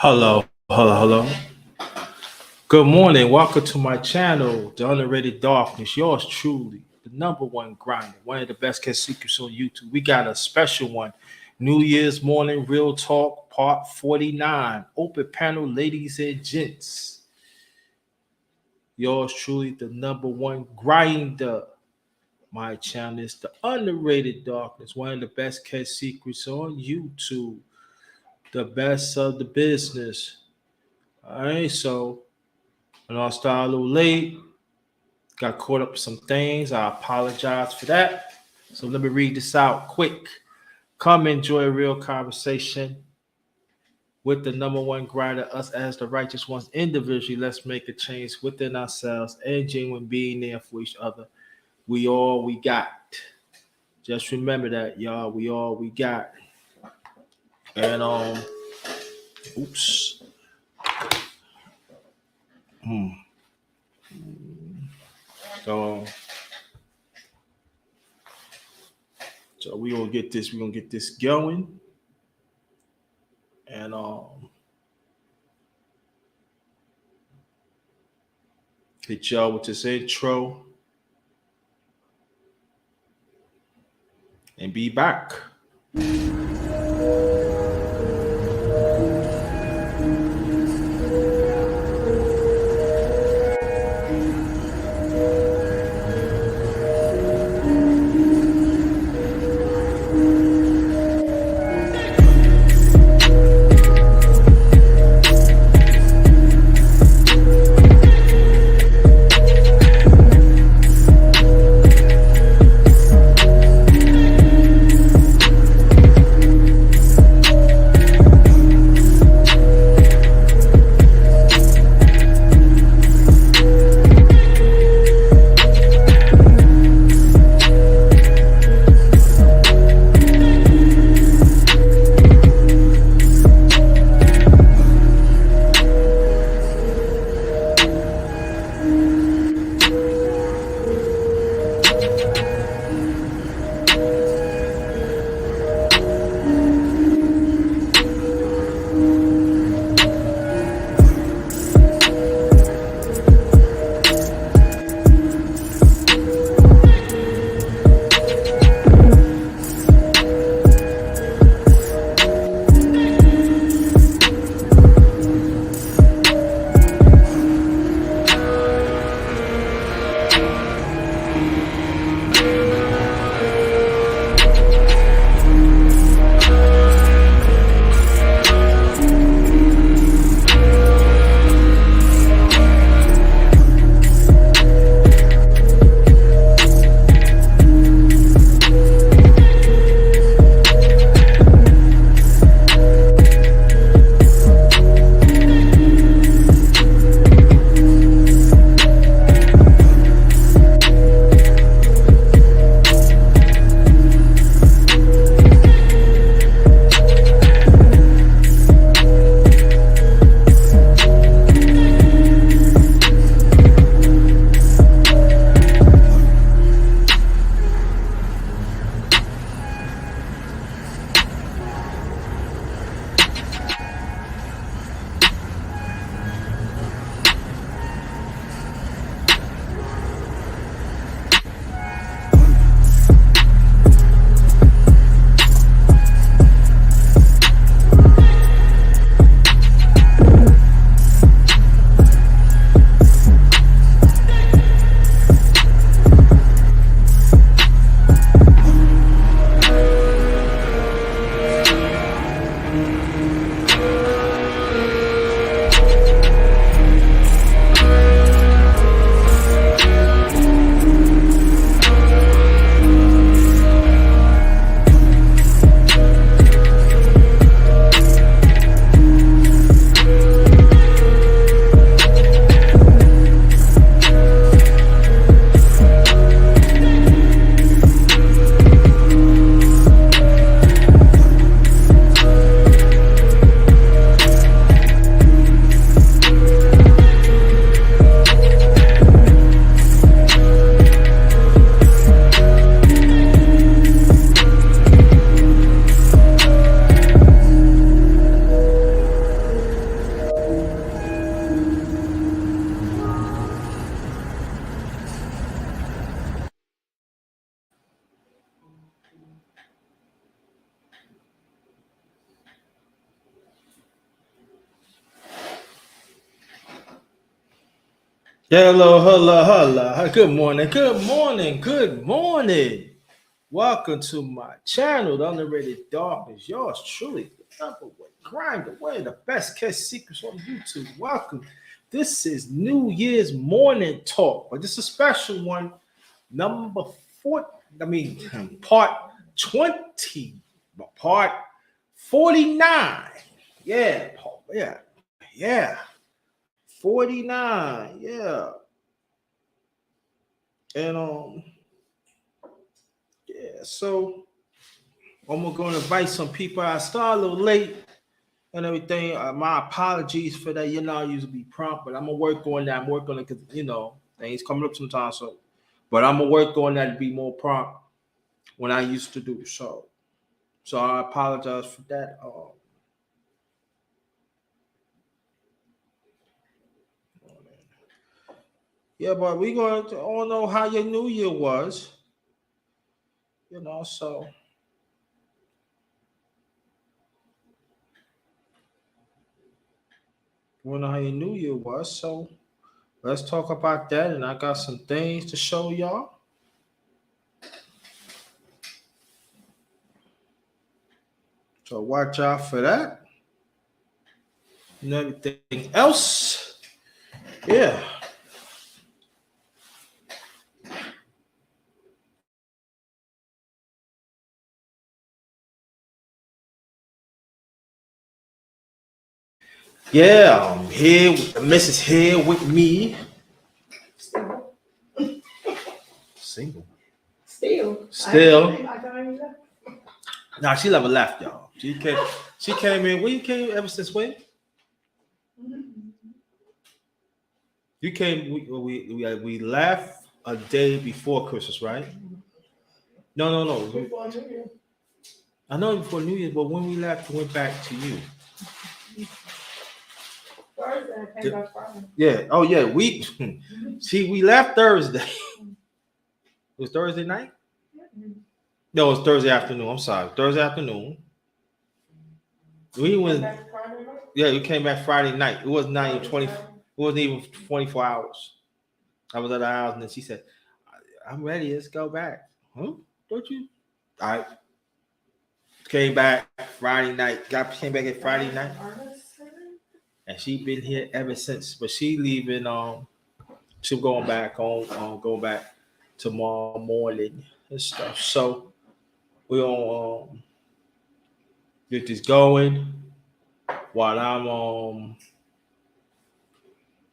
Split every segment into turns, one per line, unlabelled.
Hello, hello, hello. Good morning. Welcome to my channel, The Underrated Darkness. Yours truly, the number one grinder, one of the best kept secrets on YouTube. We got a special one. New Year's morning real talk, part 49. Open panel, ladies and gents. Yours truly, the number one grinder. My channel is The Underrated Darkness, one of the best kept secrets on YouTube. The best of the business. All right, so and I'll start a little late. Got caught up with some things. I apologize for that. So let me read this out quick. Come enjoy a real conversation with the number one grinder, us as the righteous ones individually. Let's make a change within ourselves and genuine being there for each other. We all we got. Just remember that, y'all. We all we got. And oops. So we're gonna get this going. And hit y'all with this intro and be back. Hello, hello, hello. Good morning, good morning, good morning. Welcome to my channel, The Underrated Darkness. Yours truly, the number one grind away, the best kept secrets on YouTube. Welcome. This is New Year's morning talk, but this is a special one, number four. Part 20, part 49. Yeah. 49. Yeah. And yeah, so I'm gonna invite some people. I started a little late and everything. My apologies for that. You know, I usually be prompt, but I'm gonna work on that. I'm working on it because things coming up sometimes. So, but I'm gonna work on that to be more prompt when I used to do so. So I apologize for that. Yeah, but we gonna all know how your New Year was. So we wanna know how your New Year was. So let's talk about that. And I got some things to show y'all. So watch out for that and everything else. Yeah. Yeah, I'm here with the missus here with me. Single. Still. Nah, she never left, y'all. She came in. When you came ever since when? You came we left a day before Christmas, right? No. I know before New Year's, but when we left, we went back to you. Yeah. Oh yeah. We see we left Thursday. It was Thursday night? No, it was Thursday afternoon. I'm sorry. Thursday afternoon. We went Yeah, we came back Friday night. It was not even 20 it wasn't even 24 hours. I was at the house and then she said, I'm ready, let's go back. Huh? Don't you? All right. Came back Friday night. Came back at Friday night. And she been here ever since. But she leaving she's going back home, going back tomorrow morning and stuff. So we gonna get this going while I'm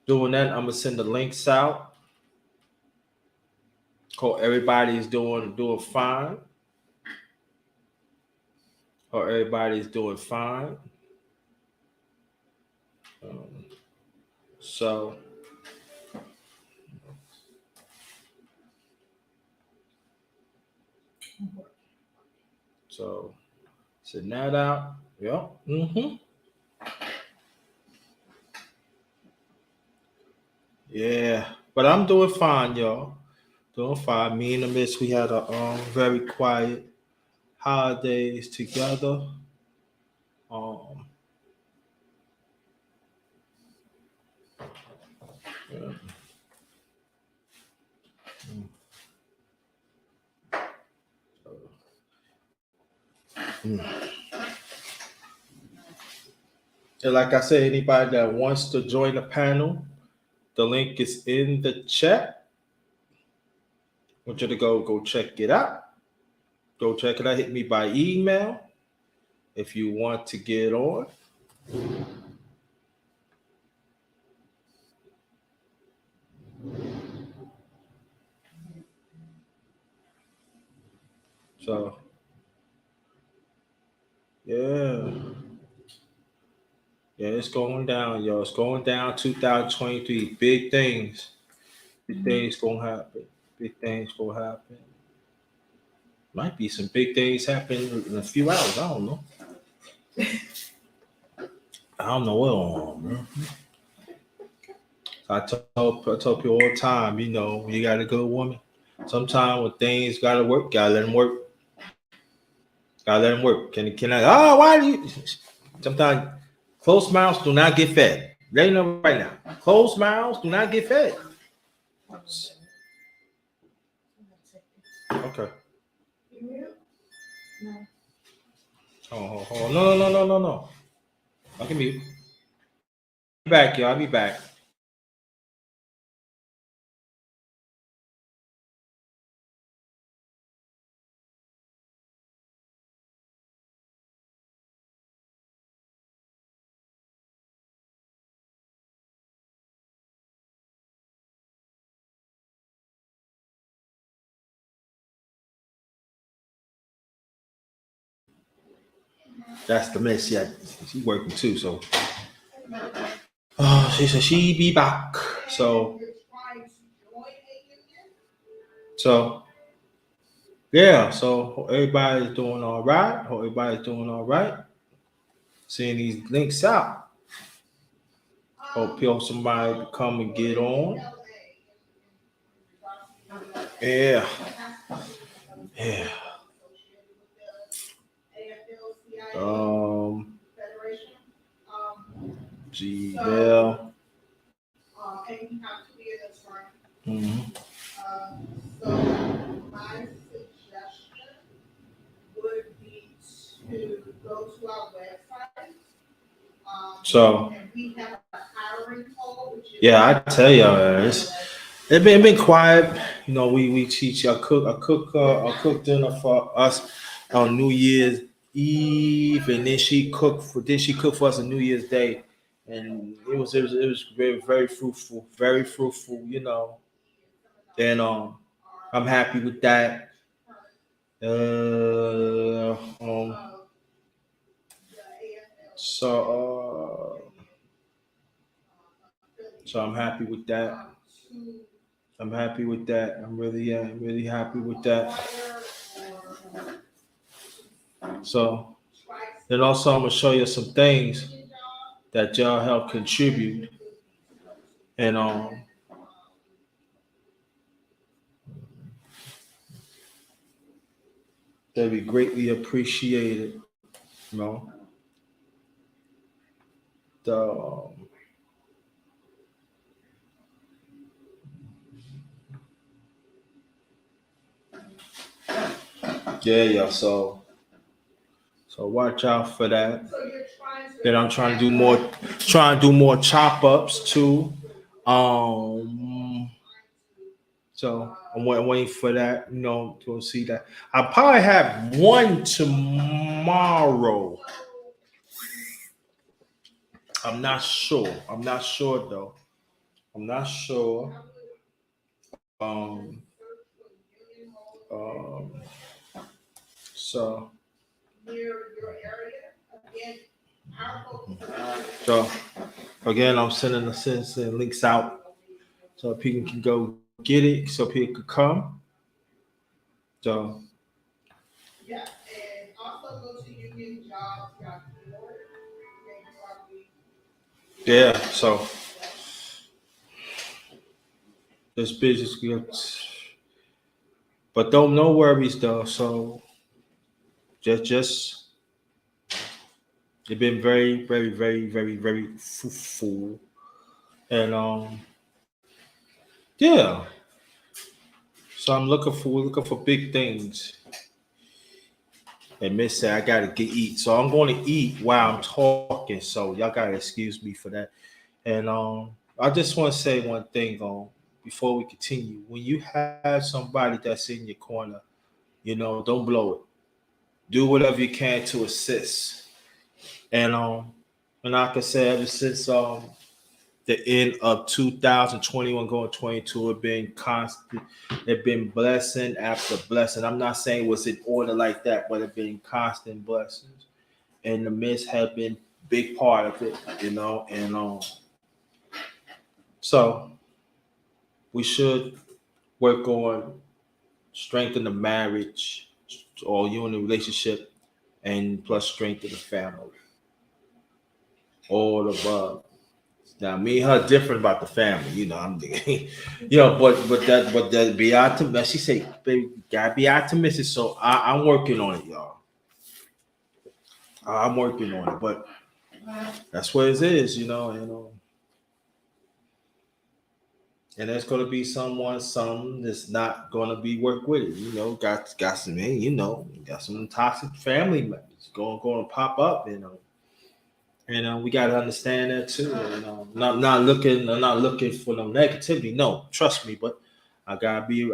doing that. I'm gonna send the links out. Hope everybody's doing fine. Hope everybody's doing fine. Um, so so send that out. Yeah. Yeah. But I'm doing fine, y'all. Doing fine. Me and the miss, we had a very quiet holidays together. Um, yeah. Mm. And like I said, anybody that wants to join the panel, the link is in the chat. I want you to go check it out. Go check it out. Hit me by email if you want to get on. So yeah. Yeah, it's going down, y'all. It's going down 2023. Big things. Big things gonna happen. Big things gonna happen. Might be some big things happening in a few hours. I don't know. I don't know what on, bro. I tell people all the time, you got a good woman. Sometimes when things gotta work, gotta let them work. Gotta let them work. Can I? Oh, why do you? Sometimes closed mouths do not get fed. Let you know right now. Closed mouths do not get fed. Okay. Hold on. No. I can mute. Be back, y'all. I'll be back. That's the miss. Yeah, she's working too. So, she said she be back. So yeah. So hope everybody's doing all right. Hope everybody's doing all right. Seeing these links out. Hope somebody come and get on. Yeah. Yeah. Um. G Bell. Mhm. So yeah, I tell y'all, it's been quiet. You know, we teach. I cook dinner for us on New Year's Eve, and then she cooked for us on New Year's Day, and it was very very fruitful, very fruitful. You know, and I'm happy with that. Uh, um, so I'm happy with that. I'm happy with that. I'm really happy with that. So then also I'm gonna show you some things that y'all help contribute, and they'll be greatly appreciated. You know, the yeah. So watch out for that. Then I'm trying to do more chop ups too. Um, so I'm waiting for that. You know, to see that. I probably have one tomorrow. I'm not sure. I'm not sure though. I'm not sure. Um, um, so so again, I'm sending links out so people can go get it, so people could come. So yeah, so this business gets, but don't no worries though. So just it's been very very very very very fruitful, and yeah. So I'm looking for big things. And Miss said I gotta get eat, so I'm going to eat while I'm talking. So y'all gotta excuse me for that. And I just want to say one thing before we continue. When you have somebody that's in your corner, don't blow it. Do whatever you can to assist. And like I said, ever since the end of 2021 going 22, it been constant. It been blessing after blessing. I'm not saying it was in order like that, but it been constant blessings. And the mist have been big part of it. And so we should work on strengthen the marriage or you in a relationship, and plus strengthen the family. All above. Now, me and her different about the family. I'm thinking, but that be optimistic. She say, baby, you gotta be optimistic. So I'm working on it, y'all. I'm working on it, but that's what it is. And there's gonna be some that's not gonna be work with it. You know, got some, got some toxic family members going to pop up. We got to understand that too. I'm not looking for no negativity. No, trust me. But I gotta be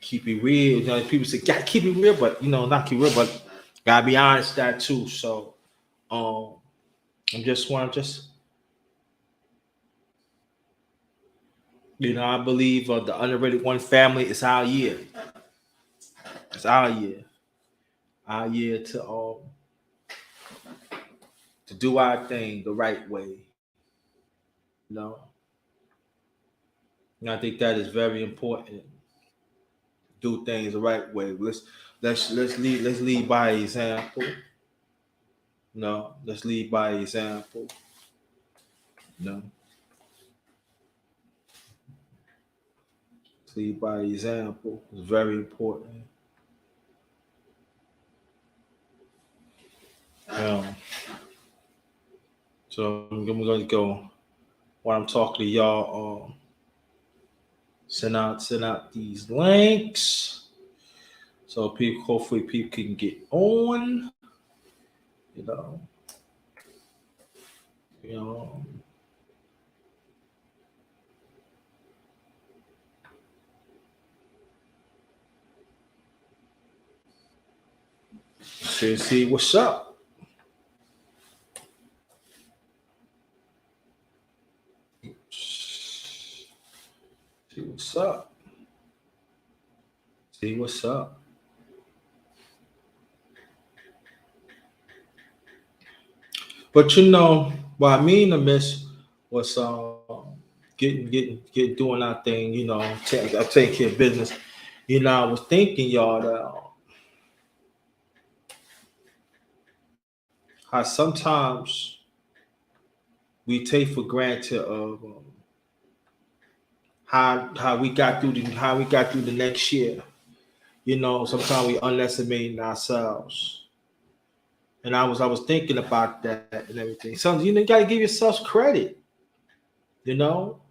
keep it real. You know, people say gotta keep it real, but not keep it real, but gotta be honest that too. So um, I'm just I believe the underrated one family is our year. It's our year to do our thing the right way. You know, and I think that is very important. Do things the right way. Let's lead by example. No, let's lead by example. No, let's lead by example. It's very important. Um, so I'm gonna go while I'm talking to y'all. Send out these links so people hopefully people can get on. You know, you know. See what's up. See what's up. See what's up. But what I mean to miss was getting doing our thing. I take care of business. I was thinking, y'all, that how sometimes we take for granted of how we got through the next year. Sometimes we underestimate ourselves. And I was thinking about that and everything. So you gotta give yourselves credit. You know,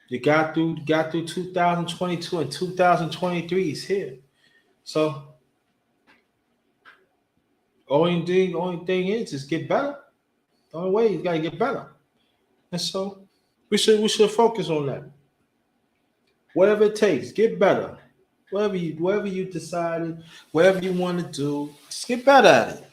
you got through 2022 and 2023 is here. So only thing is get better. The only way you gotta get better. And so we should focus on that. Whatever it takes, get better. Whatever you decided, whatever you want to do, just get better at it.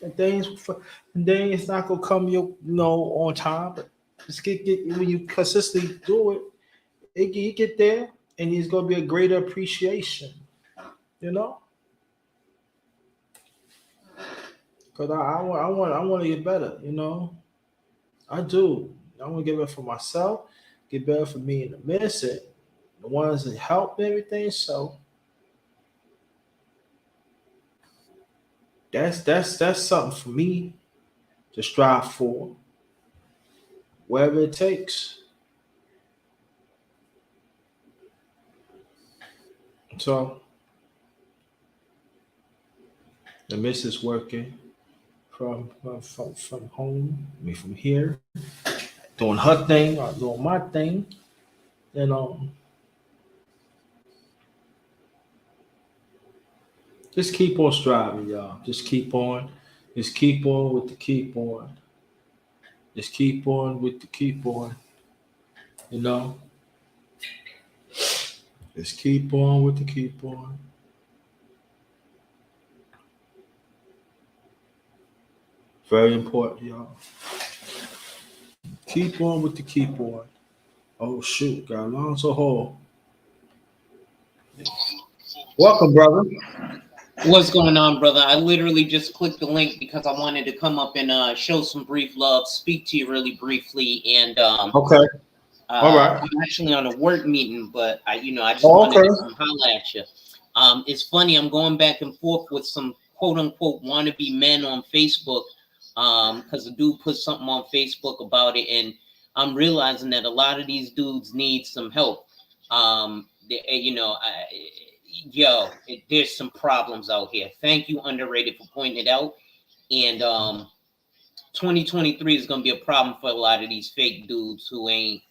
And then it's not gonna come on time, but just get when you consistently do it, you get there, and it's gonna be a greater appreciation. You know, because I want to get better. I do. I want to get better for myself, get better for me in the midst, and the ones that help and everything. So that's something for me to strive for, whatever it takes. So the missus working from home, I mean from here, doing her thing or doing my thing. You know, just keep on striving, y'all. Just keep on with the keep on. Just keep on with the keep on. You know, just keep on with the keep on. Very important, y'all. Keep on with the keep on. Oh shoot, got Alonzo Hall. Welcome, brother.
What's going on, brother? I literally just clicked the link because I wanted to come up and show some brief love, speak to you really briefly, and
Okay. All right.
I'm actually on a work meeting, but I just
Oh,
wanted
okay.
to come holler at you. It's funny, I'm going back and forth with some quote unquote wannabe men on Facebook, because the dude put something on Facebook about it, and I'm realizing that a lot of these dudes need some help. There's some problems out here. Thank you, Underrated, for pointing it out. And 2023 is going to be a problem for a lot of these fake dudes who ain't.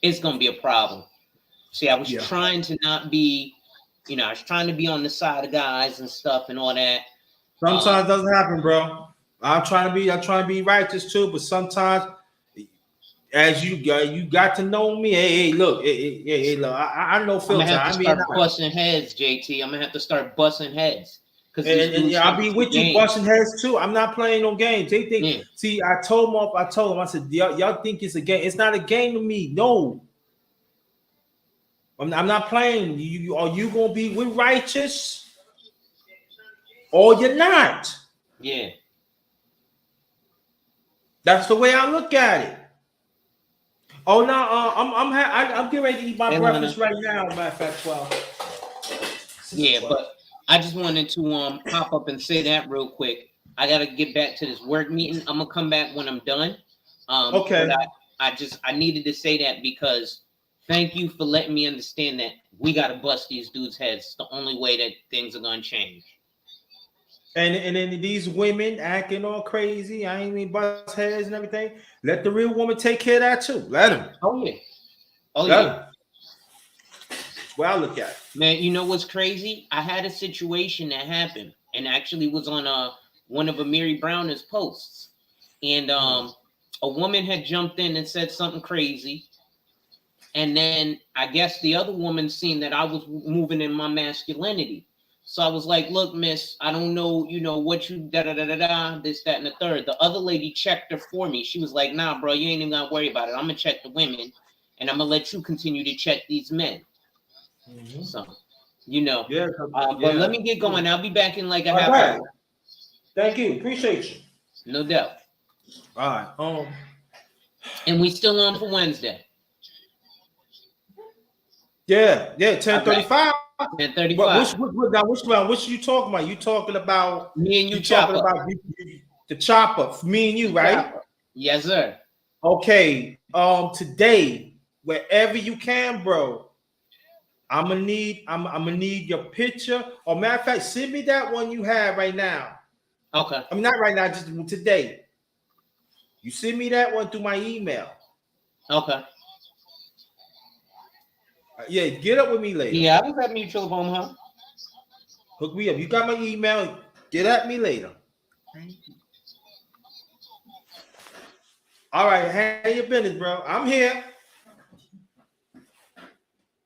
It's going to be a problem. See, I was trying to not be, I was trying to be on the side of guys and stuff and all that.
Sometimes it doesn't happen, bro. I'm trying to be righteous too, but sometimes, as you got to know me. Hey, look, look. I know filter.
I'm gonna have to start busting heads, JT. I'm gonna have to start busting heads.
And I'll be with you busting heads too. I'm not playing no games. They think. See, I told them. I said, y'all think it's a game. It's not a game to me. No, I'm not playing. Are you gonna be with righteous, or you're not?
Yeah,
that's the way I look at it. Oh no, I'm getting ready to eat my breakfast right now. Matter of fact, 12.
Yeah, but I just wanted to pop up and say that real quick. I gotta get back to this work meeting. I'm gonna come back when I'm done.
Okay.
But I needed to say that because thank you for letting me understand that we gotta bust these dudes' heads. It's the only way that things are gonna change.
And then these women acting all crazy. I ain't mean bust heads and everything. Let the real woman take care of that too. Let them.
Oh yeah. Oh
Let
yeah.
them. Well, I look at it.
Man, you know what's crazy? I had a situation that happened and actually was on one of Amiri Browner's posts. And a woman had jumped in and said something crazy. And then I guess the other woman seen that I was moving in my masculinity. So I was like, look, miss, I don't know, what you this, that, and the third. The other lady checked her for me. She was like, nah, bro, you ain't even gonna worry about it. I'm gonna check the women and I'm gonna let you continue to check these men. Mm-hmm. So,
Yeah,
but let me get going. I'll be back in like a half hour.
Thank you. Appreciate you.
No doubt.
All right.
And we still on for Wednesday.
Yeah, 10:35.
10:35.
Which one? What you talking about? You talking about
me and you
talking about the chopper? Me and you, right?
Chopper. Yes, sir.
Okay. Today, wherever you can, bro. I'm gonna need your picture. Or matter of fact, send me that one you have right now.
Okay.
I mean, not right now, just today. You send me that one through my email.
Okay.
Yeah, get up with me later.
Yeah, I was at Mutual of Omaha.
Hook me up. You got my email. Get at me later. All right, handle your business, bro. I'm here.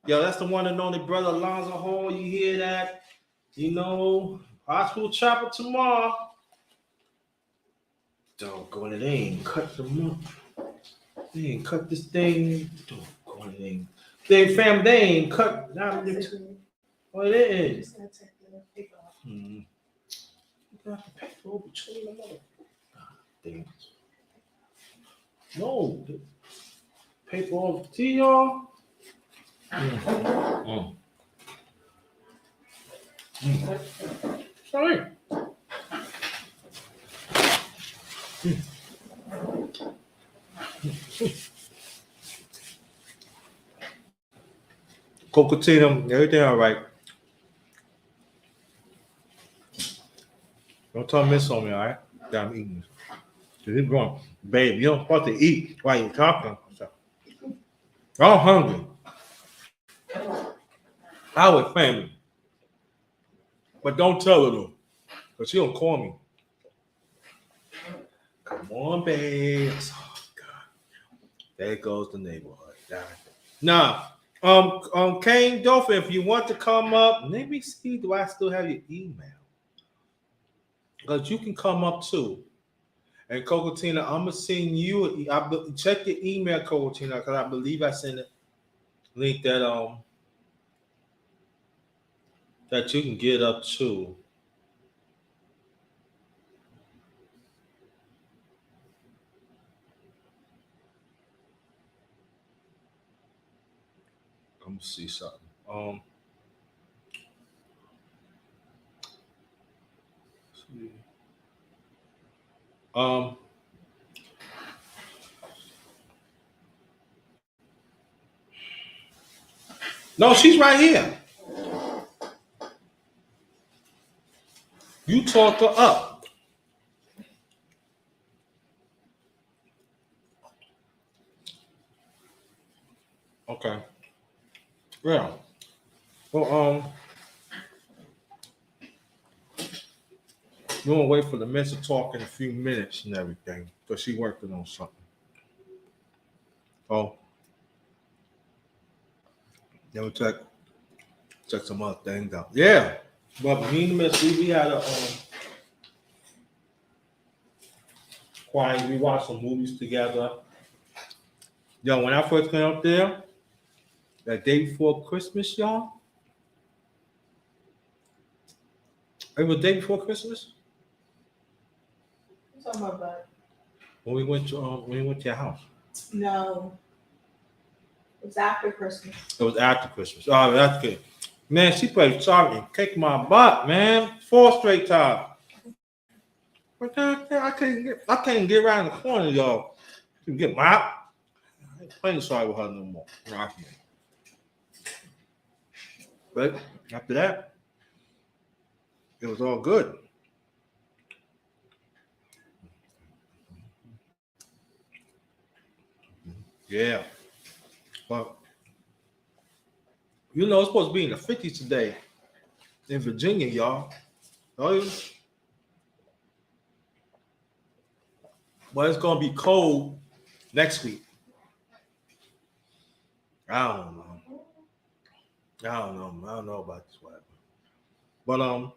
Yo, that's the one and only brother Alonzo Hall. You hear that? Hospital chopper tomorrow. Doggone it, they ain't cut them up. They ain't cut this thing. Doggone it, they ain't cut. What it is? You got the paper between them. Damn. No, the paper off to y'all. Sorry. Cocatina, everything all right. Don't tell Miss on me, all right? That I'm eating. Cause he's going, babe, you don't supposed to eat while you're talking. So, I'm hungry. I would family. But don't tell her though. Because she don't call me. Come on, babe. Oh God. There goes the neighborhood. Nah. Kane Dolphin, if you want to come up, let me see. Do I still have your email? Because you can come up too. And Cocatina, I'm gonna send you. Check your email, Cocatina, because I believe I sent a link that that you can get up to. Let me see something. No, she's right here. You talk her up. Yeah. Well, we're gonna wait for the miss to talk in a few minutes and everything, because she working on something. Oh, then we check some other things out. Yeah. But me and the miss, we had a quiet. We watched some movies together. Yo, when I first came up there, that day before Christmas, y'all. It was the day before Christmas
What's talking about that?
when we went to your house.
No. It was after Christmas.
It was after Christmas. Oh, that's good. Man, she played soccer and kicked my butt, man. 4 straight times. But I can't get around the corner, y'all. To get my. I ain't playing soccer with her no more. No, but after that, it was all good. Yeah. But you know, it's supposed to be in the 50s today in Virginia, y'all. Oh, yeah. But it's gonna be cold next week. I don't know. I don't know about this weather. But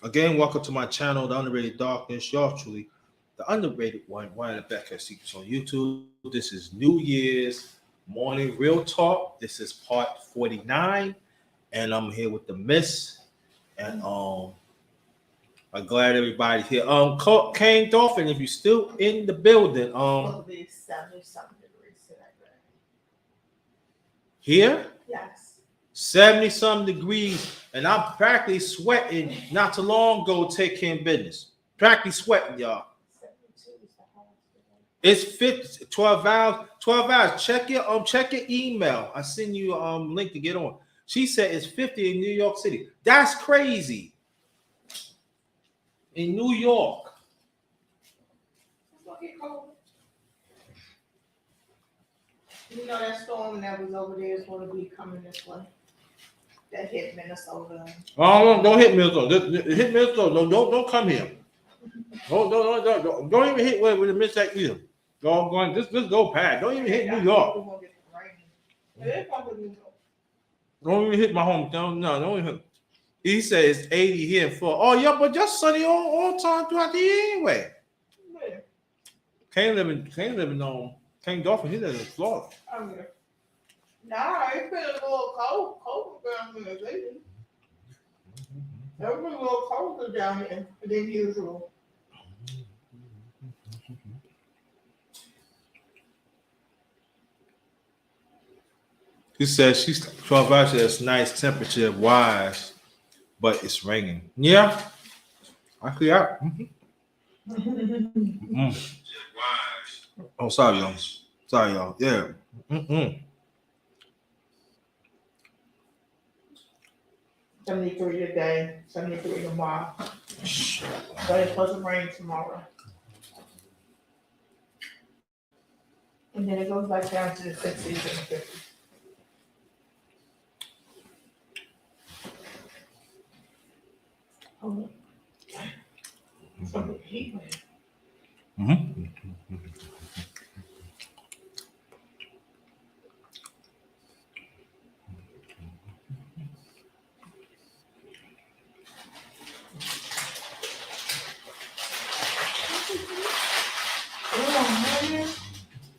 again, welcome to my channel, The Underrated Darkness. Y'all truly the underrated one of the best secrets on YouTube. This is New Year's morning real talk. This is part 49, and I'm here with the Miss. And I'm glad everybody's here. Kane Dolphin, if you're still in the building,
It'll be 70-something degrees today.
here.
Yes.
70-some degrees, and I'm practically sweating not too long ago taking care of business. Practically sweating, y'all.
72 is the highest today.
It's 50, 12 hours. 12 hours. Check your email. I send you link to get on. She said it's 50 in New York City. That's crazy. In New York.
It's gonna get cold. You know that storm that was over there is gonna be coming this way. That hit Minnesota.
Oh, don't hit Minnesota. Hit Minnesota. Don't come here. Don't even hit where the miss that either. Just go past. Don't even hit New York.
It's gonna get raining. It's gonna be
Don't even hit my hometown. No, don't even. He says it's 80 here in Florida. Oh, yeah, but just sunny all time throughout the year anyway.
yeah.
Kane Dolphin, he lives in Florida.
I'm here. Nah, it's been a little cold down here lately. It's been a little colder down here than usual.
He says she's 12 hours. It's nice temperature wise, but it's raining. Yeah, actually, yeah. Oh, sorry, y'all. Yeah.
73 today, 73 tomorrow. But it's supposed to rain tomorrow. And then it goes back down to the 60s and 50s. Oh, it's a heat wave. Oh,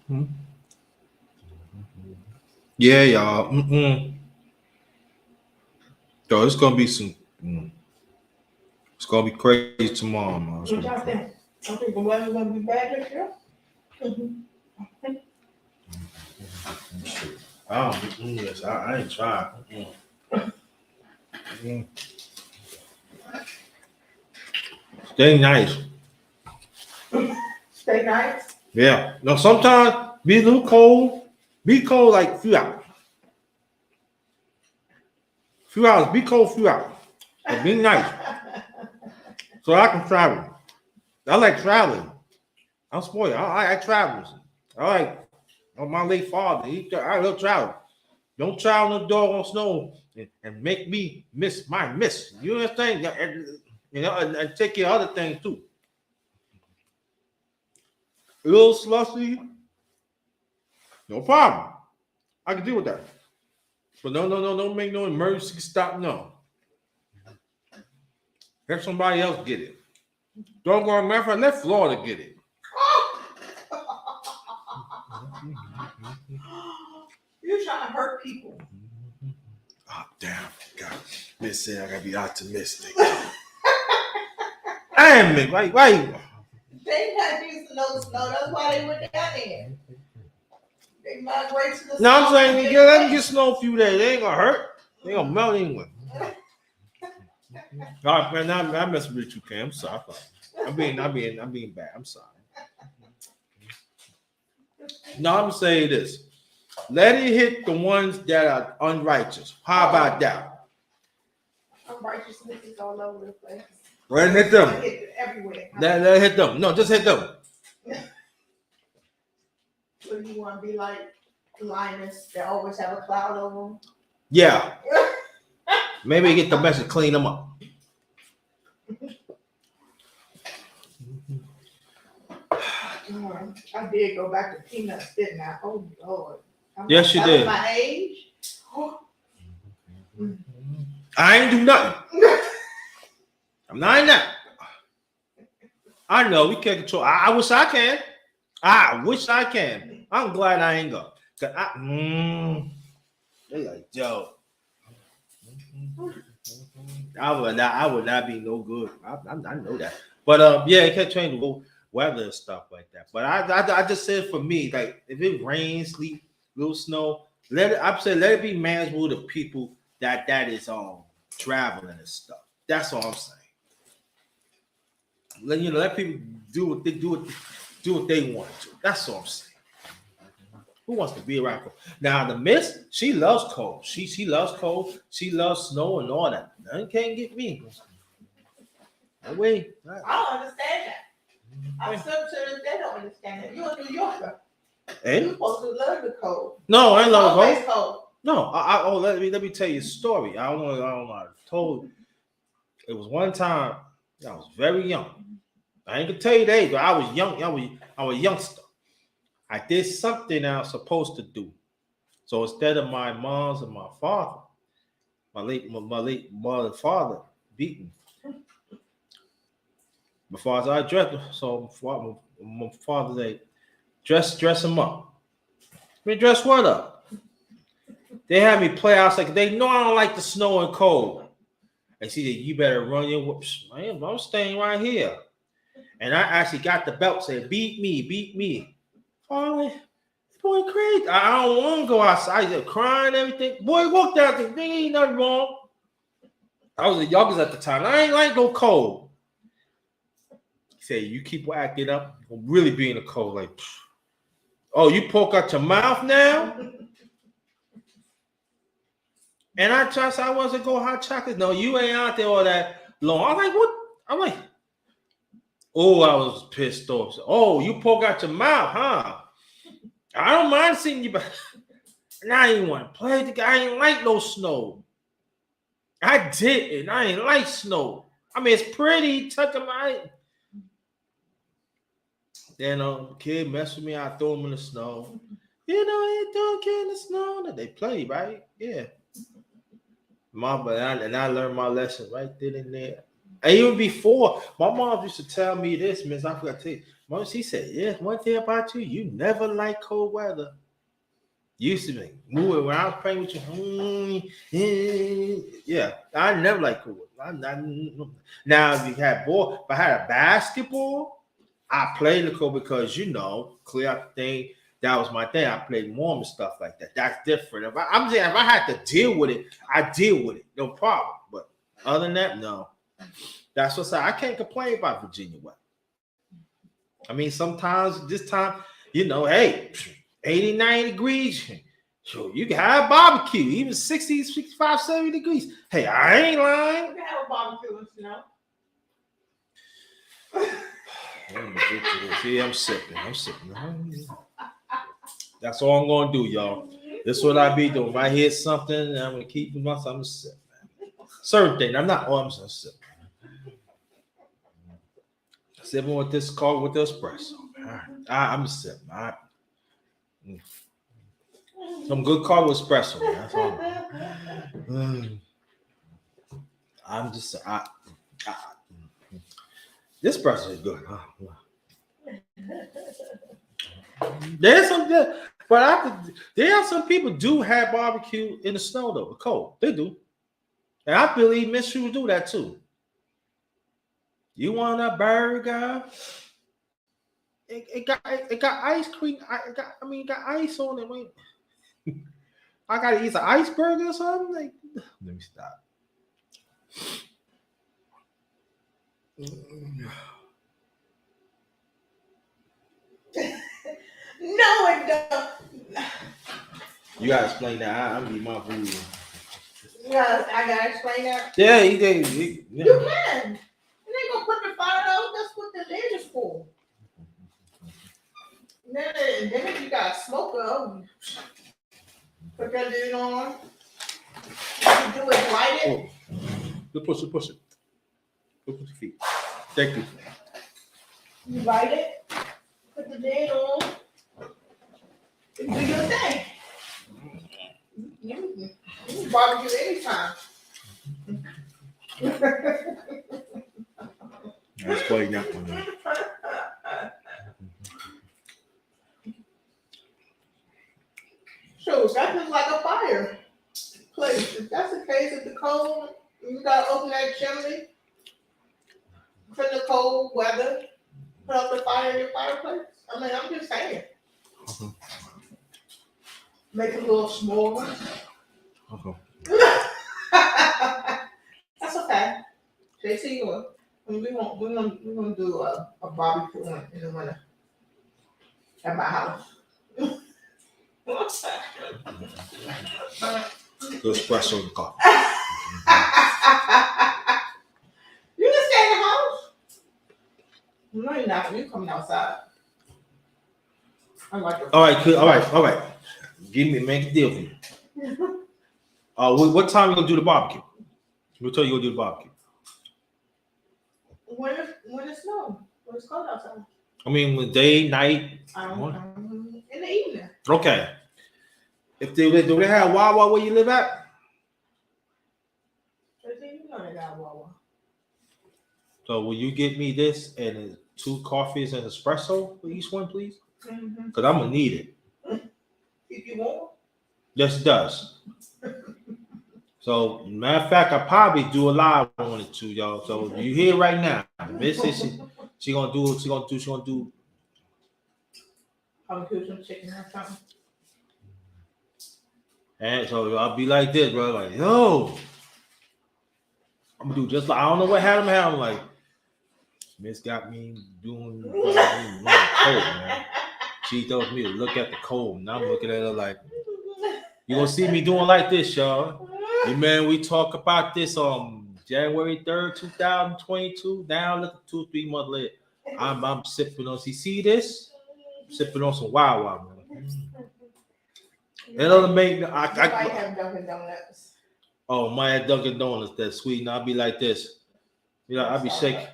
man.
Yeah, y'all. So it's gonna be some. It's gonna be crazy tomorrow, man.
What y'all think? I think the weather's gonna be bad this year.
Yes, I ain't trying. Stay nice.
Stay nice.
Yeah. No, sometimes be a little cold. Be cold like a few hours. Few hours. Be cold few hours. But be nice. So I can travel. I like traveling. I'm spoiled. I like travel. I like my late father. I love travel. Don't try on the dog on snow and make me miss my miss. You understand? Yeah, and take care of other things too. A little slushy, no problem. I can deal with that. But no, don't make no emergency stop. No. Let somebody else get it. Don't go on matter. Let Florida get it.
You're trying to hurt people.
Oh, damn. God. Miss said I gotta be optimistic. I am, why?
They got used to know the snow. That's why they went down there. They migrate to the
No, I'm
snow.
saying, let them get snow a few days. They ain't gonna hurt. They gonna melt anyway. All right, man, I mess with you, Cam. I'm sorry. I'm being bad. I'm sorry. No, I'm saying this. Let it hit the ones that are unrighteous. How about that?
Unrighteousness is all over the place.
Let it hit them.
Everywhere.
Let it hit them. No, just hit them.
So you want to be like Linus that always have a cloud over them?
Yeah. Maybe get the message, clean them up.
I did go back to peanuts, didn't I? Oh Lord.
Yes, you did.
My age.
I ain't do nothing. I'm not in that. I know we can't control. I wish I can. I wish I can. I'm glad I ain't go. Cause they like Joe. I would not be no good. I know that. But yeah, it can't change the weather and stuff like that. But I just said for me, like if it rains, sleet, little snow, let it be manageable to people that is traveling and stuff. That's all I'm saying. Let people do what they want to. That's all I'm saying. Who wants to be around cold? Now the Miss, she loves cold. She loves cold. She loves snow and all that. Nothing can't get me. No way.
I don't understand that. I'm still sure that they don't understand it. You're a New Yorker.
Hey?
You're supposed to love the cold.
No, I ain't love
Always
the cold. No, let me tell you a story. I don't know. I told it was one time I was very young. I ain't gonna tell you the age, but I was young. I was a youngster. I did something I was supposed to do. So instead of my mom's and my father, my late mother and father beat me. Before I dressed, so my father said, dress him up. I mean, dress what up? They had me play outside. They know I don't like the snow and cold. And she said, you better run your whoops. I'm staying right here. And I actually got the belt, said, beat me. Oh, boy, crazy. I don't want to go outside. He's crying and everything. Boy, walked out there. There ain't nothing wrong. I was the youngest at the time. I ain't like no cold. He said, you keep acting up, you'll really be in the cold. Like, oh, you poke out your mouth now? And I tried, I was to go hot chocolate. No, you ain't out there all that long. I'm like, what? I'm like, oh, I was pissed off. Oh, you poke out your mouth, huh? I don't mind seeing you, but I ain't want to play the guy. I ain't like no snow. I didn't. I ain't like snow. I mean, it's pretty. Touching my. Then kid mess with me. I throw him in the snow. You throw a kid in the snow. And they play, right? Yeah. And I learned my lesson right then and there. And even before, my mom used to tell me this, Miss. I forgot to tell you. Mom, she said, yes, one thing about you, you never like cold weather. Used to be moving when I was playing with you. Yeah, I never like cold weather. Now, if I had a basketball, I played the cold because, clear up the thing. That was my thing. I played warm and stuff like that. That's different. I'm saying if I had to deal with it, I deal with it. No problem. But other than that, no. That's what's I can't complain about Virginia weather. I mean, sometimes this time, hey, 80, 90 degrees. So you can have barbecue, even 60, 65, 70 degrees. Hey, I ain't lying.
You can have a barbecue in snow.
See, I'm sipping. That's all I'm going to do, y'all. This is what I be doing. If I hear something, I'm gonna keep it myself. I'm gonna sip, man. Certain thing. I'm not. Oh, I'm just gonna sip. Sipping with this coffee with the espresso. All right. I'm gonna sip. All right. Some good coffee with espresso. Man. That's all. I'm just. This espresso is good. There's some good, but there are some people do have barbecue in the snow though, the cold. They do, and I believe Miss Shoe do that too. You want a burger? It got ice cream. It got ice on it. Wait. I gotta eat an ice burger or something. Like, let me stop.
No, it don't.
You gotta explain that. I'm eating my food.
Yeah, I gotta explain that.
Yeah, he did.
You can. You ain't gonna put the fire out. That's what the lid is for. Then if you got a smoker, put that lid on. You do it, light it.
Oh. Push it. Push your feet. Thank you.
You light it. Put the lid on. And do your thing. You can barbecue anytime.
Let's play that one. Then.
So that just like a fire place. If that's the case, if the cold, you gotta open that chimney for the cold weather. Put up the fire in your fireplace. I mean, I'm just saying. Make it a little smaller. That's okay. JC, we're gonna do a barbecue in the winter at my house.
Good espresso in the car.
You can stay in the house. No, you're not. You coming outside. I like it.
All right. Make a deal for you. What time you gonna do the barbecue? We'll tell you gonna do the barbecue.
When it snows, when it's cold outside.
I mean, day, night.
In the evening.
Okay. If do they have Wawa where you live at?
You know they got Wawa.
So will you get me this and 2 coffees and espresso for each one, please?
Mm-hmm.
Because I'm gonna need it.
If you want.
Yes, it does. So, matter of fact, I probably do a live on it too, y'all. So you hear right now, Miss she gonna do.
I'll do some chicken or something.
And so I'll be like this, bro. Like, yo, I'm gonna do just like I don't know what had him. I'm like, Miss got me doing cold, man. She told me to look at the cold, and I'm looking at her like, you gonna see me doing like this, y'all. Hey, man, we talk about this January 3rd, 2022. Now look at 2-3 months later. I'm sipping on. See this? I'm sipping on some Wawa, man. It'll make
I might have Dunkin' Donuts.
Oh, my Dunkin' Donuts, that sweet. And I'll be like this. You know, I'll be shaking.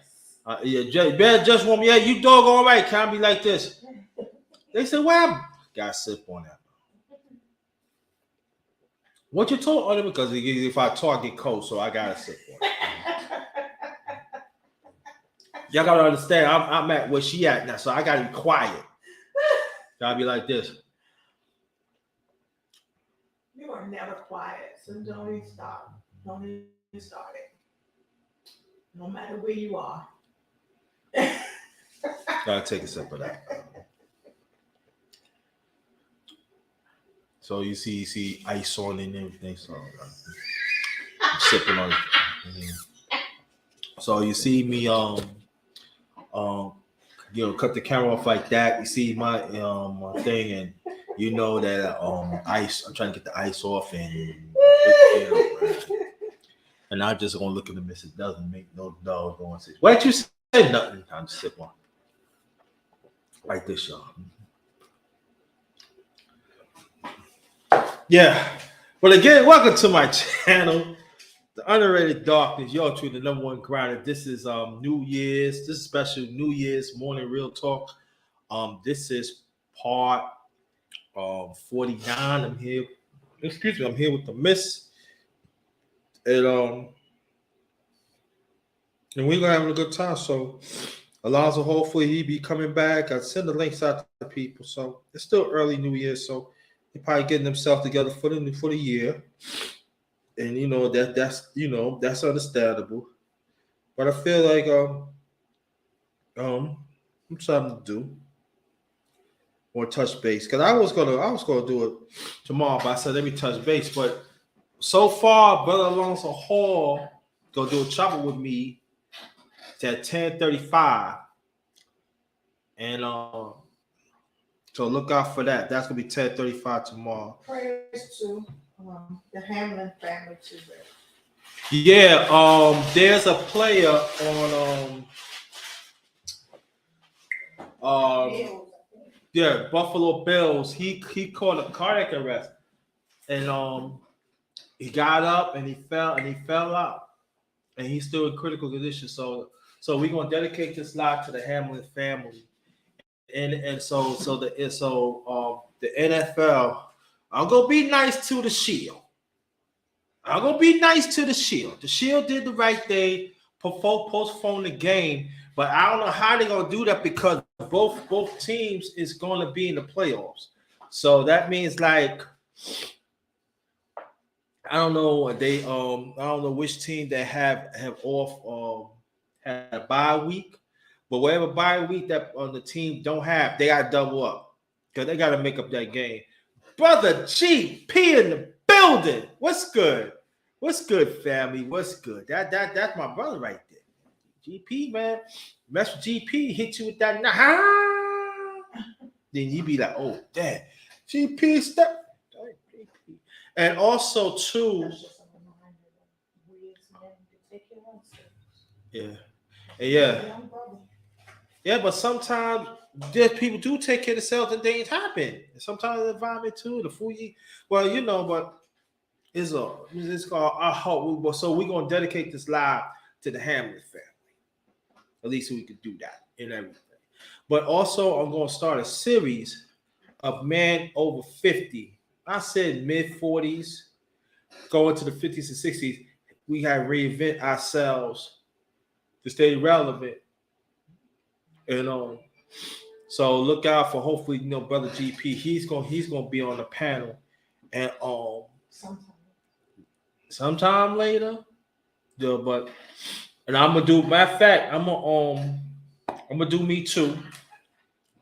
Just want me. Yeah, you dog all right. Can I be like this? They said, well, gotta sip on that. What you told on it? Because if I talk, I get cold, so I gotta sip on it. Y'all gotta understand, I'm at where she at now, so I gotta be quiet. Gotta be like this.
You are never quiet, so don't even stop. Don't even start it. No matter where you are.
Gotta take a sip of that. So you see ice on it and everything. So I'm sipping on it. Mm-hmm. So you see me cut the camera off like that. You see my my thing, and you know that ice. I'm trying to get the ice off, and and I'm just gonna look at the miss. It doesn't make no doggone sense. Why don't you say nothing? I'm just sip on like this, y'all. Yeah. But again, welcome to my channel, the underrated darkness. Y'all true, the number one grinder. This is New Year's. This is special New Year's morning real talk. This is part 49. I'm here. Excuse me, I'm here with the miss. And we're gonna have a good time. So Alonzo, hopefully he be coming back. I send the links out to people. So it's still early New Year, so they're probably getting themselves together for the year. And that's understandable. But I feel like I'm something to do or touch base. Because I was gonna do it tomorrow, but I said let me touch base. But so far, Brother Alonzo Hall gonna do a chopper with me. It's at 10:35. And so look out for that. That's gonna be 10:35 tomorrow.
Prayers to the Hamlin family too.
Yeah, there's a player on Buffalo Bills. He caught a cardiac arrest, and he got up and he fell out, and he's still in critical condition. So we're gonna dedicate this live to the Hamlin family, and so the NFL. I'm gonna be nice to the Shield. I'm gonna be nice to the Shield. The Shield did the right thing, postpone the game, but I don't know how they're gonna do that because both teams is gonna be in the playoffs. So that means like I don't know I don't know which team they have off had a bye week, but whatever bye week that on the team don't have, they gotta double up because they gotta make up that game. Brother GP in the building. What's good? What's good, family? What's good? That's my brother right there. GP, man. Mess with GP, hit you with that. Then you be like, oh, damn. GP step. And also, too. Yeah, but sometimes there's people do take care of themselves and things happen. Sometimes the environment too, the food you but it's called our hope. So we're gonna dedicate this live to the Hamlin family. At least we could do that and everything. But also I'm gonna start a series of men over 50. I said mid-40s, going to the 50s and 60s. We gotta reinvent ourselves to stay relevant. And so look out for hopefully brother GP. He's gonna be on the panel, and sometime later. Yeah, and I'm gonna do. Matter of fact, I'm gonna do me too.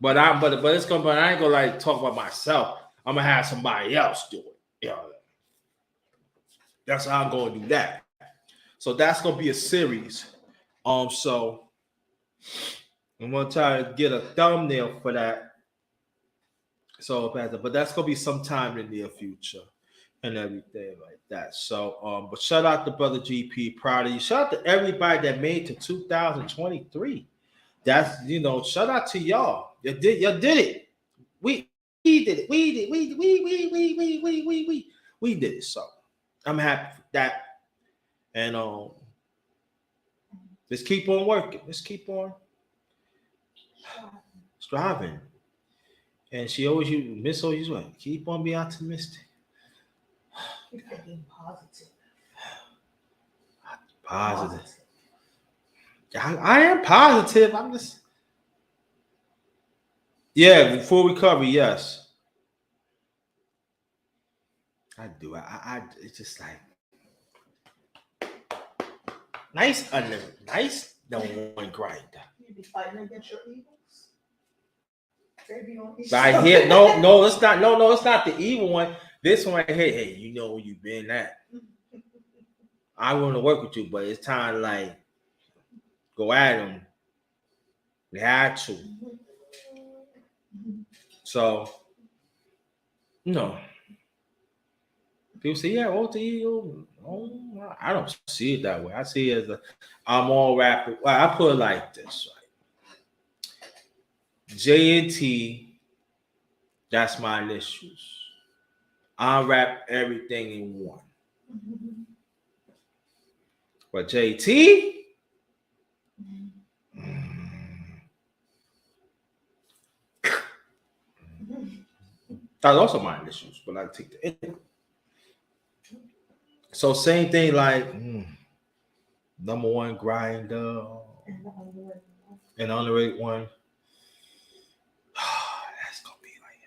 But it's gonna. But I ain't gonna like talk about myself. I'm gonna have somebody else do it. Yeah, that's how I'm gonna do that. So that's gonna be a series. So I'm gonna try to get a thumbnail for that. So, but that's gonna be sometime in the near future and everything like that. So, but shout out to Brother GP, proud of you. Shout out to everybody that made it to 2023. That's shout out to y'all. You did it. We did it. We did it. So I'm happy for that. And let's keep on working. Let's keep on striving. And she always keep on being optimistic.
Being positive.
Positive. I am positive. I'm just full recovery, yes. I do. I it's just like nice don't want grinder.
You be fighting against your egos.
Right here, no, it's not. No, it's not the evil one. This one, hey, you know where you've been at. I want to work with you, but it's time to like go at them. We had to. So, people say, yeah, I don't see it that way. I see it as I'm all rapid. Well, I put it like this, right? JNT, that's my initials. I wrap everything in one. But JT, that's also my issues, but I take the end. So same thing like number one grinder and underrated one. That's gonna be like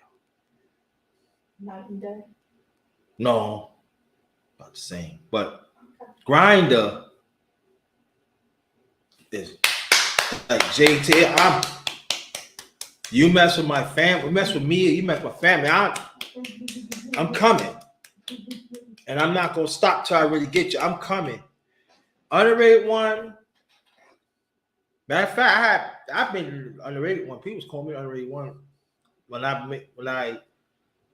Night and day.
no, not the same. But grinder is like JT. You mess with my family, mess with me, you mess with my family. I'm coming. And I'm not gonna stop till I really get you. I'm coming. Underrated one. Matter of fact, I've been underrated one. People call me underrated one when I make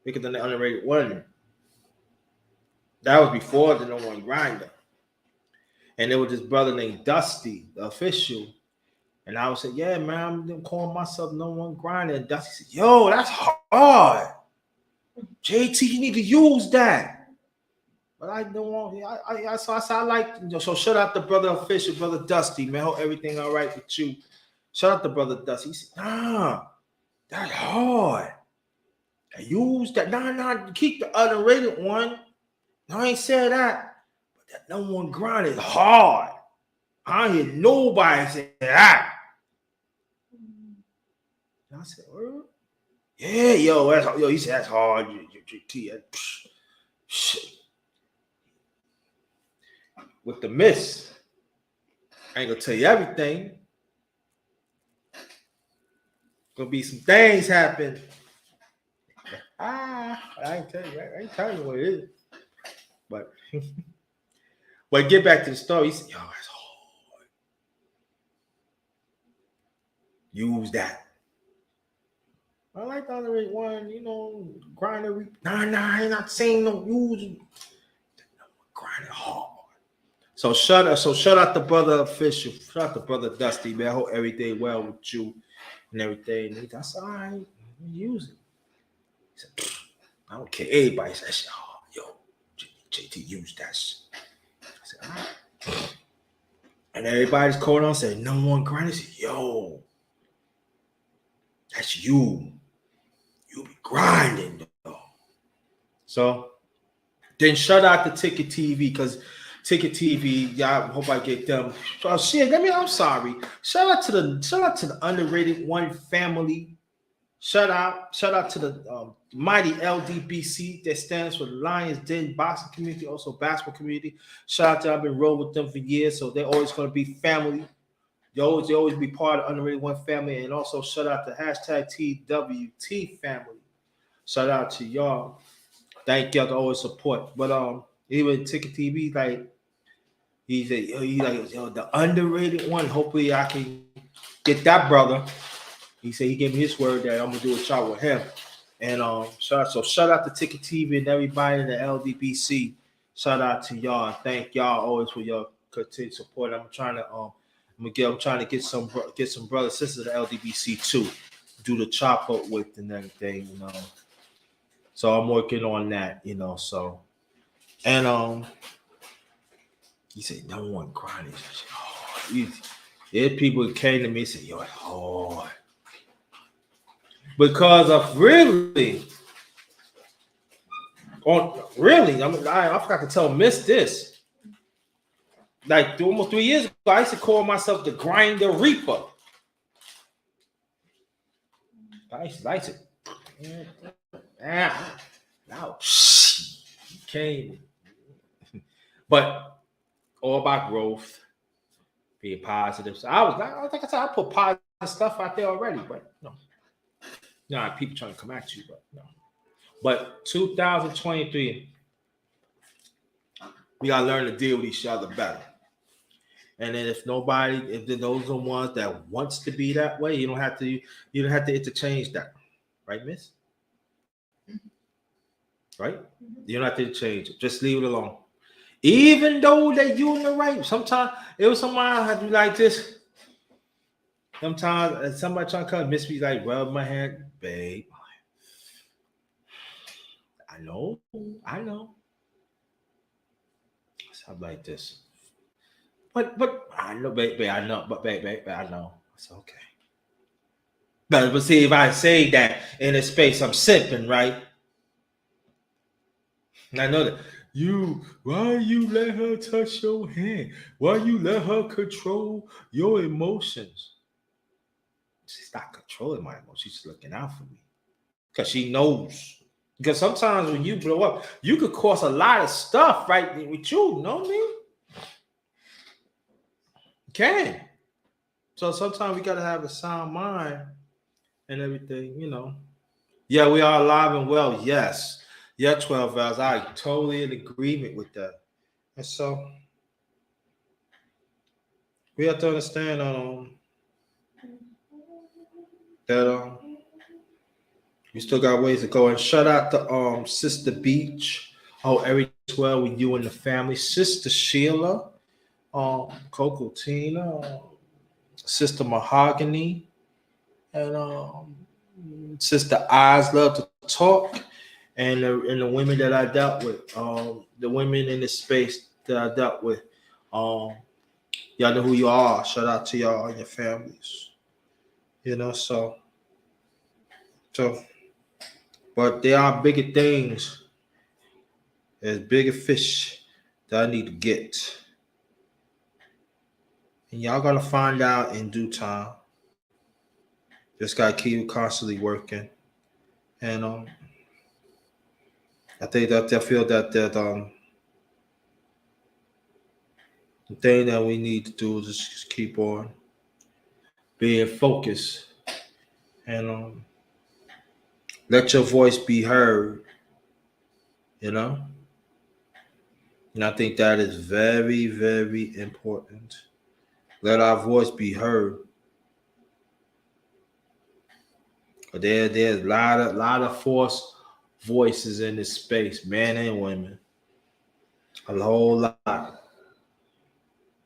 it the underrated one. That was before the number one grinder. And there was this brother named Dusty, the official. And I would say, yeah, man, I'm calling myself number one grinder. And Dusty said, yo, that's hard. JT, you need to use that. But I don't want. I like. So shout out to brother official, brother Dusty, man. Hope everything all right with you. Shout out to brother Dusty. He said, nah, that's hard. I use that. Nah, keep the underrated one. No, I ain't said that. But that number one grind is hard. I don't hear nobody say that. And I said, yeah, yo, he said that's hard. Shit. With the miss, I ain't gonna tell you everything. Gonna be some things happen. I ain't telling you. I ain't telling you what it is. But get back to the story. He said, yo, that's hard. Use that. I like the other one, grinder. Nah, I ain't not saying no use. Grind it hard. So shout out to brother official. Shout out to brother Dusty, man. I hope everything well with you and everything. That's all right. Use it. He said, I don't care. Everybody says, oh, yo, JT, use that shit. I said, all right. And everybody's calling on saying, number one grinder. I said, yo, that's you. You be grinding, though. So then shout out to Ticket TV because Ticket TV, y'all hope I get them. Oh shit, I'm sorry. Shout out to the underrated one family. Shout out to the mighty LDBC that stands for Lions Den Boxing Community, also basketball community. Shout out to I've been rolling with them for years, so they're always gonna be family. They always be part of underrated one family, and also shout out to #TWT family. Shout out to y'all. Thank y'all to always support. But even Ticket TV, like he's like the underrated one. Hopefully I can get that brother. He said he gave me his word that I'm gonna do a shot with him. And shout out to Ticket TV and everybody in the LDBC. Shout out to y'all and thank y'all always for your continued support. I'm trying to get some brothers sisters of the LDBC too. Do the chop up with and everything, So I'm working on that, so and he said, no one grinding. There's people who came to me and said, yo, it's hard. Because of really, I forgot to tell Miss this. Like almost 3 years ago, I used to call myself the Grinder Reaper. I used to now came. But all about growth, being positive. So like I said, I put positive stuff out there already, but no. People trying to come at you, but no. But 2023, we gotta learn to deal with each other better. And then if those are the ones that wants to be that way, you don't have to interchange that, right, Miss? Right? You don't have to change it. Just leave it alone. Even though that you in the right, sometimes it was somebody had to be like this. Sometimes somebody trying to come, Miss me like rub my hand, babe. I know. I know. Something like this. But I know, baby, I know, but baby, I know. It's okay. But see, if I say that in a space, I'm sipping, right? And I know that why you let her touch your hand? Why you let her control your emotions? She's not controlling my emotions. She's looking out for me because she knows. Because sometimes when you blow up, you could cause a lot of stuff right with you. Know me? You can. So sometimes we gotta have a sound mind and everything. Yeah, we are alive and well. Yes. Yeah, 12 hours. I totally in agreement with that. And so we have to understand that we still got ways to go. And shout out to Sister Beach. Oh, everything's well with you and the family. Sister Sheila, Coco Tina, Sister Mahogany, and Sister Eyes love to talk. And the women that I dealt with, the women in the space that I dealt with, um, y'all know who you are. Shout out to y'all and your families. So, but there are bigger things. There's bigger fish that I need to get, and y'all gonna find out in due time. Just gotta keep constantly working, and I think that I feel that the thing that we need to do is just keep on being focused and let your voice be heard. You know, and I think that is very, very important. Let our voice be heard. But there's a lot of false voices in this space, men and women, a whole lot.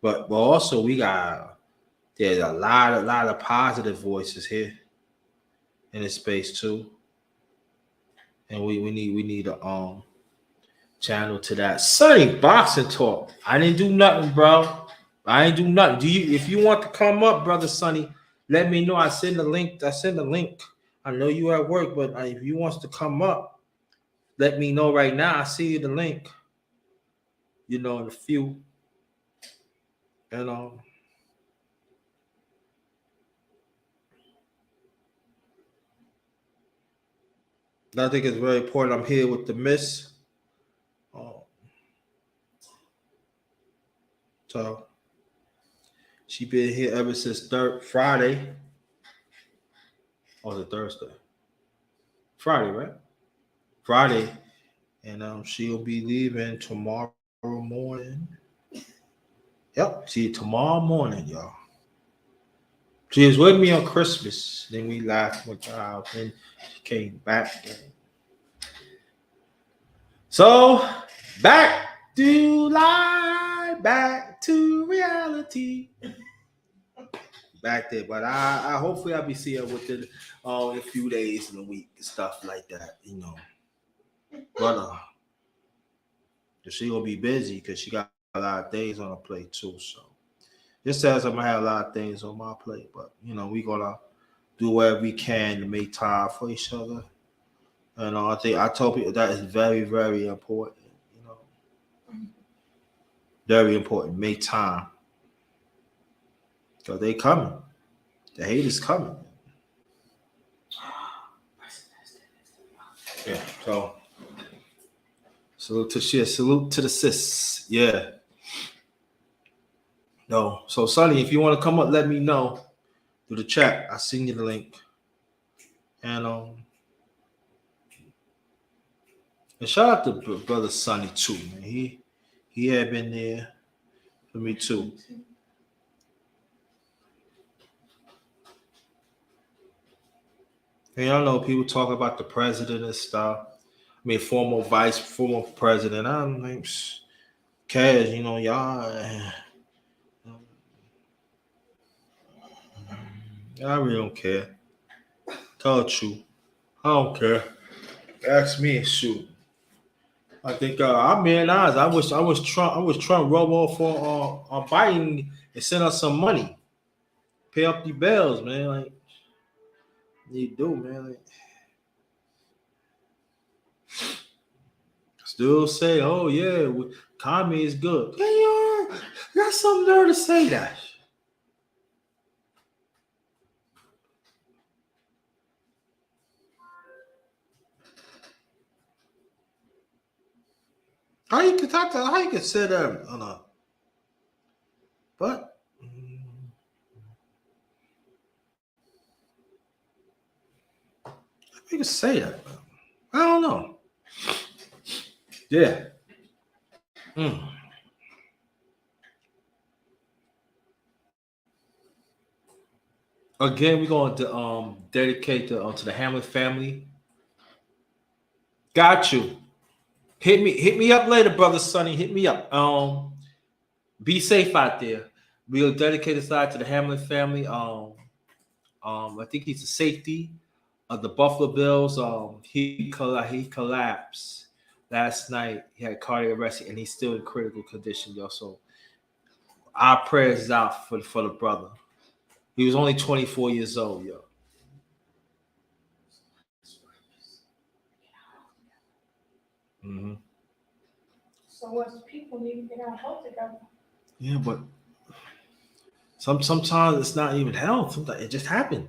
But also there's a lot of positive voices here in this space too, and we need a channel to that. Sonny boxing talk. I didn't do nothing, bro. I ain't do nothing. If you want to come up, brother Sonny, let me know. I send the link. I know you at work, but if you wants to come up, let me know right now. I see you the link. In a few, and I think it's very important. I'm here with the miss. Uh, so she been here ever since Friday. Or the Thursday? Friday, right? Friday, and she'll be leaving tomorrow morning. Yep, see tomorrow morning, y'all. She was with me on Christmas. Then we laughed with her, and she came back. So back to life, back to reality. Back there, but I hopefully I'll be seeing her within a few days in a week and stuff like that. But she gonna be busy because she got a lot of things on her plate too. So just as I'm gonna have a lot of things on my plate, but we gonna do whatever we can to make time for each other. And I think I told people that is very, very important. Very important. Make time because they coming. The hate is coming. Yeah. So salute to shit. Salute to the sis. Yeah. No. So Sonny, if you want to come up, let me know through the chat. I send you the link. And shout out to brother Sonny too, man. He had been there for me too. And y'all know people talk about the president and stuff. I mean, former president. I'm like, cares, y'all. I really don't care. Tell the truth. I don't care. Ask me and shoot. I think I'm being honest. I was trying to rub off on Biden and send us some money, pay up the bills, man. Like you do, man. Like, still say, oh yeah, economy is good. Yeah, you got some nerve to say that. How you could talk to? How you could say that? On a, but you could say that. I don't know. Yeah. Mm. Again, we're going to dedicate to the Hamlin family. Got you. Hit me up later, brother Sonny. Hit me up. Be safe out there. We'll dedicate this side to the Hamlin family. I think he's a safety of the Buffalo Bills. He collapsed last night. He had cardiac arrest and he's still in critical condition, yo. So our prayers is out for the brother. He was only 24 years old, yo. Mm-hmm.
So us people need to get our health together.
Yeah, but sometimes it's not even health. Sometimes it just happened.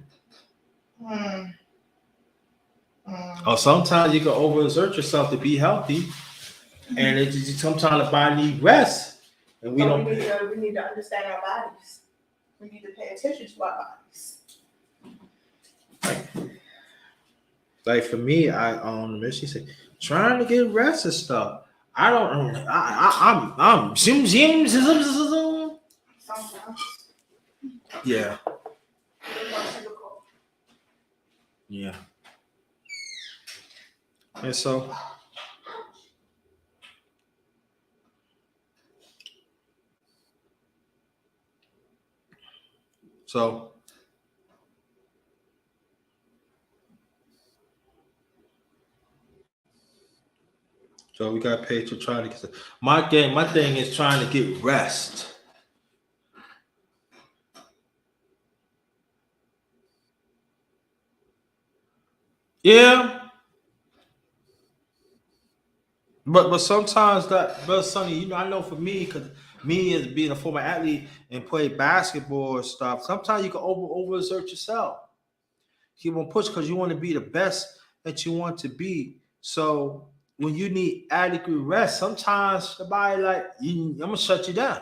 Or sometimes you can overexert yourself to be healthy, and it just, sometimes the body needs rest, and we
So
don't.
we need to understand our bodies. We need to pay attention to our bodies.
Like for me, she said, trying to get rest and stuff. I don't. I'm zim. Yeah. Yeah. And so we got paid to try to get my thing is trying to get rest. Yeah. But sometimes that, but Sonny, you know, I know for me, because me as being a former athlete and play basketball and stuff, sometimes you can overexert yourself. Keep on push because you want to be the best that you want to be. So when you need adequate rest, sometimes the body like I'm gonna shut you down.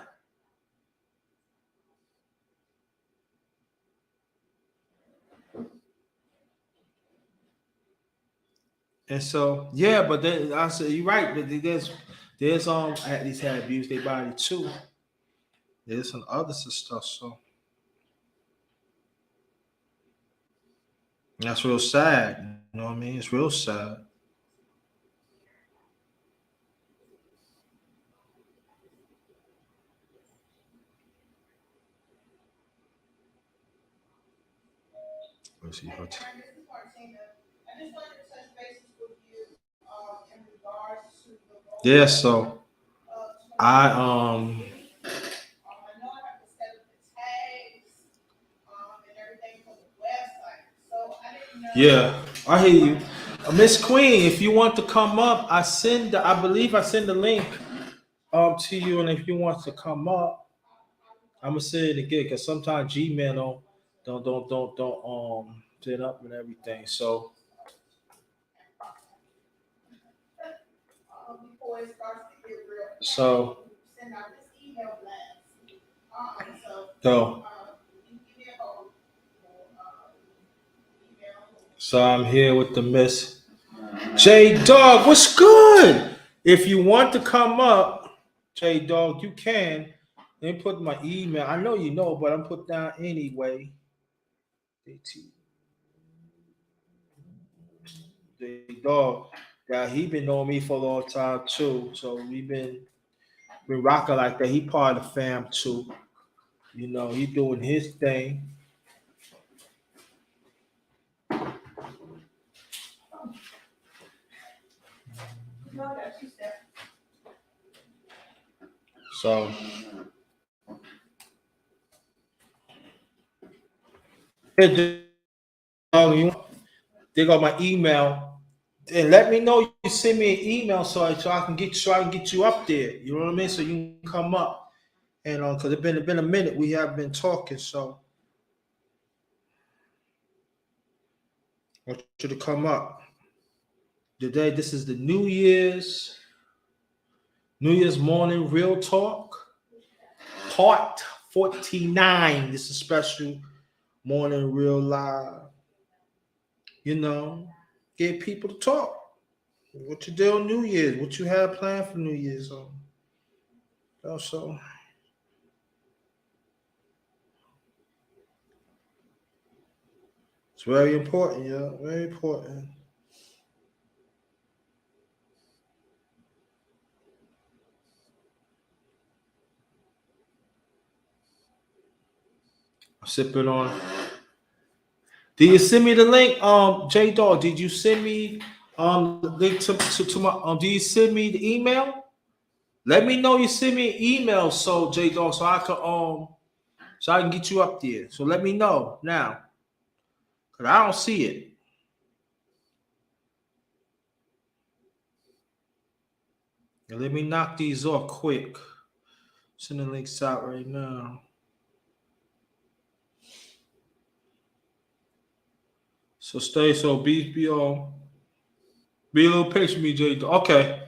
And so yeah, but then I said you're right. There's athletes that abuse their body too. There's some others and stuff. So that's real sad. You know what I mean? It's real sad. Let's see.
I just wanted to touch bases with you in regards to the
Yeah, so I
I know I have to set up the tags and everything for the website. So I didn't know.
yeah, I hear you. Miss Queen, if you want to come up, I believe I send the link to you, and if you want to come up, I'm gonna say it again because sometimes Gmail don't set up and everything. So
Before it starts to get real.
so
Send out this email blast.
go.
You give me a hold. Email.
So I'm here with the Miss J Dog. What's good? If you want to come up, J Dog, you can. Let me put my email. I know you know, but I'm put down anyway. J Dog. Yeah, he been knowing me for a long time too. So we've been rocking like that. He part of the fam too. You know, he doing his thing.
No, that's just that.
So here, dog, you dig up my email and let me know you send me an email so I can get you up there. You know what I mean? So you can come up and because it's been a minute we have been talking. So I want you to come up today. This is the New Year's morning real talk part 49. This is special morning real live. You know, get people to talk. What you did on New Year's? What you had planned for New Year's? Also, it's very important, yeah, very important. I'm sipping on. Did you send me the link, J Dog? Did you send me the link to my did you send me the email? Let me know you send me an email, so J Dog, so I can get you up there. So let me know now, cause I don't see it. And let me knock these off quick. Send the links out right now. So be a little patient with me, J Dog. Okay.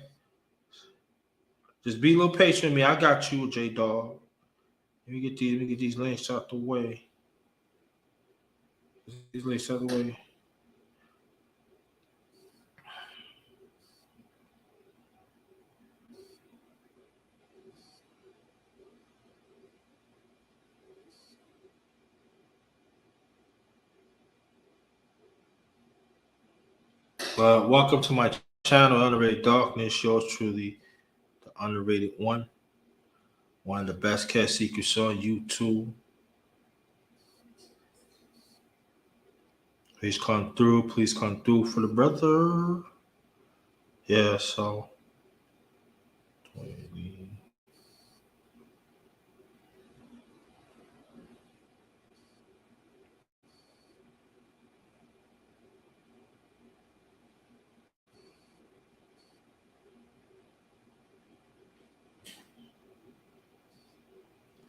Just be a little patient with me. I got you, J Dog. Let me get these links out the way. These links out the way. Welcome to my channel, Underrated Darkness. Yours truly, the underrated one of the best cat secrets on YouTube. Please come through for the brother. Yeah, so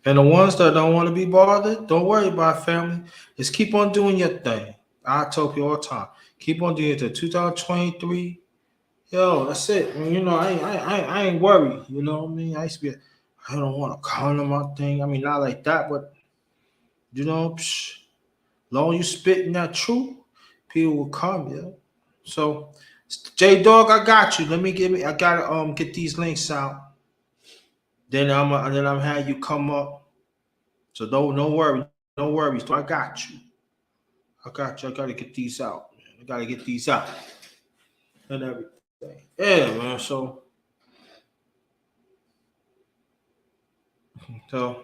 and the ones that don't want to be bothered, don't worry about it, family. Just keep on doing your thing. I tell people all the time, keep on doing it to 2023. Yo, that's it. You know, I ain't worried. You know what I mean? I used to be, I don't want to call them my thing. I mean, not like that, but you know, long you spitting that truth, people will come. Yeah. So, J Dog, I got you. I gotta get these links out. Then I'm have you come up. So don't worry, no worries. I got you. I got you. I gotta get these out. Man. I gotta get these out and everything. Yeah, man. So I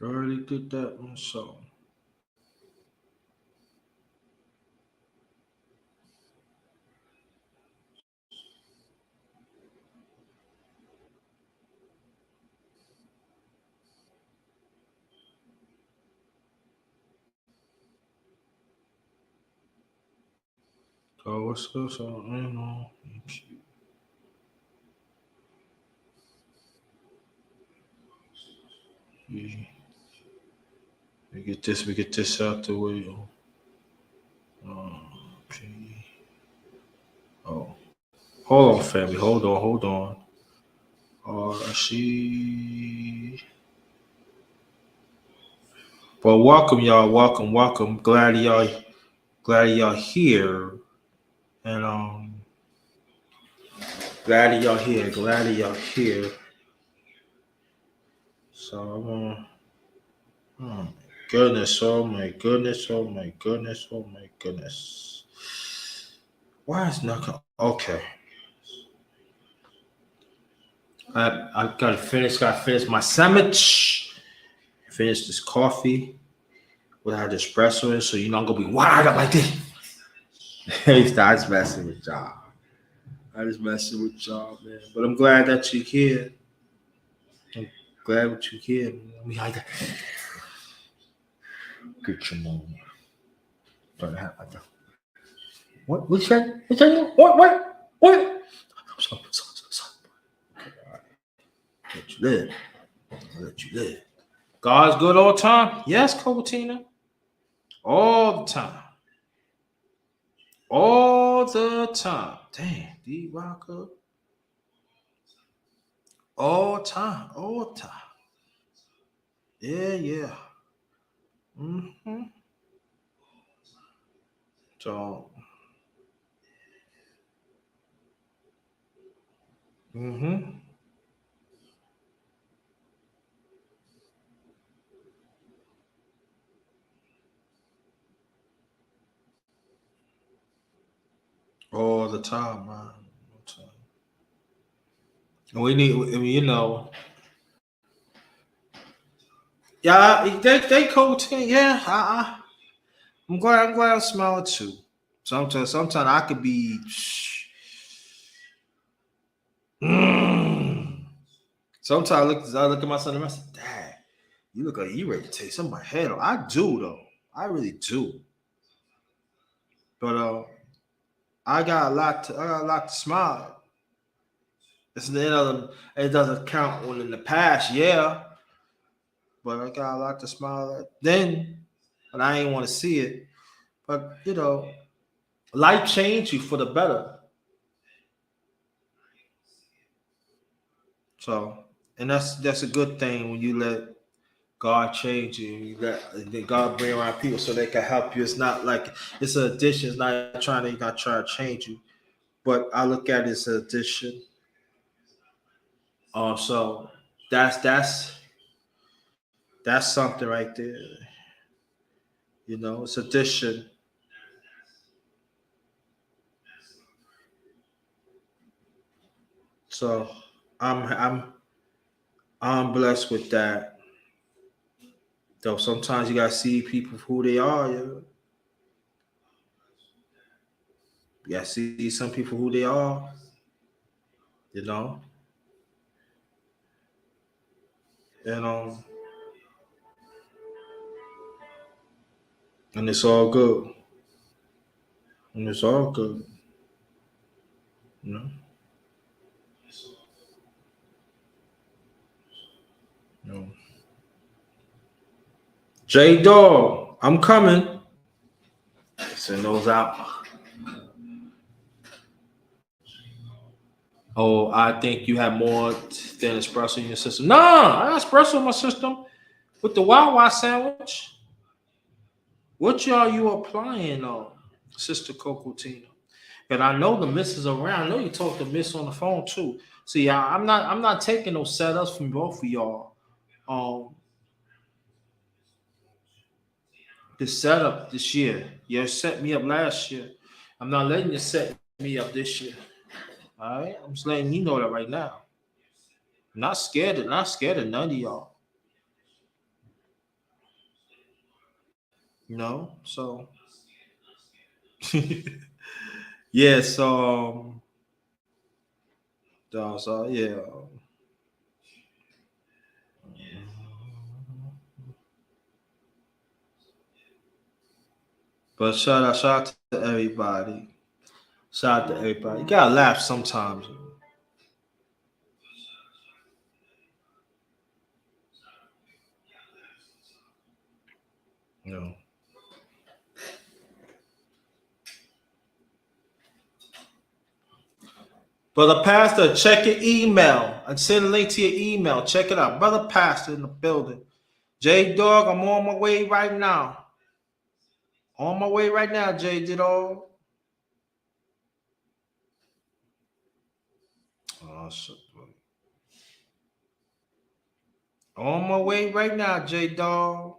already did that one. So what's this? I don't know. We get this out the way. Okay. Oh, hold on, family. Hold on. I see. Well, welcome, y'all. Welcome. Glad y'all here. And glad y'all here. So, oh my goodness. Why is not okay? I gotta finish my sandwich. Finish this coffee. without the espresso in, so you're not gonna be wired up like this. He starts messing with y'all. I just messing with y'all, man. But I'm glad that you're here. I'm glad that you're here. Man. We like that. Get your moment. Don't have like that. What? What you say? What you say? What? What? Son. Let you live. Let you live. God's good all the time. Yes, Cotina. All the time. All the time. Damn, D Rocker. All time. All time. Yeah, yeah. Mm-hmm. So, mm-hmm. All the time, man. All the time. And we need, I mean, yeah, they cool too. Yeah, I'm glad I'm smiling too. Sometimes I could be. Mm. Sometimes I look at my son and I say, "Dad, you look like you ready to take some of my head off." I do though, I really do. But I got a lot to smile. It's the end of them. It doesn't count when in the past, yeah. But I got a lot to smile at then, but I ain't want to see it. But life changed you for the better. So, and that's a good thing when you let God change you. You let God bring around people so they can help you. It's not like it's an addition. It's not trying to change you. But I look at it as an addition. So that's that's that's something right there. It's addition. So I'm I'm I'm blessed with that. Though sometimes you gotta see people for who they are. You gotta see some people who they are. You know, and and it's all good. And it's all good. You know. You know. J Dog, I'm coming. Send those out. Oh, I think you have more than espresso in your system. No, I got espresso in my system with the Wawa sandwich. What y'all you applying on, Sister Cocotina? And I know the miss is around. I know you talked to Miss on the phone too. See, I'm not taking those setups from both of y'all. Um, the setup this year. You set me up last year. I'm not letting you set me up this year. All right, I'm just letting you know that right now. Not scared of none of y'all. So yeah, so yeah. But shout out to everybody. Shout out to everybody. You gotta laugh sometimes. You know. Brother Pastor, check your email. I send a link to your email. Check it out. Brother Pastor in the building. J Dog, I'm on my way right now. On my way right now, J Dog. Oh shit. On my way right now, J Dog.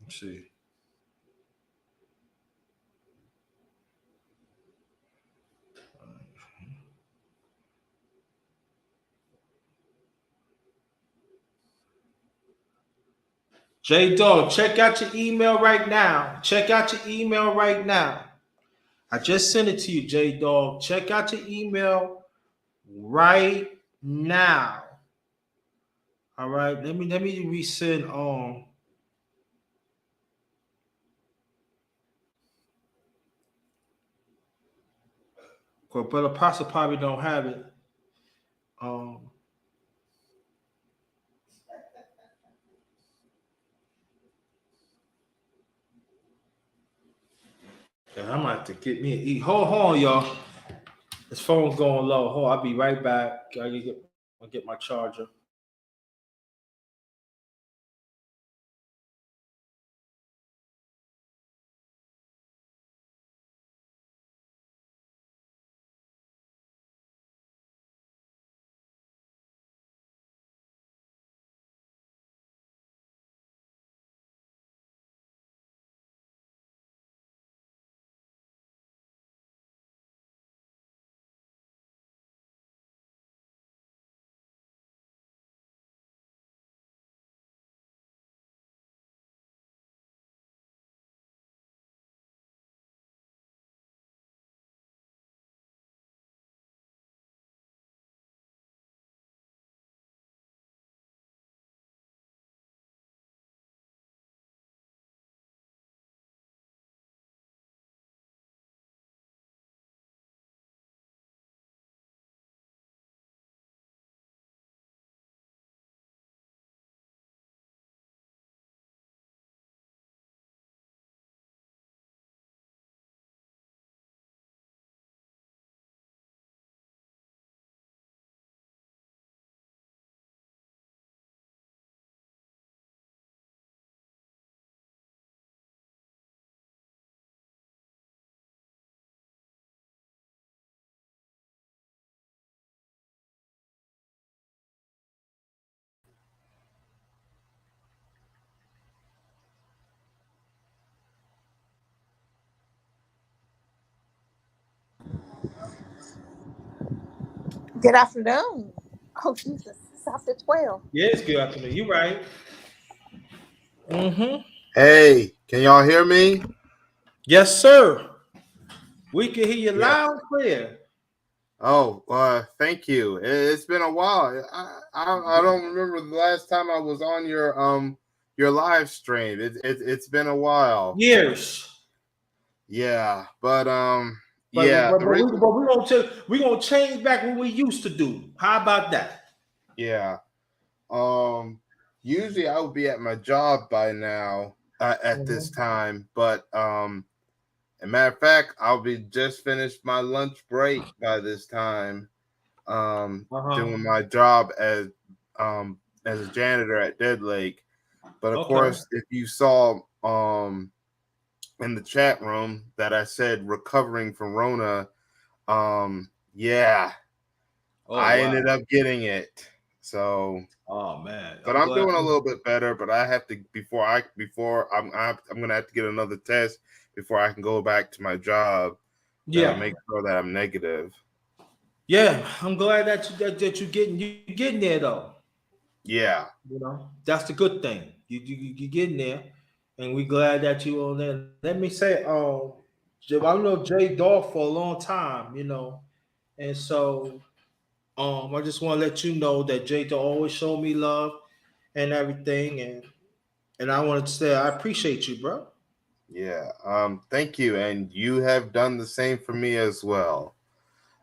Let's see. J Dog, check out your email right now. Check out your email right now. I just sent it to you, J Dog. Check out your email right now. All right. Let me resend but Apostle probably don't have it. Um yeah, I might have to get me an eat. Hold on, y'all. This phone's going low. Hold on, I'll be right back. I'll get my charger.
Good afternoon. Oh Jesus, it's after 12.
Yeah, it's good afternoon. You right. Mm-hmm.
Hey, can y'all hear me?
Yes, sir. We can hear you
Yeah.
loud and clear.
Oh, thank you. It's been a while. I don't remember the last time I was on your live stream. It's been a while.
Years.
Yeah, but
But
yeah,
but, but, we, but we gonna change back what we used to do. How about that?
yeah. Usually I would be at my job by now at this
Mm-hmm.
time, but as a matter of fact, I'll be just finished my lunch break by this time.
Uh-huh.
Doing my job as a janitor at Dead Lake. But of
Okay.
course, if you saw in the chat room that I said recovering from Rona, yeah,
Oh
I
wow.
ended up getting it. So,
Oh man.
but
I'm
I'm
glad.
doing a little bit better. But I have to before I'm gonna have to get another test before I can go back to my job. That'll
Yeah.
make sure that I'm negative.
Yeah. I'm glad that you getting there though.
Yeah,
That's the good thing. You getting there, and we glad that you on there. Let me say, I know Jay Dog for a long time, and so I just want to let you know that Jay Dog always show me love and everything, and I wanted to say I appreciate you, bro.
yeah. Thank you, and you have done the same for me as well.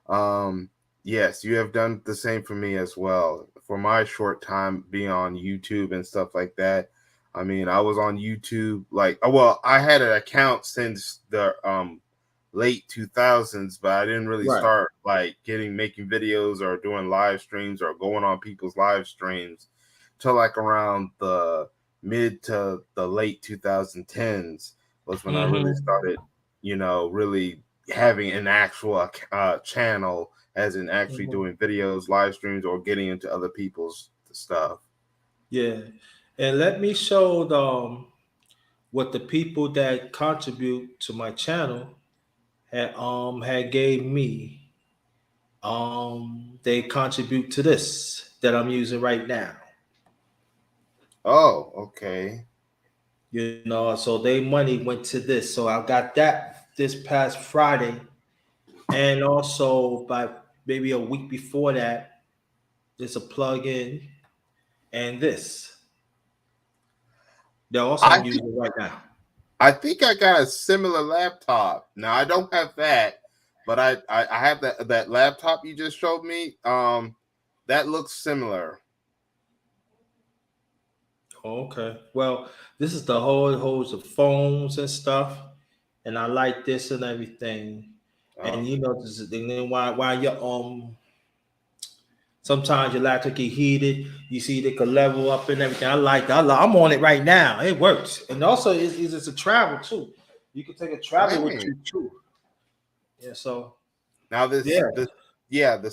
Um, yes, you have done the same for me as well. For my short time being on YouTube and stuff like that, I mean, I was on YouTube well, I had an account since the late 2000s, but I didn't really
Right.
start like making videos or doing live streams or going on people's live streams till like around the mid to the late 2010s was when I really
Mm-hmm.
started, really having an actual channel, as in actually
Mm-hmm.
doing videos, live streams, or getting into other people's stuff.
Yeah, and let me show what the people that contribute to my channel had gave me. They contribute to this that I'm using right now.
Oh, okay.
You know, so their money went to this. So I got that this past Friday, and also by maybe a week before that, there's a plug-in and this. They're also
I
I'm using right now.
I think I got a similar laptop. Now I don't have that, but I have that laptop you just showed me. That looks similar.
Okay. Well, this is the whole holds of phones and stuff, and I like this and everything. And
Oh,
you know, this is, and then while you're sometimes your laptop get heated, you see they could level up and everything. I'm on it right now. It works, and also it's a travel too. You can take a travel with
dang.
you too. Yeah. So
Now
yeah.
this yeah, the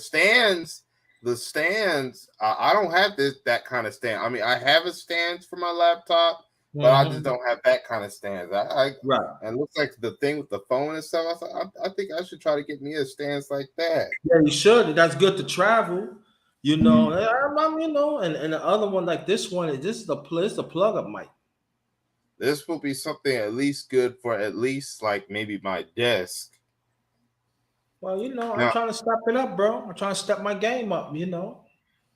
stands. I don't have that kind of stand. I mean, I have a stand for my laptop, but I just
Hmm.
don't have that kind of stand.
Right.
And it looks like the thing with the phone and stuff. I think I should try to get me a stand like that.
Yeah, you should. That's good to travel. You know, you know, and the other one like this one, this is the plug up mic.
This will be something at least good for at least like maybe my desk.
Well, you know, I'm
Now,
trying to step it up, bro. I'm trying to step my game up. You know,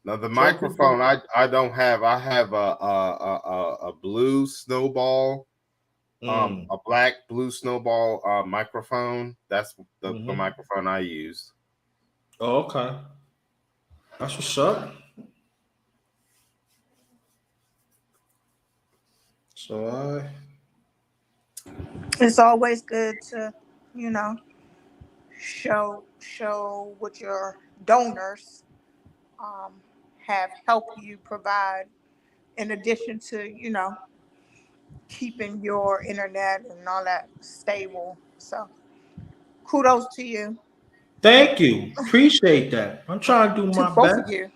now the
tell
microphone
people.
I don't have. I have a blue snowball,
Mm,
a black blue snowball microphone. That's the
hmm.
microphone I use.
Oh, okay, that's what's up. So I
It's always good to, you know, show what your donors um, have helped you provide in addition to, you know, keeping your internet and all that stable. So kudos to you,
thank you, appreciate that. I'm trying to do
to
my
both of
best.
you.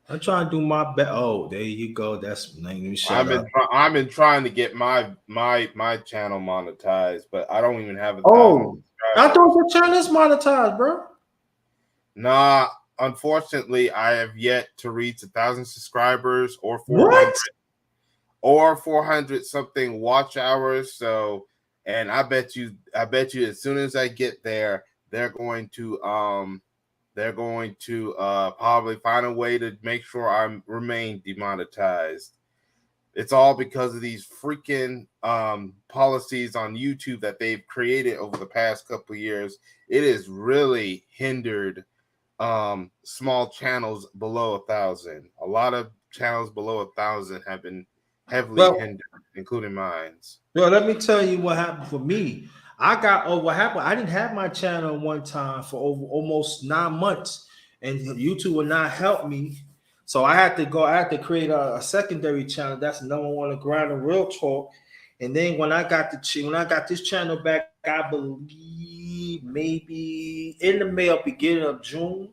I'm trying to do my best. Oh, there you go. That's let me shut up.
I've been trying to get my channel monetized, but I don't even have 1,000
Oh, I thought
subscribers.
your channel is monetized, bro.
Nah, unfortunately, I have yet to reach 1,000 subscribers or
What?
400 something watch hours. So, and I bet you, as soon as I get there, they're going to probably find a way to make sure I remain demonetized. It's all because of these freaking policies on YouTube that they've created over the past couple of years. It has really hindered small channels below 1,000. A lot of channels below 1,000 have been heavily
Well,
hindered, including mine's.
well, let me tell you what happened for me. I got over what happened. I didn't have my channel one time for over almost 9 months, and YouTube would not help me. So I had to go. I had to create a secondary channel. That's number one on the ground and real talk. And then when I got this channel back, I believe maybe in the mail beginning of June.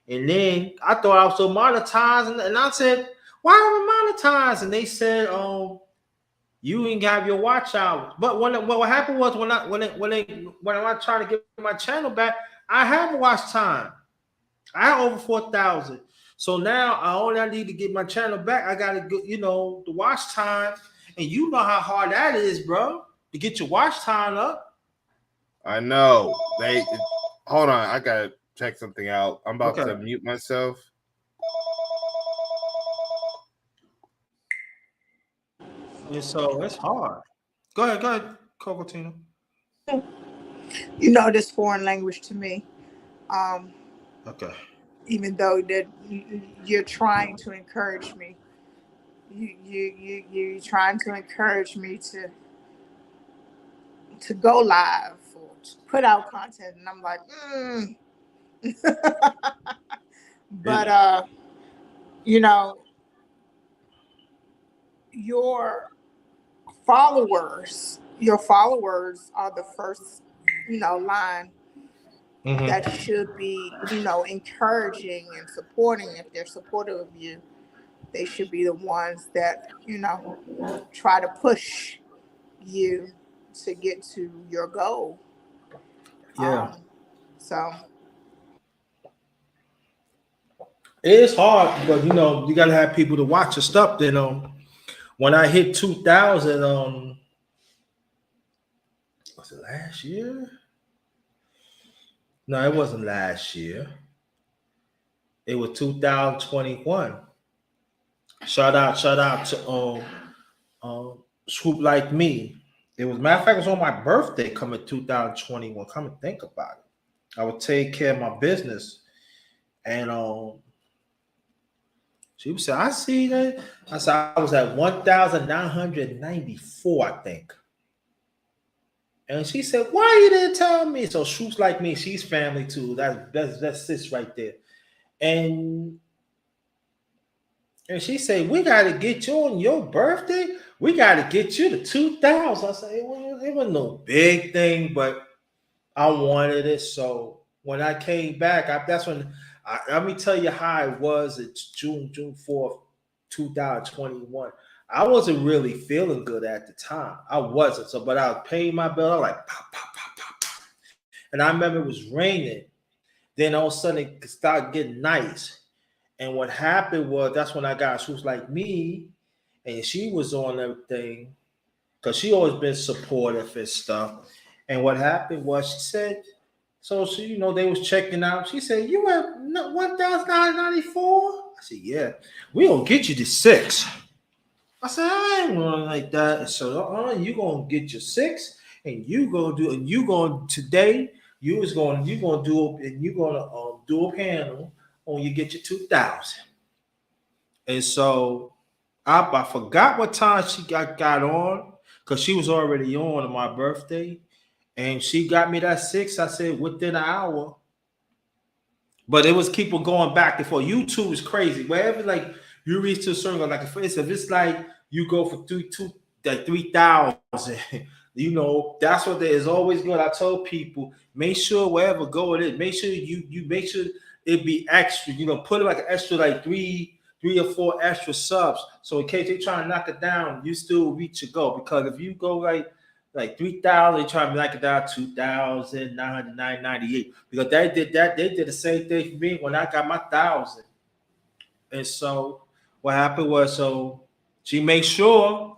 And then I thought I was so monetized, and I said, "Why am I monetized?" And they said, you ain't have your watch hours. But what happened was when I tried to get my channel back, I have watch time. I have over 4,000. So now I need to get my channel back. I gotta go, you know, the watch time, and you know how hard that is, bro, to get your watch time up.
I know. Hold on. I got to check something out. I'm about
Okay.
to mute myself.
And so it's hard. Go ahead, Coco Tina.
You know this foreign language to me. Um,
Okay.
Even though that you're trying to encourage me, you're trying to encourage me to go live or to put out content, and I'm like, but
It,
you know, your your followers are the first, you know, line that
mhm.
should be, you know, encouraging and supporting. If they're supportive of you, they should be the ones that, you know, try to push you to get to your goal.
Yeah.
So
It is hard, but you know, you gotta have people to watch your stuff, you know. when I hit 2000, was it last year? No, it wasn't last year. It was 2021. Shout out to Swoop Like Me. It was matter of fact, it was on my birthday coming 2021. Come and think about it. I would take care of my business. And she would say, I see that. I said I was at 1,994, I think. And she said, why you didn't tell me? So Swoops Like Me, she's family too. That's sis right there. And she said, we got to get you on your birthday. We got to get you to 2,000. I said, it wasn't no big thing, but I wanted it. So when I came back, that's when, let me tell you how it was. It's June 4th, 2021. I wasn't really feeling good at the time. I wasn't. So, but I was paying my bill. I was like, pop, pop, pop, pop, pop. And I remember it was raining. Then all of a sudden it started getting nice. And what happened was that's when I got, she was like me, and she was on everything because she always been supportive and stuff. And what happened was she said, so she, they was checking out. She said, you at 1,994? I said, yeah, we gonna get you to 6. I said, I ain't going like that. So you gonna get your 6, and you gonna today you gonna do, and you gonna do a panel on you get your 2,000. And so I forgot what time she got on because she was already on my birthday, and she got me that 6. I said within an hour. But it was people going back and forth. YouTube is crazy. Wherever like you reach to a certain, like if it's like you go for 3,000, that's what there is always good. I told people, make sure wherever go it is, make sure you make sure it be extra. Put it like an extra like three or four extra subs. So in case they try to knock it down, you still reach your goal. Because if you go like 3,000, they try to knock it down 2,998. Because they did the same thing for me when I got my 1,000. And so what happened was, so she made sure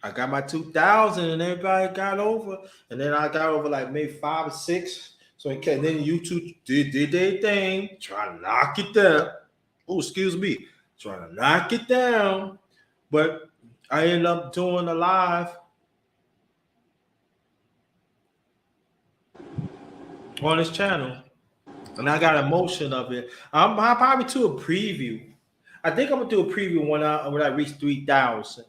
I got my 2,000 and everybody got over. And then I got over like maybe 5 or 6. So then YouTube did their thing, trying to knock it down. Oh, excuse me, trying to knock it down. But I ended up doing a live on this channel, and I got emotion of it. I'm probably do a preview. I think I'm gonna do a preview when I reach 3,000.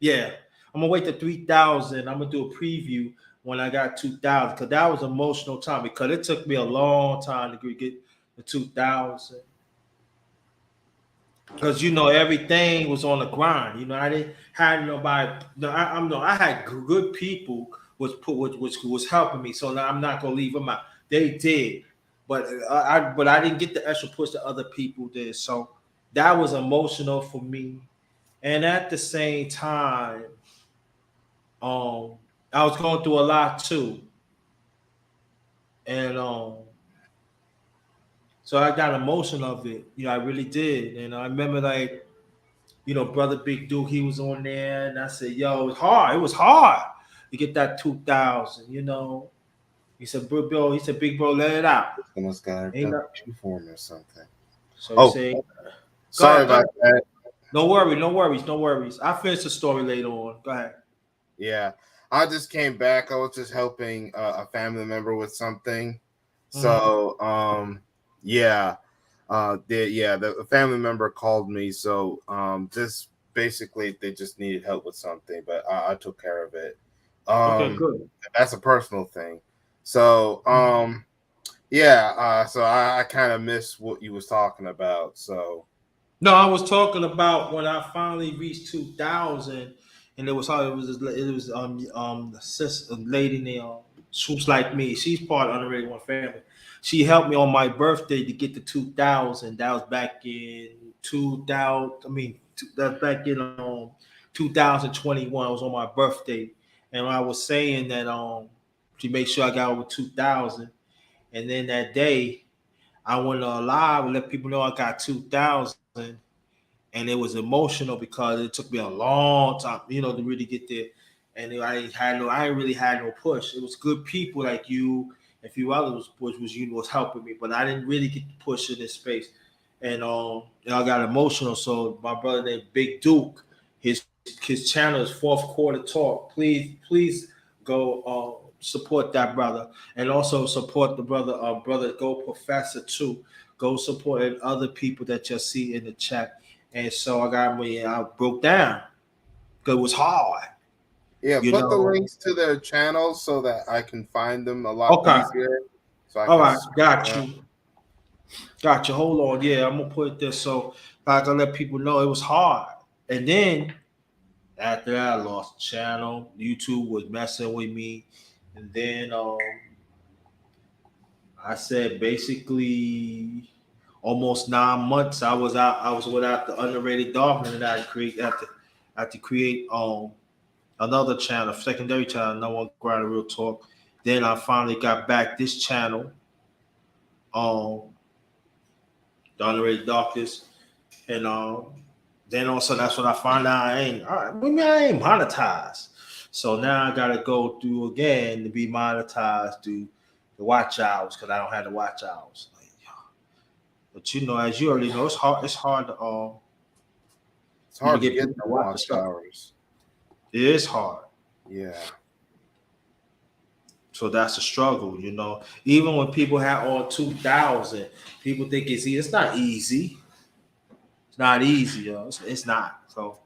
Yeah, I'm gonna wait to 3,000. I'm gonna do a preview when I got 2,000 because that was emotional time because it took me a long time to get the 2,000. Because everything was on the grind. I didn't have nobody. No, I had good people was helping me. So now I'm not gonna leave them out. They did, but I didn't get the extra push that other people did. So that was emotional for me. And at the same time, I was going through a lot too, and so I got emotion of it. I really did, and I remember like. Brother Big Duke, he was on there, and I said, "Yo, it's hard. It was hard to get that 2,000." He said, "Big bro," "Big bro, let it out."
Someone's got a
Ain't
W form or something.
So he said,
sorry about that.
No worries. I'll finish the story later on. Go ahead.
Yeah, I just came back. I was just helping a family member with something. So, yeah. The family member called me. So, just basically they just needed help with something, but I took care of it.
Okay, good.
That's a personal thing. So, so I kind of missed what you was talking about. So,
no, I was talking about when I finally reached 2,000, and it was a sister, a lady named Swoops Like Me. She's part of Underrated One Family. She helped me on my birthday to get to 2,000. That was back in 2000. That's back in 2021. It was on my birthday, and I was saying that she made sure I got over 2,000, and then that day I went live and let people know I got 2,000. and it was emotional because it took me a long time, to really get there. And I ain't really had no push. It was good people like you, and a few others was helping me, but I didn't really get the push in this space. And I got emotional. So my brother named Big Duke, his channel is Fourth Quarter Talk. Please go support that brother, and also support the brother Go Professor too. Go support other people that you see in the chat. And so I broke down because it was hard.
Yeah,
You
put the
know.
links to their channels so that I can find them a lot
Okay.
easier. So I
All
can
right. Got
uh,
you. Got you. Hold on. Yeah, I'm gonna put this so I can let people know it was hard. And then after that, I lost the channel. YouTube was messing with me, and then I said basically almost 9 months I was out. I was without the underrated dogman that I had to create another channel, secondary channel. No one grounded real talk. Then I finally got back this channel, um, the underrated darkness, and then also that's when I found out I ain't. All right, I ain't monetized. So now I gotta go through again to be monetized through the watch hours because I don't have the watch hours. But as you already know, it's hard. It's hard to
it's
even
hard to
get
get
people
the
to watch the
watch
stuff.
hours.
It is hard.
Yeah.
So that's a struggle, Even when people have on 2,000, people think it's easy. It's not easy. It's not easy, yo. It's not. So,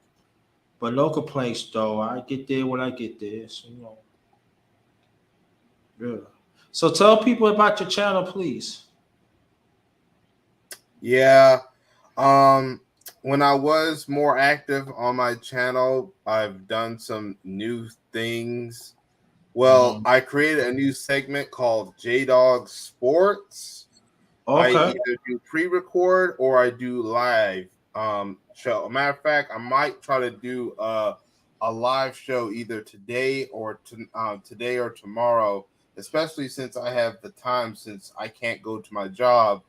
but no complaints though. I get there when I get there. So, yeah. So tell people about your channel, please.
Yeah. When I was more active on my channel, I've done some new things. Well,
Mhm.
I created a new segment called J-Dog Sports. I
Okay.
either do pre-record or I do live show. A matter of fact, I might try to do a live show either today or today or tomorrow, especially since I have the time since I can't go to my job,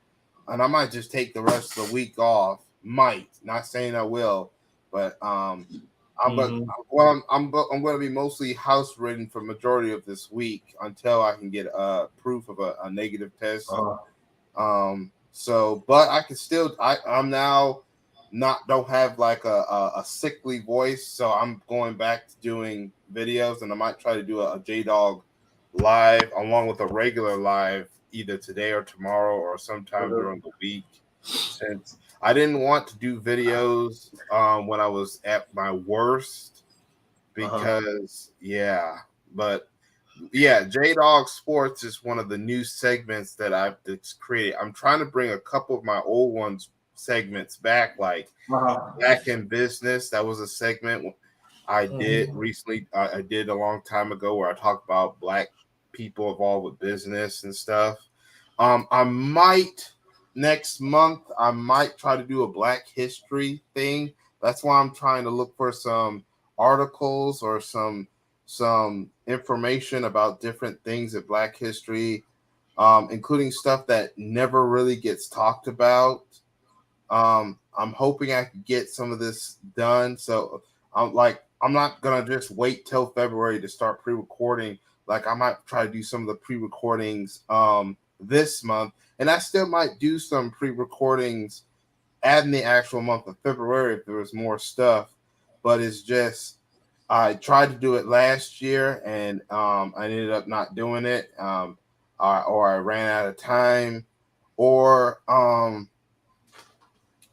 and I might just take the rest of the week off. Might, not saying I will, but I'm but
Mm-hmm.
well, I'm going to be mostly house ridden for majority of this week until I can get proof of a negative test. So, but I can still, I'm now don't have like a sickly voice. So I'm going back to doing videos, and I might try to do a J-Dog live along with a regular live either today or tomorrow or sometime during the week. Since I didn't want to do videos when I was at my worst because but yeah, J-Dog Sports is one of the new segments that I've created. I'm trying to bring a couple of my old segments back, like Back in Business. That was a segment I did recently. I did a long time ago where I talked about Black people involved with business and stuff. I might next month. I might try to do a Black History thing. That's why I'm trying to look for some articles or some information about different things of Black history, including stuff that never really gets talked about. I'm hoping I can get some of this done. So I'm not gonna just wait till February to start pre-recording. Like I might try to do some of the pre-recordings this month, and I still might do some pre-recordings adding the actual month of February if there was more stuff. But it's just I tried to do it last year and I ended up not doing it, or I ran out of time, or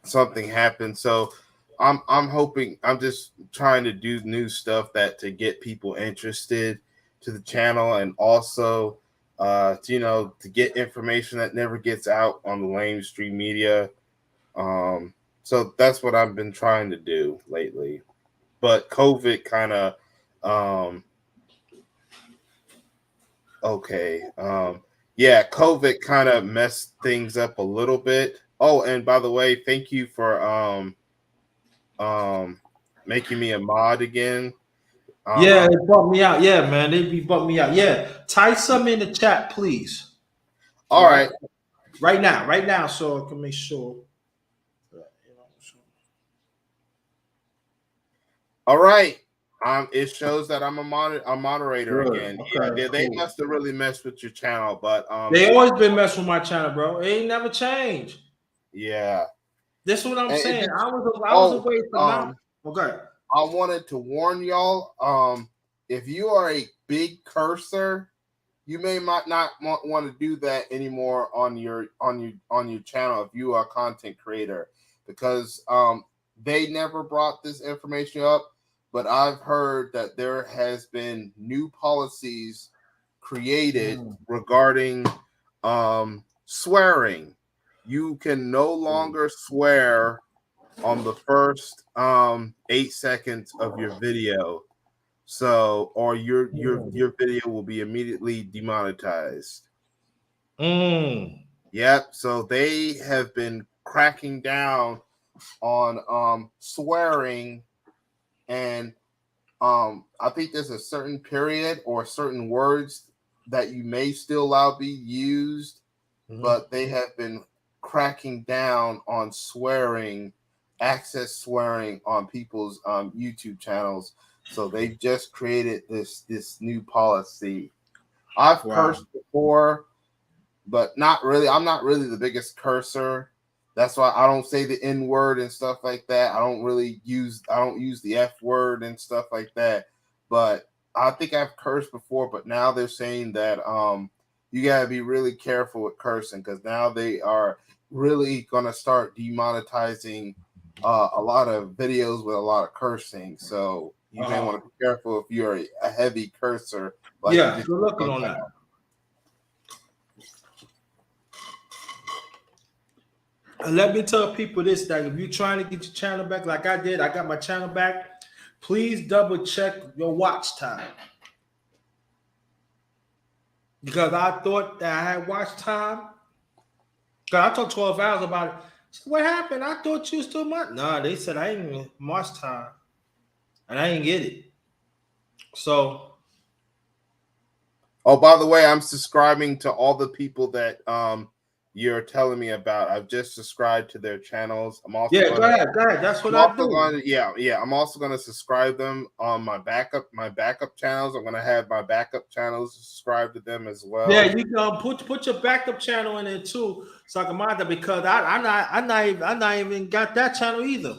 something happened. So I'm hoping, I'm just trying to do new stuff to get people interested to the channel, and also to get information that never gets out on the mainstream media. So that's what I've been trying to do lately. But COVID kind of COVID kind of messed things up a little bit. Oh, and by the way, thank you for making me a mod again.
Yeah, they bought me out. Yeah, man, they be bought me out. Yeah, type some in the chat, please.
All right.
Right now, so I can make sure.
All right. It shows that I'm a moderator
Good.
again.
Okay,
Yeah, they
cool.
must have really messed with your channel, but
They always been messing with my channel, bro. It ain't never changed.
yeah.
This is what I'm
And if
saying.
it's,
I was away for now. Okay.
I wanted to warn y'all. If you are a big cursor, you might not want to do that anymore on your channel if you are a content creator, because they never brought this information up, but I've heard that there has been new policies created regarding swearing. You can no longer swear on the first 8 seconds of your video. So, or your video will be immediately demonetized. Yep. So they have been cracking down on swearing, and I think there's a certain period or certain words that you may still allow be used, but they have been cracking down on swearing, access swearing on people's YouTube channels. So they've just created this new policy. I've cursed before, but not really. I'm not really the biggest cursor. That's why I don't say the N word and stuff like that. I don't use the F word and stuff like that. But I think I've cursed before, but now they're saying that you gotta be really careful with cursing, because now they are really gonna start demonetizing a lot of videos with a lot of cursing. So you may want to be careful if you're a heavy cursor. Like
Yeah, good looking on that. And let me tell people this, that if you're trying to get your channel back like I did, I got my channel back, please double check your watch time. Because I thought that I had watch time. Because I took 12 hours about it. So what happened? I thought you was too much. No, they said I ain't even watch time. And I ain't get it. So.
Oh, by the way, I'm subscribing to all the people that you're telling me about. I've just subscribed to their channels. I'm also
go ahead. That's what I do.
Yeah. I'm also going to subscribe them on my backup channels. I'm going to have my backup channels subscribe to them as well.
Yeah, you can put your backup channel in there too, so I can mind that, because I'm not even got that channel either.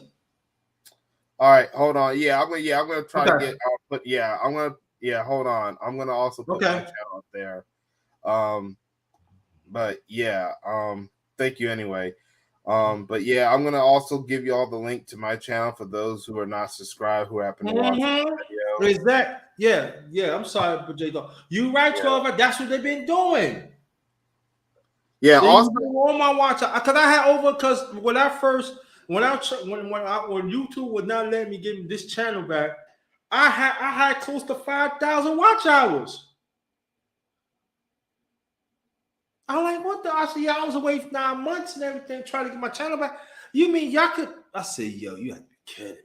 All right, hold on. I'm gonna try to get. Hold on. I'm gonna also put my channel up there. But yeah. Thank you anyway. But yeah, I'm gonna also give you all the link to my channel for those who are not subscribed who happen to watch the video.
Is that? Yeah. I'm sorry, but J Dog. You right, 12. That's what they've been doing.
Yeah. Also,
on my watch, because I had when YouTube would not let me give this channel back, I had close to 5,000 watch hours. I'm like, what the? I said, I was away for 9 months and everything, trying to get my channel back. You mean y'all could? I said, yo, you have to be kidding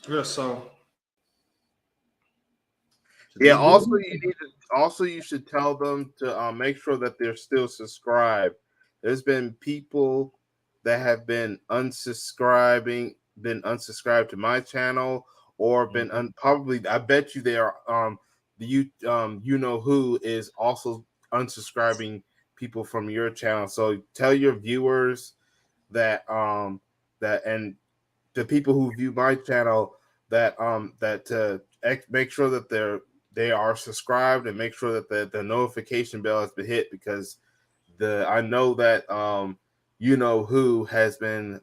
me. Yeah, so.
Yeah. Also, you should tell them to make sure that they're still subscribed. There's been people that have been unsubscribed to my channel, or been probably. I bet you they are. You know who is also unsubscribing people from your channel. So tell your viewers that and the people who view my channel that to make sure that they are subscribed, and make sure that the notification bell has been hit, because I know that you know who has been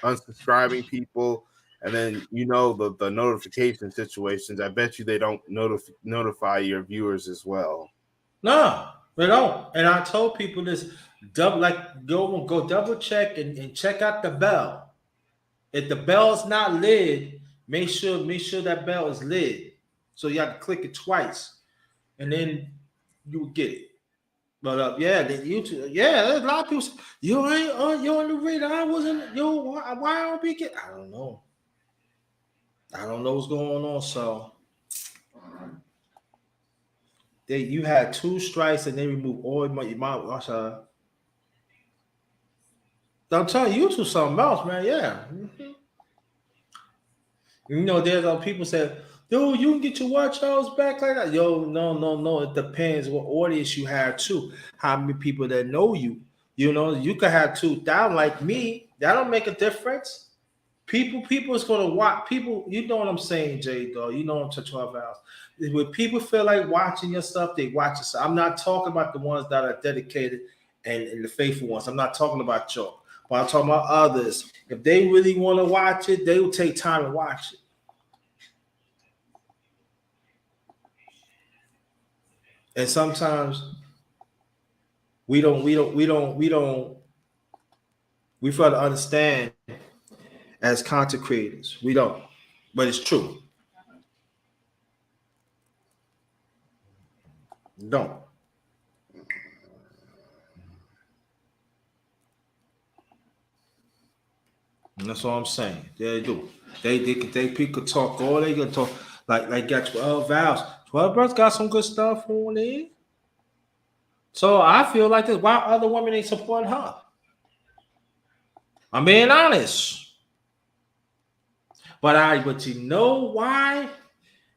unsubscribing people, and then the notification situations. I bet you they don't notify your viewers as well.
No, they don't. And I told people this: go double check and check out the bell. If the bell's not lit, make sure that bell is lit. So you have to click it twice, and then you will get it. But then YouTube, there's a lot of people say, you ain't you on the radar. I wasn't. Why don't we get? I don't know. I don't know what's going on. So you had 2 strikes and they removed all your mom. I'm telling you, to something else, man. Yeah. You know, there's people say, yo, you can get your watch hours back like that. Yo, no. It depends what audience you have too. How many people that know you. You know, you could have 2,000 like me. That don't make a difference. People is gonna watch people. You know what I'm saying, Jay? Though you know I'm to 12 hours. When people feel like watching your stuff, they watch your stuff. I'm not talking about the ones that are dedicated and the faithful ones. I'm not talking about you. But I'm talking about others. If they really want to watch it, they will take time to watch it. And sometimes we fail to understand as content creators. We don't. But it's true. Don't. And that's all I'm saying. They do. They people could talk all they can talk like got 12 vows. 12 births got some good stuff on it. So I feel like this. Why other women ain't supporting her? I'm being honest. But you know why?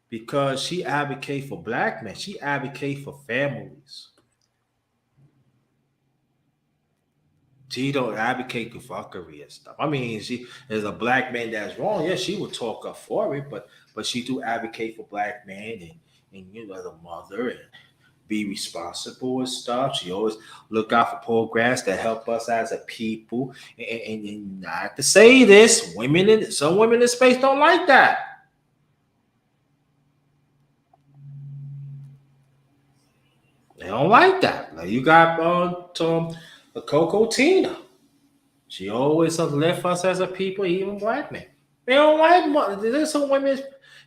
Because she advocate for black men. She advocate for families. She don't advocate for fuckery and stuff. I mean, she is a black man that's wrong. Yeah, she would talk up for it, but she do advocate for black men and you know, as a mother and be responsible and stuff. She always look out for programs that help us as a people. And not to say this, some women in space don't like that. They don't like that. Like you got the Coco Tina. She always left us as a people, even black men. They don't like there's some women.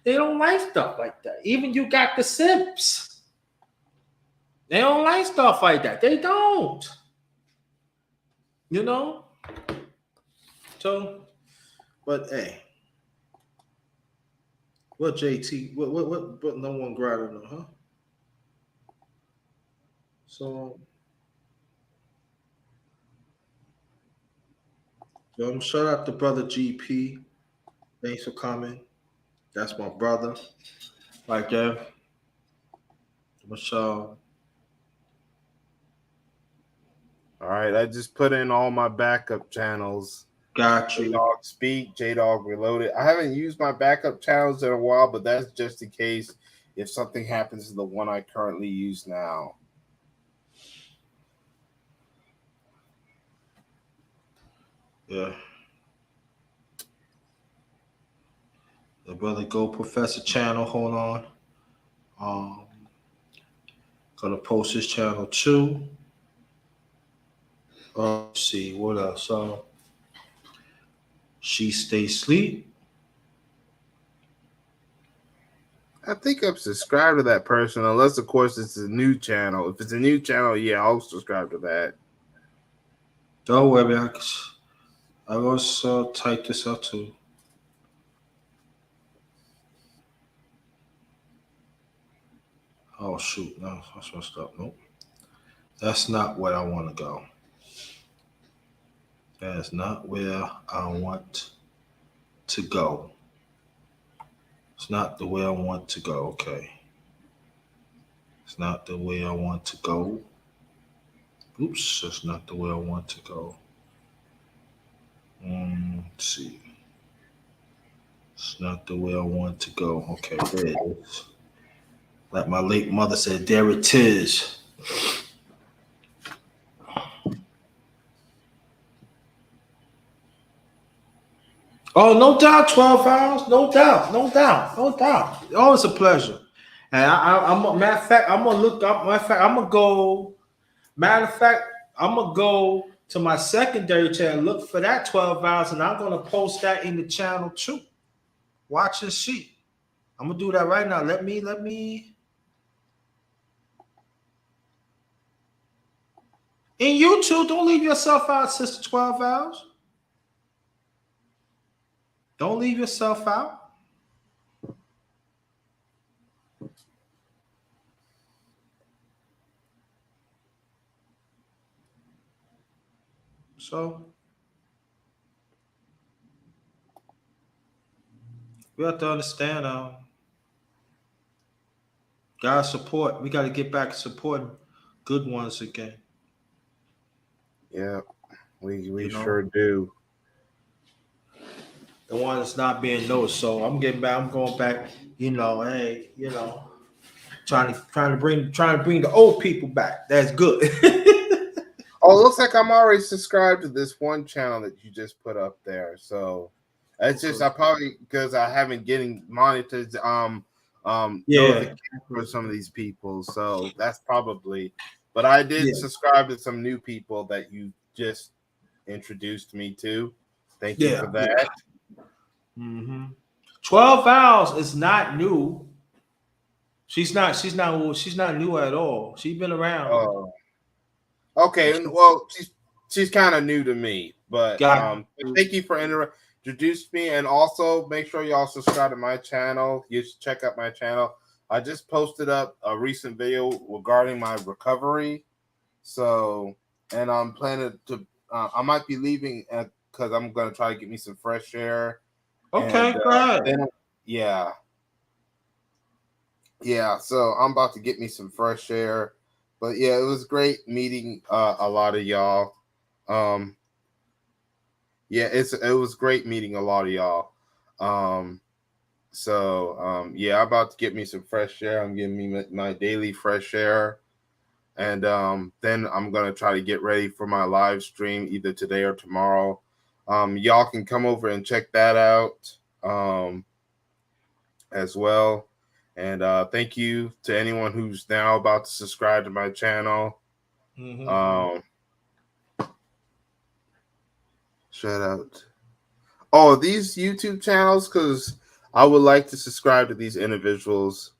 They don't like stuff like that. Even you got the simps. They don't like stuff like that. They don't. You know. So, but hey, what JT? What? No one grabbing them, huh? So, shout out to brother GP. Thanks for coming. That's my brother. Like that. Michelle.
All right, I just put in all my backup channels.
Got you.
J-Dog Speak, J-Dog Reloaded. I haven't used my backup channels in a while, but that's just in case if something happens to the one I currently use now.
Yeah. The brother Go Professor channel, hold on. Gonna post his channel too. Let's see what else. She Stay Sleep.
I think I'm subscribed to that person, unless of course it's a new channel. If it's a new channel, yeah, I'll subscribe to that.
Don't worry, I was type this out too. Oh shoot, no, that's messed up. Nope. That's not where I want to go. That is not where I want to go. It's not the way I want to go. Okay. It's not the way I want to go. Oops, that's not the way I want to go. Let's see. It's not the way I want to go. Okay, there it is. Like my late mother said, there it is. Oh, no doubt, 12 hours. No doubt. Always a pleasure. And I'm a matter of fact, I'm gonna look up. Matter of fact, I'm gonna go. Matter of fact, I'm gonna go to my secondary channel, look for that 12 hours, and I'm gonna post that in the channel too. Watch and see. I'm gonna do that right now. Let me. And you too, don't leave yourself out, Sister 12 hours. Don't leave yourself out. So we have to understand God's support. We got to get back to supporting good ones again.
Yeah, we
You
sure
know,
do.
the one that's not being noticed. So I'm getting back. I'm going back. You know, hey, trying to bring the old people back. That's good.
Oh, it looks like I'm already subscribed to this one channel that you just put up there. So it's just
Okay.
I probably because I haven't getting monitored
Yeah,
notifications for some of these people. So that's probably, but I did
yeah,
subscribe to some new people that you just introduced me to. Thank you
yeah,
for
yeah.
that.
12 Hours is not new. She's not. She's not. She's not new at all. She's been around.
Oh, okay. Well, she's kind of new to me, but
Got.
thank you for introducing me, and also make sure y'all subscribe to my channel. You should check out my channel. I just posted up a recent video regarding my recovery. So, and I'm planning to. I might be leaving because I'm gonna try to get me some fresh air,
Okay,
and
go ahead.
then yeah, yeah. So I'm about to get me some fresh air. But yeah, it was great meeting a lot of y'all. Um, yeah, it was great meeting a lot of y'all. Um, yeah, I'm about to get me some fresh air. I'm getting me my daily fresh air, and then I'm gonna try to get ready for my live stream either today or tomorrow. Y'all can come over and check that out as well. And thank you to anyone who's now about to subscribe to my channel. Um, shout out. Oh, these YouTube channels, because I would like to subscribe to these individuals.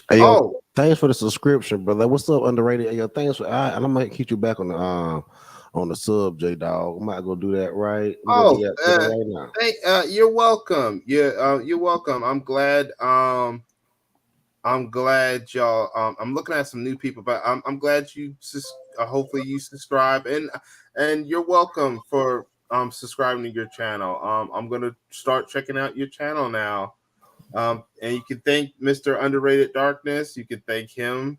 Hey, yo,
Oh,
thanks for the subscription, brother. What's up, underrated? Hey, yo, thanks for and I might keep you back on the sub, J Dog. I might go do that right. I'm gonna do
oh,
that right now.
hey, you're welcome. You're welcome. I'm glad. I'm glad y'all. I'm looking at some new people, but I'm glad you. Hopefully, you subscribe, and you're welcome for subscribing to your channel. I'm gonna start checking out your channel now. And you can thank Mr. Underrated Darkness. You can thank him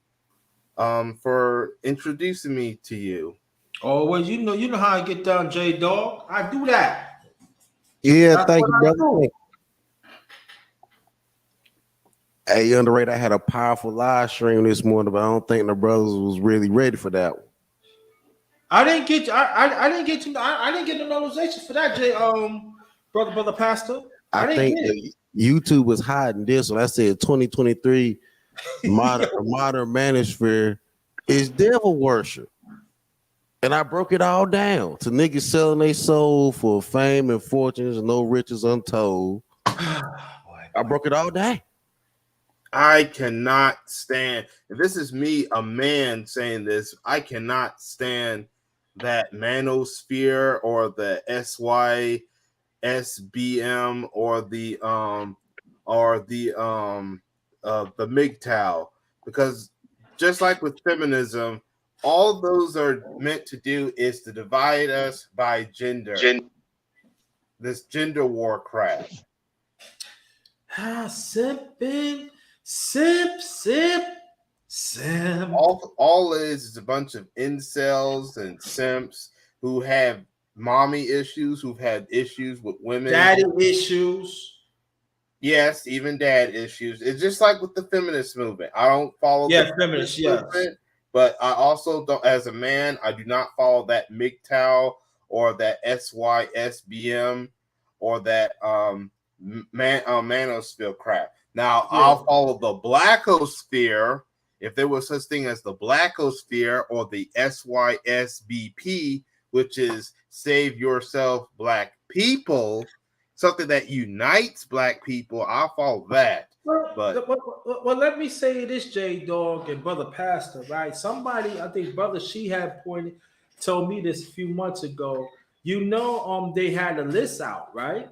for introducing me to you.
Oh well, you know how I get down, J Dog. I do that.
Yeah,
That's
thank
what
you,
I
brother.
do.
Hey, underrated. I had a powerful live stream this morning, but I don't think the brothers was really ready for that one.
I didn't get. I didn't get to. I didn't get the notification for that, J. Brother Pastor.
I
I didn't
think
get it.
YouTube was hiding this one. I said 2023 modern manosphere is devil worship. And I broke it all down to niggas selling their soul for fame and fortunes and no riches untold. I broke it all down.
I cannot stand. If this is me, a man saying this, I cannot stand that manosphere or the SYSBM or the MGTOW, because just like with feminism, all those are meant to do is to divide us by gender. This gender war crap.
Sipping, sip, simp.
All it is a bunch of incels and simps who have mommy issues, who've had issues with women.
Daddy issues.
Yes, even dad issues. It's just like with the feminist movement. I don't follow the
Feminist, yes.
movement, but I also don't, as a man, I do not follow that MGTOW or that SYSBM or that manosphere crap. Now, I'll follow the blackosphere if there was such thing as the blackosphere or the SYSBP, which is Save Yourself Black People, something that unites black people. I'll follow that.
Well, let me say this, J Dog and Brother Pastor, right? Somebody, I think Brother She had told me this a few months ago. You know, they had a list out, right?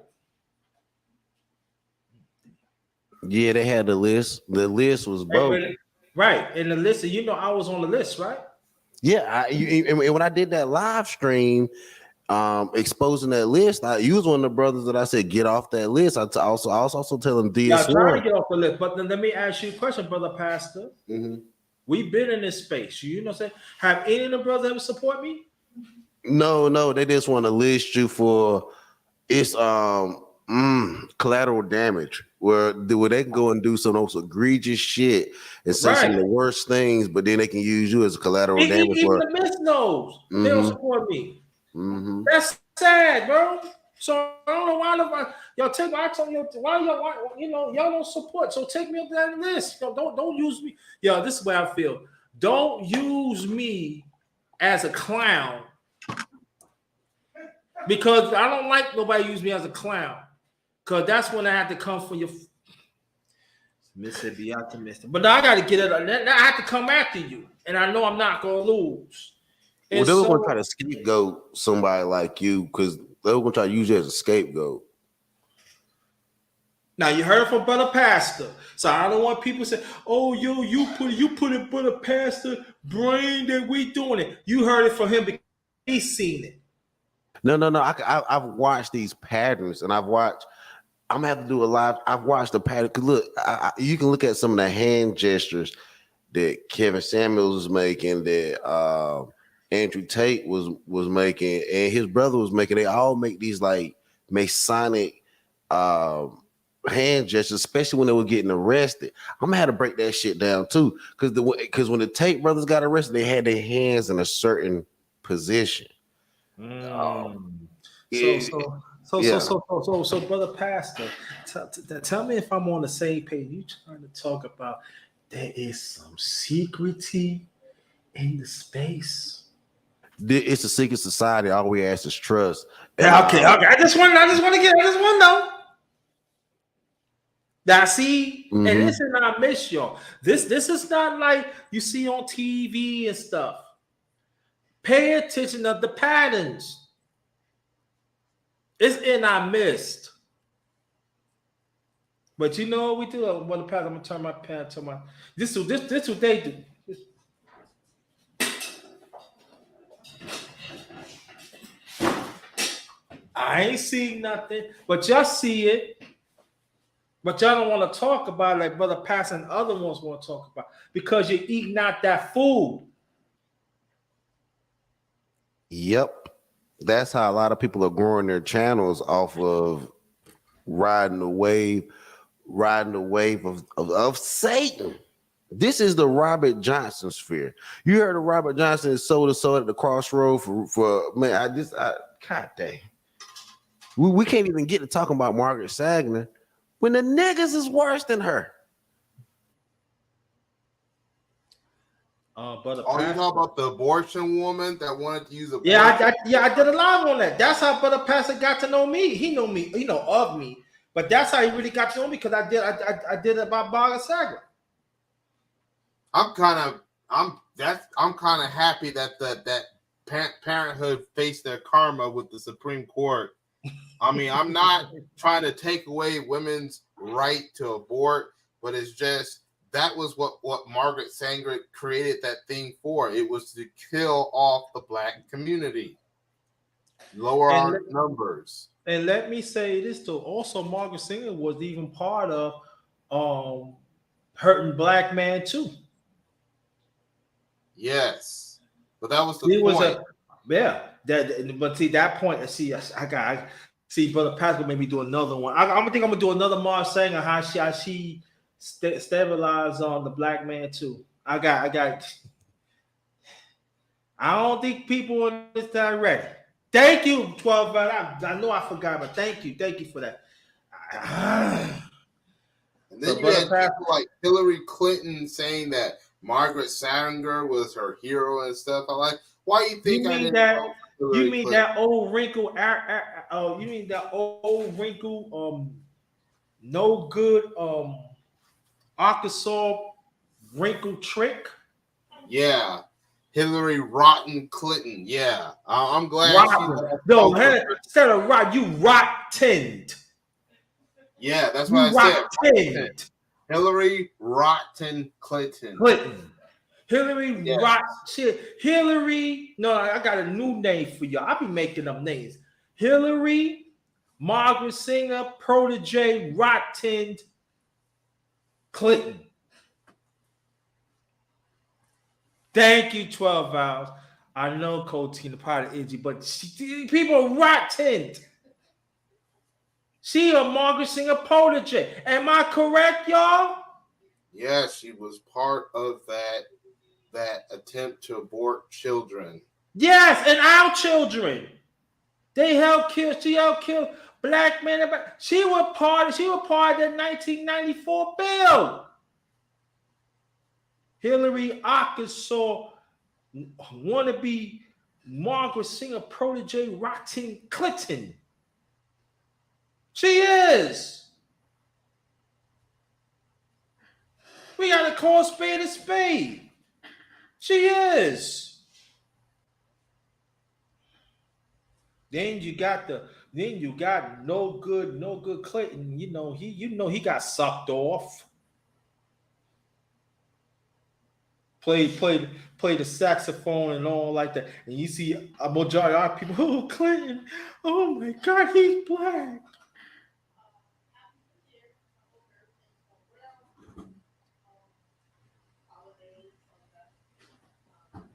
Yeah, they had the list. The list was broken.
Right. And the list, you know, I was on the list, right?
Yeah, and when I did that live stream, exposing that list, you was one of the brothers that I said get off that list. I was also telling
Yeah, I'm trying to
DS1.
get off the list. But then let me ask you a question, brother pastor.
Mhm.
We've been in this space. You know what I'm saying? Have any of the brothers ever support me?
No, they just want to list you for it's collateral damage where they can go and do some of those egregious shit and say some of
Right.
the worst things, but then they can use you as collateral damage.
Even the Miss knows they don't support me.
Mm-hmm.
That's sad, bro. So I don't know why y'all take. I told you why y'all don't support. So take me up that list. Don't use me. Yo, this is where I feel. Don't use me as a clown because I don't like nobody use me as a clown. Cause that's when I have to come for your Mississippi optimistic. But now I got to get it. Now I have to come after you, and I know I'm not gonna lose.
Well,
And
they were
so,
going to try to scapegoat somebody like you because they were going to try to use you as a scapegoat.
now you heard from Brother Pastor, so I don't want people to say, "Oh, you put it Brother Pastor brain that we doing it." You heard it from him because he's seen it.
No. I've watched these patterns, and I'm gonna have to do a live. I've watched the pattern. Cause look, you can look at some of the hand gestures that Kevin Samuels was making, that Andrew Tate was making, and his brother was making. They all make these like Masonic hand gestures, especially when they were getting arrested. I'm gonna have to break that shit down too, because when the Tate brothers got arrested, they had their hands in a certain position.
So,
Yeah.
Brother Pastor, tell me if I'm on the same page. You trying to talk about there is some secrecy in the space?
It's a secret society. All we ask is trust.
Yeah, okay. I just want to know. Now, see, and this is not miss y'all. This is not like you see on TV and stuff. Pay attention to the patterns. It's in our midst. But you know what we do? Well, the past, I'm gonna turn my pad to my this what they do. I ain't seen nothing, but y'all see it. But y'all don't want to talk about it like Brother Pastor and other ones want to talk about because you're eating out that food.
Yep. That's how a lot of people are growing their channels off of riding the wave of Satan. This is the Robert Johnson sphere. You heard of Robert Johnson is sold at the crossroad for man. God dang. We can't even get to talking about Margaret Sanger when the niggas is worse than her.
Brother
Oh,
Pastor.
you talking about the abortion woman that wanted to use abortion?
Yeah, I did a live on that. That's how Brother Pastor got to know me. He know me, of me. But that's how he really got to know me because I did it about Margaret Sanger.
I'm kind of happy that that Parenthood faced their karma with the Supreme Court. I mean, I'm not trying to take away women's right to abort, but it's just that was what Margaret Sanger created that thing for. It was to kill off the black community, lower our numbers.
And let me say this too. Also, Margaret Sanger was even part of hurting black man too.
Yes, but that was the point.
But see that point. See, Brother Pascal made me do another one. I'm gonna do another Margaret Sanger how she stabilized on the black man too. I don't think people on this time ready. Thank you, 12. I know I forgot, but thank you for that.
And then you had people like Hillary Clinton saying that Margaret Sanger was her hero and stuff. I'm like, why do you think I didn't vote for Hillary Clinton?
That old wrinkle? You mean that old wrinkle? No good. Arkansas wrinkle trick.
Yeah. Hillary Rotten Clinton. Yeah. I'm glad.
No, instead of rot, you rottened.
Yeah, that's what I said.
Rottened.
Hillary Rotten Clinton.
Hillary
Yeah.
Rock. Hillary. No, I got a new name for y'all. I be making up names. Hillary, Margaret Singer, protege, Rockton, Clinton. Thank you, 12 hours. I know Cotina part of Iggy, but people Rockton. She a Margaret Singer protege. Am I correct, y'all?
Yes, she was part of that attempt to abort children.
Yes, and our children. They helped kill. She helped kill black men. She was part of the 1994 bill. Hillary Arkansas wannabe Margaret Singer protege Rockton Clinton. She is. We gotta call a spade a spade. She is. Then you got no good Clinton. He got sucked off. Play the saxophone and all like that. And you see a majority of people, oh, Clinton, oh my God, he's black.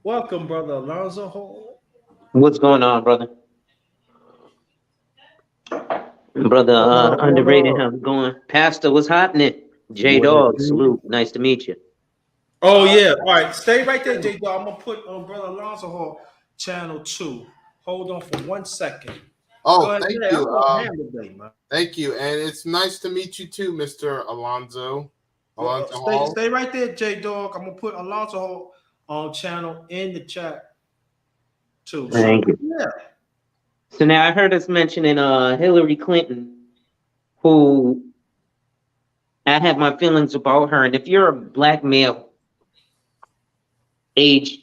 Welcome, Brother Alonzo Hall.
What's going on, brother? Brother, underrated, how's it going? Pastor, what's happening? J Dog, salute. Nice to meet you.
Oh, yeah. All right. Stay right there, J Dog. I'm going to put on Brother Alonzo Hall channel 2. Hold on for 1 second.
Oh, thank you. Thank you. And it's nice to meet you too, Mr. Alonzo.
Stay right there, J Dog. I'm going to put Alonzo Hall on channel in the chat too.
Thank you.
Yeah.
So now I heard us mentioning Hillary Clinton, who I have my feelings about her. And if you're a black male age,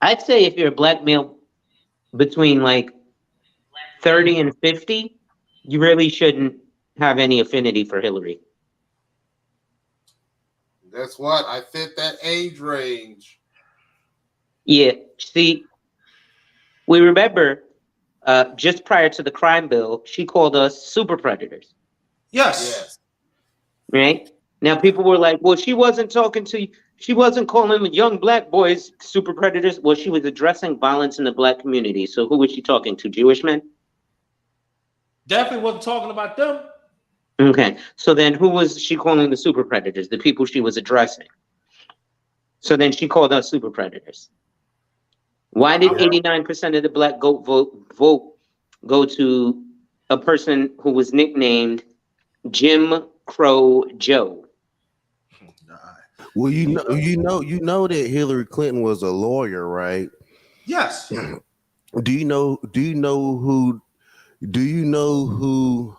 I'd say if you're a black male between like 30 and 50, you really shouldn't have any affinity for Hillary.
Guess what? I fit that age range.
Yeah. See, we remember just prior to the crime bill, she called us super predators.
Yes.
Right? Now people were like, well, she wasn't calling the young black boys super predators. Well, she was addressing violence in the black community. So who was she talking to? Jewish men?
Definitely wasn't talking about them.
Okay. So then who was she calling the super predators? The people she was addressing. So then she called us super predators. Why did 89% of the black vote go to a person who was nicknamed Jim Crow Joe?
Well, you know that Hillary Clinton was a lawyer, right?
Yes.
Do you know who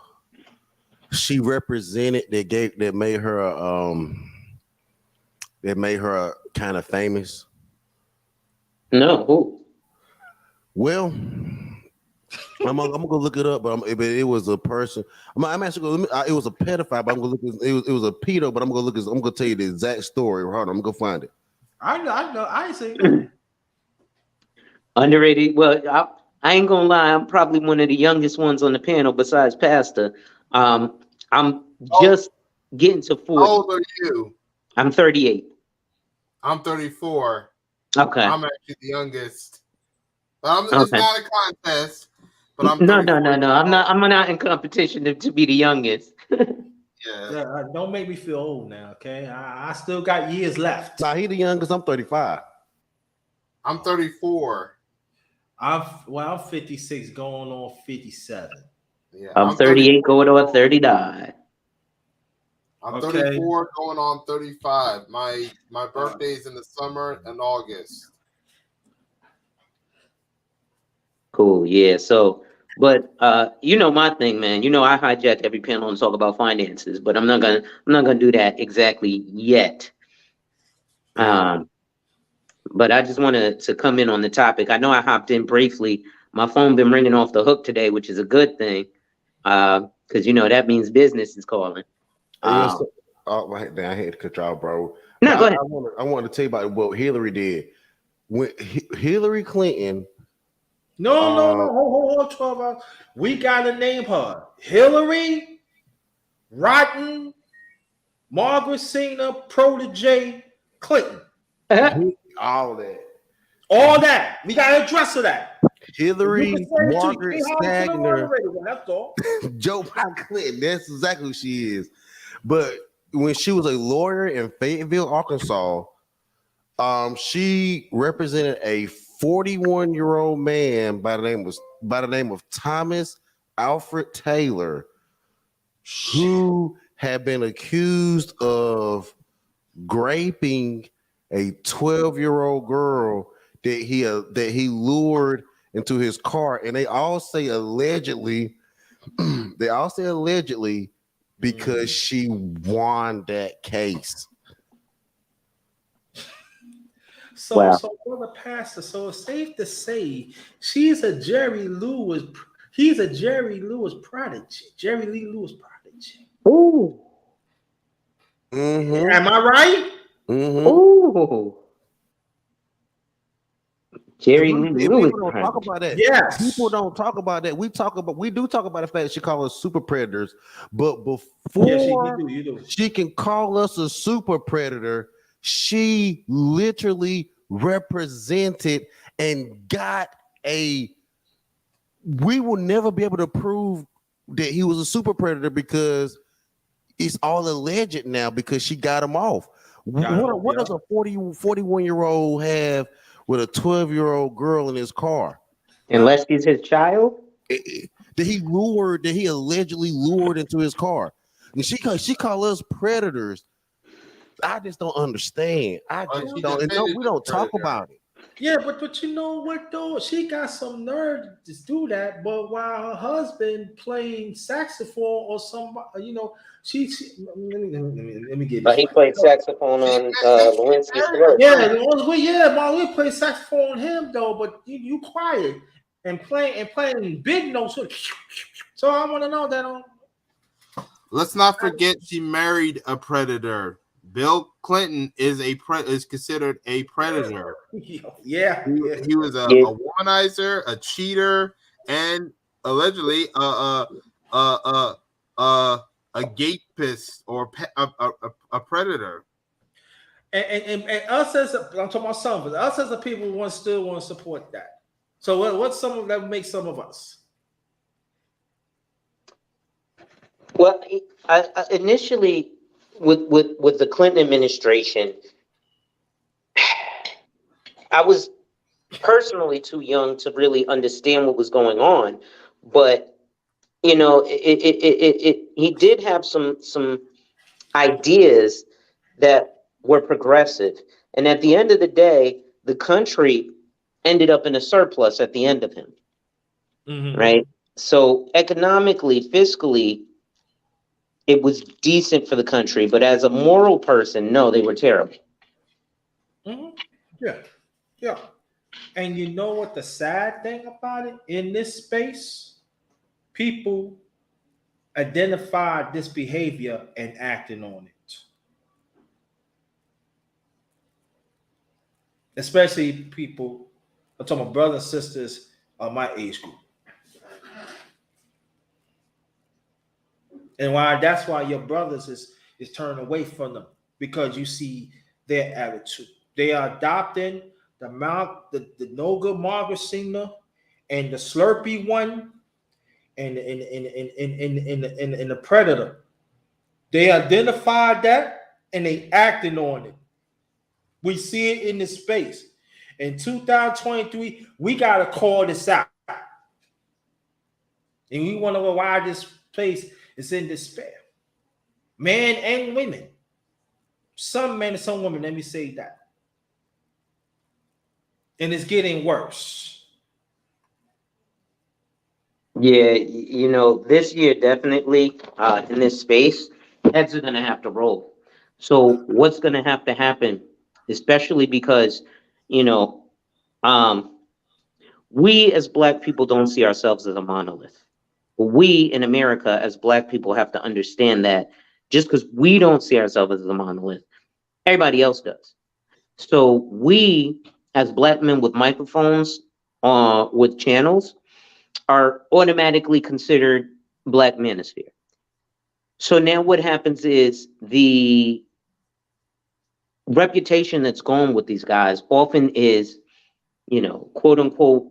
she represented that made her kind of famous?
No, who?
Well, I'm gonna go look it up, but it was a person. I'm actually gonna. It was a pedophile, but I'm gonna look. It was a pedo, but I'm gonna tell you the exact story. Hold on, I'm gonna find it.
I know. I ain't saying nothing.
Underrated. Well, I ain't gonna lie. I'm probably one of the youngest ones on the panel besides Pastor. I'm just getting to 40.
How old are you?
I'm 38.
I'm 34.
Okay.
I'm actually the youngest. It's not a contest, but I'm
No. I'm not in competition to be the youngest.
Yeah.
Don't make me feel old now, okay? I still got years left.
Nah, he the youngest. I'm 35.
I'm 34.
I'm 56 going on 57.
Yeah.
I'm 38 going on 39.
I'm 34 going on 35. My birthday's in the summer and August.
Cool. Yeah. So, but you know my thing, man. You know I hijack every panel and talk about finances, but I'm not gonna do that exactly yet. But I just wanted to come in on the topic. I know I hopped in briefly. My phone been ringing off the hook today, which is a good thing, because that means business is calling.
Oh, I hate to cut y'all, bro.
No, go ahead.
I want to tell you about what Hillary did. When Hillary Clinton,
No, hold 12 hours. We gotta name her Hillary, Rotten, Margaret Sanger, Protege, Clinton.
all that.
All that. We gotta address her that.
Hillary, Margaret Stagner,
That's all.
Joe Biden Clinton. That's exactly who she is. But when she was a lawyer in Fayetteville, Arkansas, she represented a 41-year-old man by the name of Thomas Alfred Taylor, who had been accused of raping a 12-year-old girl that he lured into his car. And they all say allegedly because she won that case.
So,
Wow.
so brother pastor, so it's safe to say he's a Jerry Lee Lewis prodigy. Jerry Lee Lewis prodigy.
Ooh.
Mm-hmm.
Am I right?
Mm-hmm.
Ooh. Jerry Lee Lewis.
People don't talk about that.
Yes.
People don't talk about that. We do talk about the fact that she called us super predators, but before
you do.
she can call us a super predator, she literally represented and got we will never be able to prove that he was a super predator because it's all alleged now because she got him off. What does a 41-year-old have with a 12-year-old girl in his car?
Unless he's his child?
That he allegedly lured into his car. And she called us predators. I just don't understand. I just don't. And no, we don't talk about it.
Yeah, but you know what though? She got some nerve to do that. But while her husband playing saxophone or somebody, she let me get this.
He played saxophone on Lewinsky's Throat.
Yeah, Marley played saxophone on him though. But you quiet and playing big notes. So I want to know that.
Let's not forget she married a predator. Bill Clinton is considered a predator.
Yeah.
He was a womanizer, a cheater, and allegedly a gapist or a predator.
And us as I'm talking about some of us as a people still want to support that. So what's some of that makes some of us?
Well, I initially with the Clinton administration, I was personally too young to really understand what was going on, but he did have some ideas that were progressive, and at the end of the day, the country ended up in a surplus at the end of him, right? So economically, fiscally, it was decent for the country, but as a moral person, no, they were terrible.
Yeah. And you know what the sad thing about it? In this space, people identified this behavior and acting on it. Especially people, I'm talking about brothers and sisters of my age group. And that's why your brothers is turning away from them, because you see their attitude. They are adopting the no good Margaret Sanger and the Slurpee one and the Predator. They identified that and they acting on it. We see it in the space. In 2023, we gotta call this out. And we want to know why this place is in despair. Men and women. Some men and some women, let me say that. And it's getting worse.
Yeah, this year definitely in this space, heads are going to have to roll. So what's going to have to happen, especially because, we as Black people don't see ourselves as a monolith. We in America as Black people have to understand that just because we don't see ourselves as a monolith, Everybody else does. So we, as black men with microphones, with channels, are automatically considered black manosphere. So now what happens is the reputation that's gone with these guys often is, you know, quote unquote,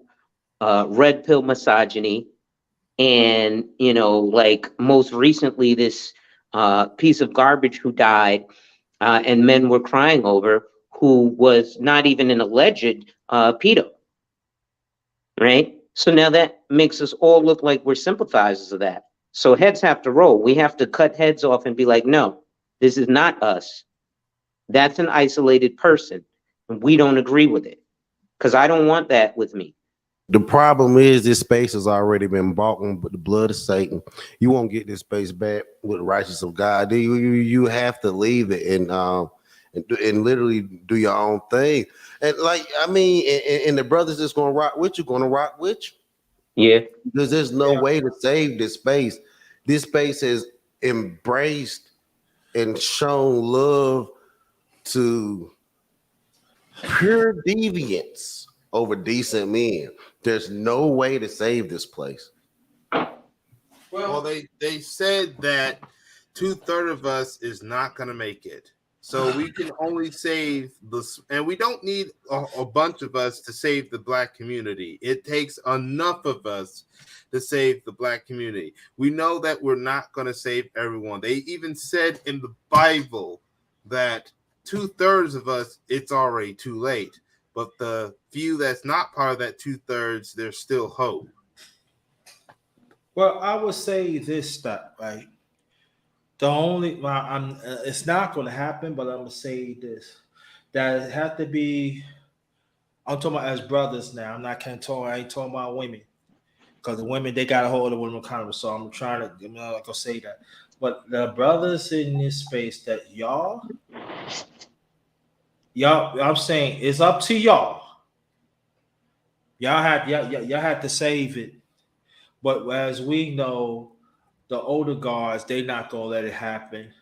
red pill misogyny. And, you know, like most recently, this piece of garbage who died and men were crying over, who was not even an alleged pedo, right? So now that makes us all look like we're sympathizers of that. So heads have to roll. We have to cut heads off and be like, no, this is not us. That's an isolated person. And we don't agree with it. Because I don't want that with me.
The problem is this space has already been bought with the blood of Satan. You won't get this space back with the righteousness of God. You have to leave it and literally do your own thing. And like, I mean, and the brothers that's gonna rock with you, gonna rock with you.
Yeah.
Because there's no way to save this space. This space has embraced and shown love to pure deviance over decent men. There's no way to save this place.
Well, they said that 2/3 of us is not going to make it. So we can only save this, and we don't need a bunch of us to save the black community. It takes enough of us to save the black community. We know that we're not going to save everyone. They even said in the Bible that 2/3 of us, it's already too late. But the few that's not part of that 2/3, there's still hope.
Well, I would say this stuff, right? The only, well, it's not going to happen, but I'm gonna say this: that it have to be. I'm talking about as brothers now. I'm not can't talk. I ain't talking about women, because the women they got a hold of women kind of. So I'm trying to. I'm not gonna say that, but the brothers in this space that y'all, I'm saying it's up to y'all. Y'all have to save it. But as we know, the older guards, they not gonna let it happen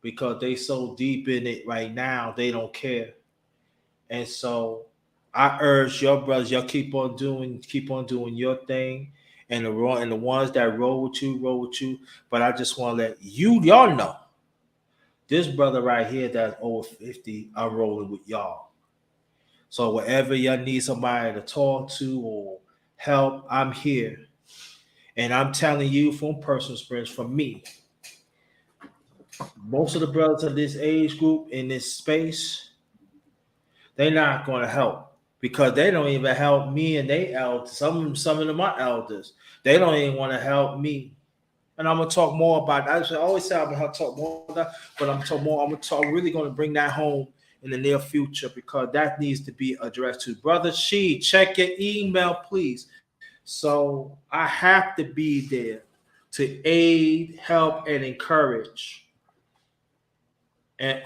because they so deep in it right now, they don't care. And so I urge your brothers, y'all keep on doing your thing. And the ones that roll with you, roll with you. But I just want to let y'all know this brother right here that's over 50, I'm rolling with y'all. So wherever y'all need somebody to talk to or help, I'm here. And I'm telling you from personal experience, from me, most of the brothers of this age group in this space, they're not going to help because they don't even help me and they elders. Some of them are elders. They don't even want to help me. And I'm gonna talk more about that. I always say I'm gonna talk more about that, but I'm really gonna bring that home in the near future because that needs to be addressed to Brother She. Check your email, please. So I have to be there to aid, help, and encourage. And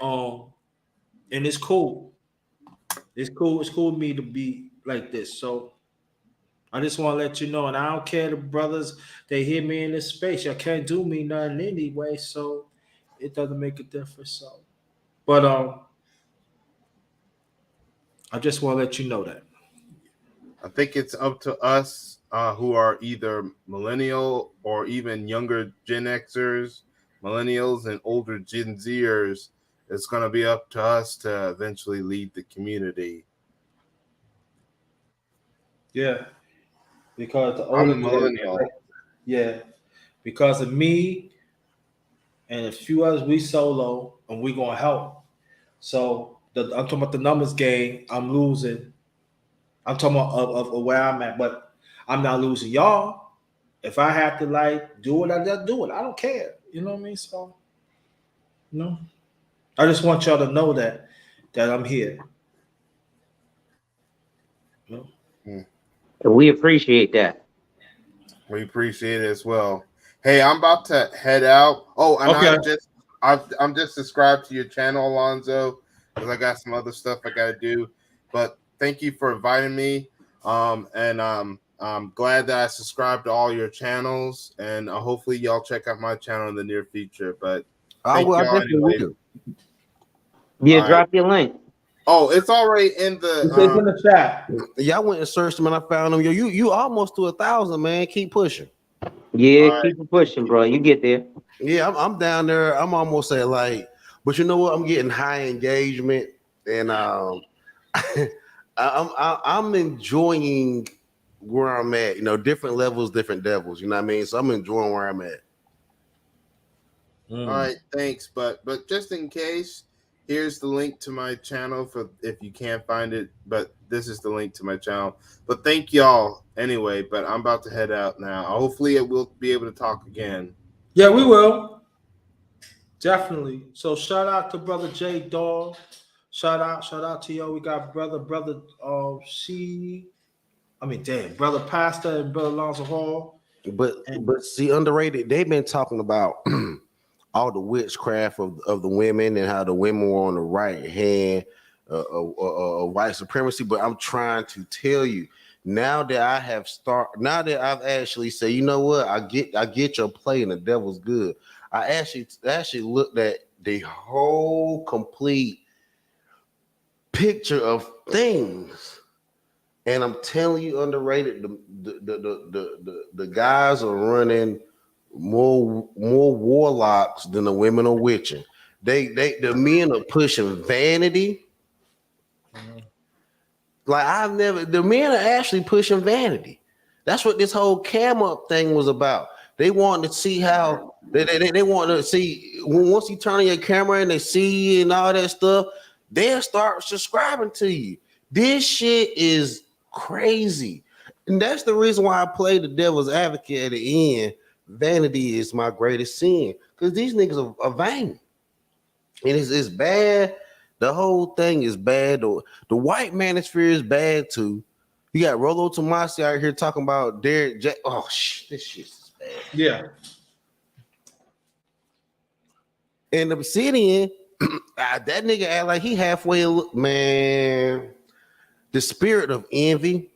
it's cool. It's cool. It's cool with me to be like this. So I just want to let you know, and I don't care the brothers they hear me in this space. Y'all can't do me nothing anyway, so it doesn't make a difference. So, but I just want to let you know that.
I think it's up to us who are either millennial or even younger Gen Xers, millennials, and older Gen Zers. It's going to be up to us to eventually lead the community.
Yeah, because the
I'm
older
a millennial.
yeah, because of me and a few others, we solo and we gonna help. So I'm talking about the numbers game. I'm losing. I'm talking about of where I'm at, but I'm not losing y'all. If I have to like do it, I just do it. I don't care. You know what I mean? So, I just want y'all to know that I'm here.
And we appreciate that.
We appreciate it as well. Hey, I'm about to head out. Oh, and
Okay.
I'm just subscribed to your channel, Alonzo, because I got some other stuff I got to do. But thank you for inviting me. And I'm glad that I subscribed to all your channels, and hopefully y'all check out my channel in the near future. But
I
thank
will. I
y'all
definitely
anyway.
will.
Yeah,
All right.
drop your link.
Oh, it's already in
It's in
the.
the chat.
Yeah, I went and searched them and I found them. Yo, you almost to 1,000, man. Keep pushing.
Yeah,
All right.
keep it pushing, bro. You get there.
Yeah, I'm down there. I'm almost at like, but you know what? I'm getting high engagement, and I'm enjoying where I'm at. You know, different levels, different devils. You know what I mean? So I'm enjoying where I'm at.
All right, thanks. But just in case, here's the link to my channel for if you can't find it. But this is the link to my channel. But thank y'all anyway. But I'm about to head out now. Hopefully, it will be able to talk again.
Yeah, we will. Definitely. So shout out to brother J Dog. Shout out to y'all. We got brother brother brother Pastor and brother Lonzo Hall.
But see, underrated. They've been talking about all the witchcraft of the women and how the women were on the right hand of white supremacy. But I'm trying to tell you now that now that I've actually said, you know what, I get your play and the devil's good. I actually looked at the whole complete picture of things. And I'm telling you, underrated. The guys are running more warlocks than the women are witching. The men are pushing vanity. Like the men are actually pushing vanity. That's what this whole cam up thing was about. They wanted to see how they want to see once you turn on your camera and they see you and all that stuff, they'll start subscribing to you. This shit is crazy. And that's the reason why I play the devil's advocate at the end. Vanity is my greatest sin. Because these niggas are vain. And it's bad. The whole thing is bad. The white manosphere is bad too. You got Rollo Tomasi out here talking about Derek J. Oh, this shit is bad.
Yeah.
And the Obsidian, that nigga act like he halfway. Man, the spirit of envy.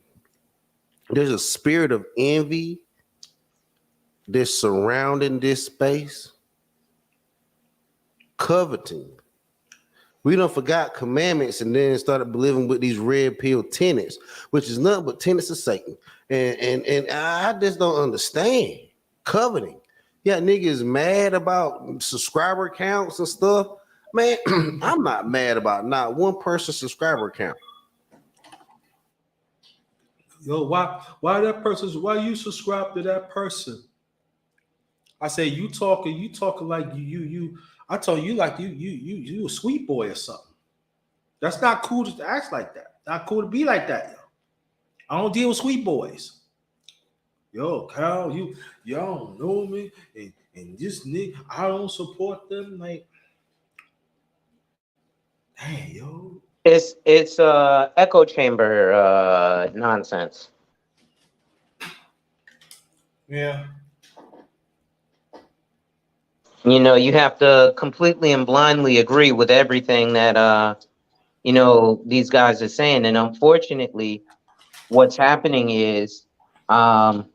There's a spirit of envy that's surrounding this space. Coveting. We done forgot commandments and then started living with these red pill tenets, which is nothing but tenets of Satan. And I just don't understand coveting. Yeah, niggas mad about subscriber counts and stuff. Man, I'm not mad about not one person's subscriber count.
Yo, why you subscribe to that person? I say you talking like you I told you like you a sweet boy or something. That's not cool to act like that. Not cool to be like that, yo. I don't deal with sweet boys. Yo, Cal, y'all don't know me, and this nigga, I don't support them. Like, dang, yo.
It's echo chamber nonsense.
Yeah.
You know, you have to completely and blindly agree with everything that these guys are saying. And unfortunately, what's happening is a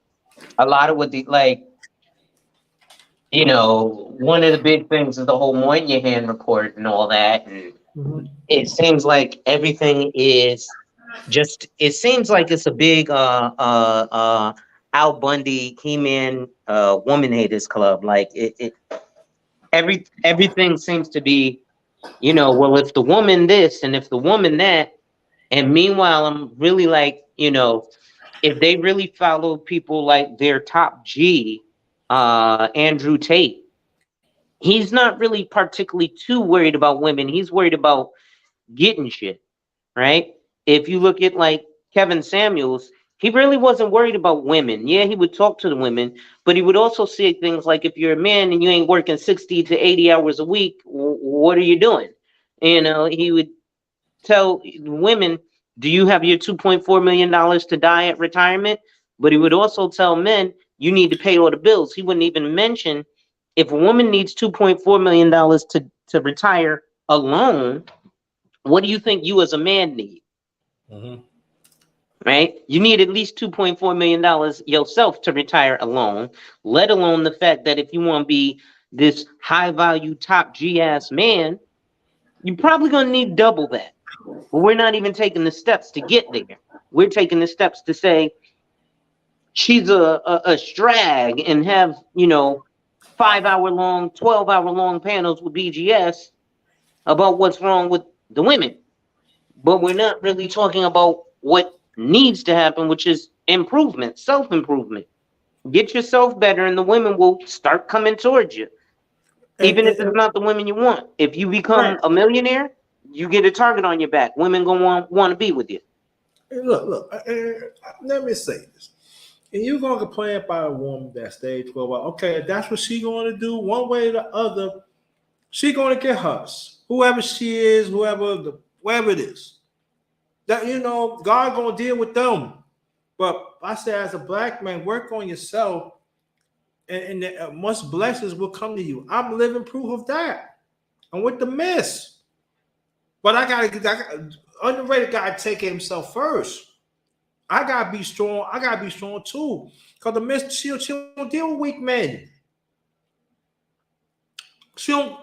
lot of what one of the big things is the whole Moynihan report and all that. And it seems like everything is it seems like it's a big Al Bundy, He-Man, woman haters club. Like everything seems to be, well, if the woman this and if the woman that, and meanwhile, I'm really like, if they really follow people like their top G, Andrew Tate, he's not really particularly too worried about women. He's worried about getting shit, right? If you look at like Kevin Samuels, he really wasn't worried about women. Yeah, he would talk to the women, but he would also say things like, if you're a man and you ain't working 60 to 80 hours a week, what are you doing? He would tell women, do you have your $2.4 million to die at retirement? But he would also tell men, you need to pay all the bills. He wouldn't even mention if a woman needs $2.4 million to retire alone, what do you think you as a man need? Right? You need at least $2.4 million yourself to retire alone, let alone the fact that if you want to be this high value top G ass man, you're probably going to need double that. But we're not even taking the steps to get there. We're taking the steps to say she's a strag and have, 5-hour long, 12-hour long panels with BGS about what's wrong with the women. But we're not really talking about what needs to happen, which is improvement, self-improvement. Get yourself better and the women will start coming towards you. Even if it's not the women you want. If you become a millionaire, you get a target on your back. Women gonna want to be with you.
Look. Let me say this. And you're gonna complain about a woman that stayed 12 hours. Okay, if that's what she's gonna do, one way or the other, she gonna get hers. Whoever she is, whoever it is. That God gonna deal with them. But I say, as a black man, work on yourself, and much blessings will come to you. I'm living proof of that. I'm with the miss. But underrated gotta take care of himself first. I gotta be strong. I gotta be strong too. Because the miss, she don't deal with weak men. She don't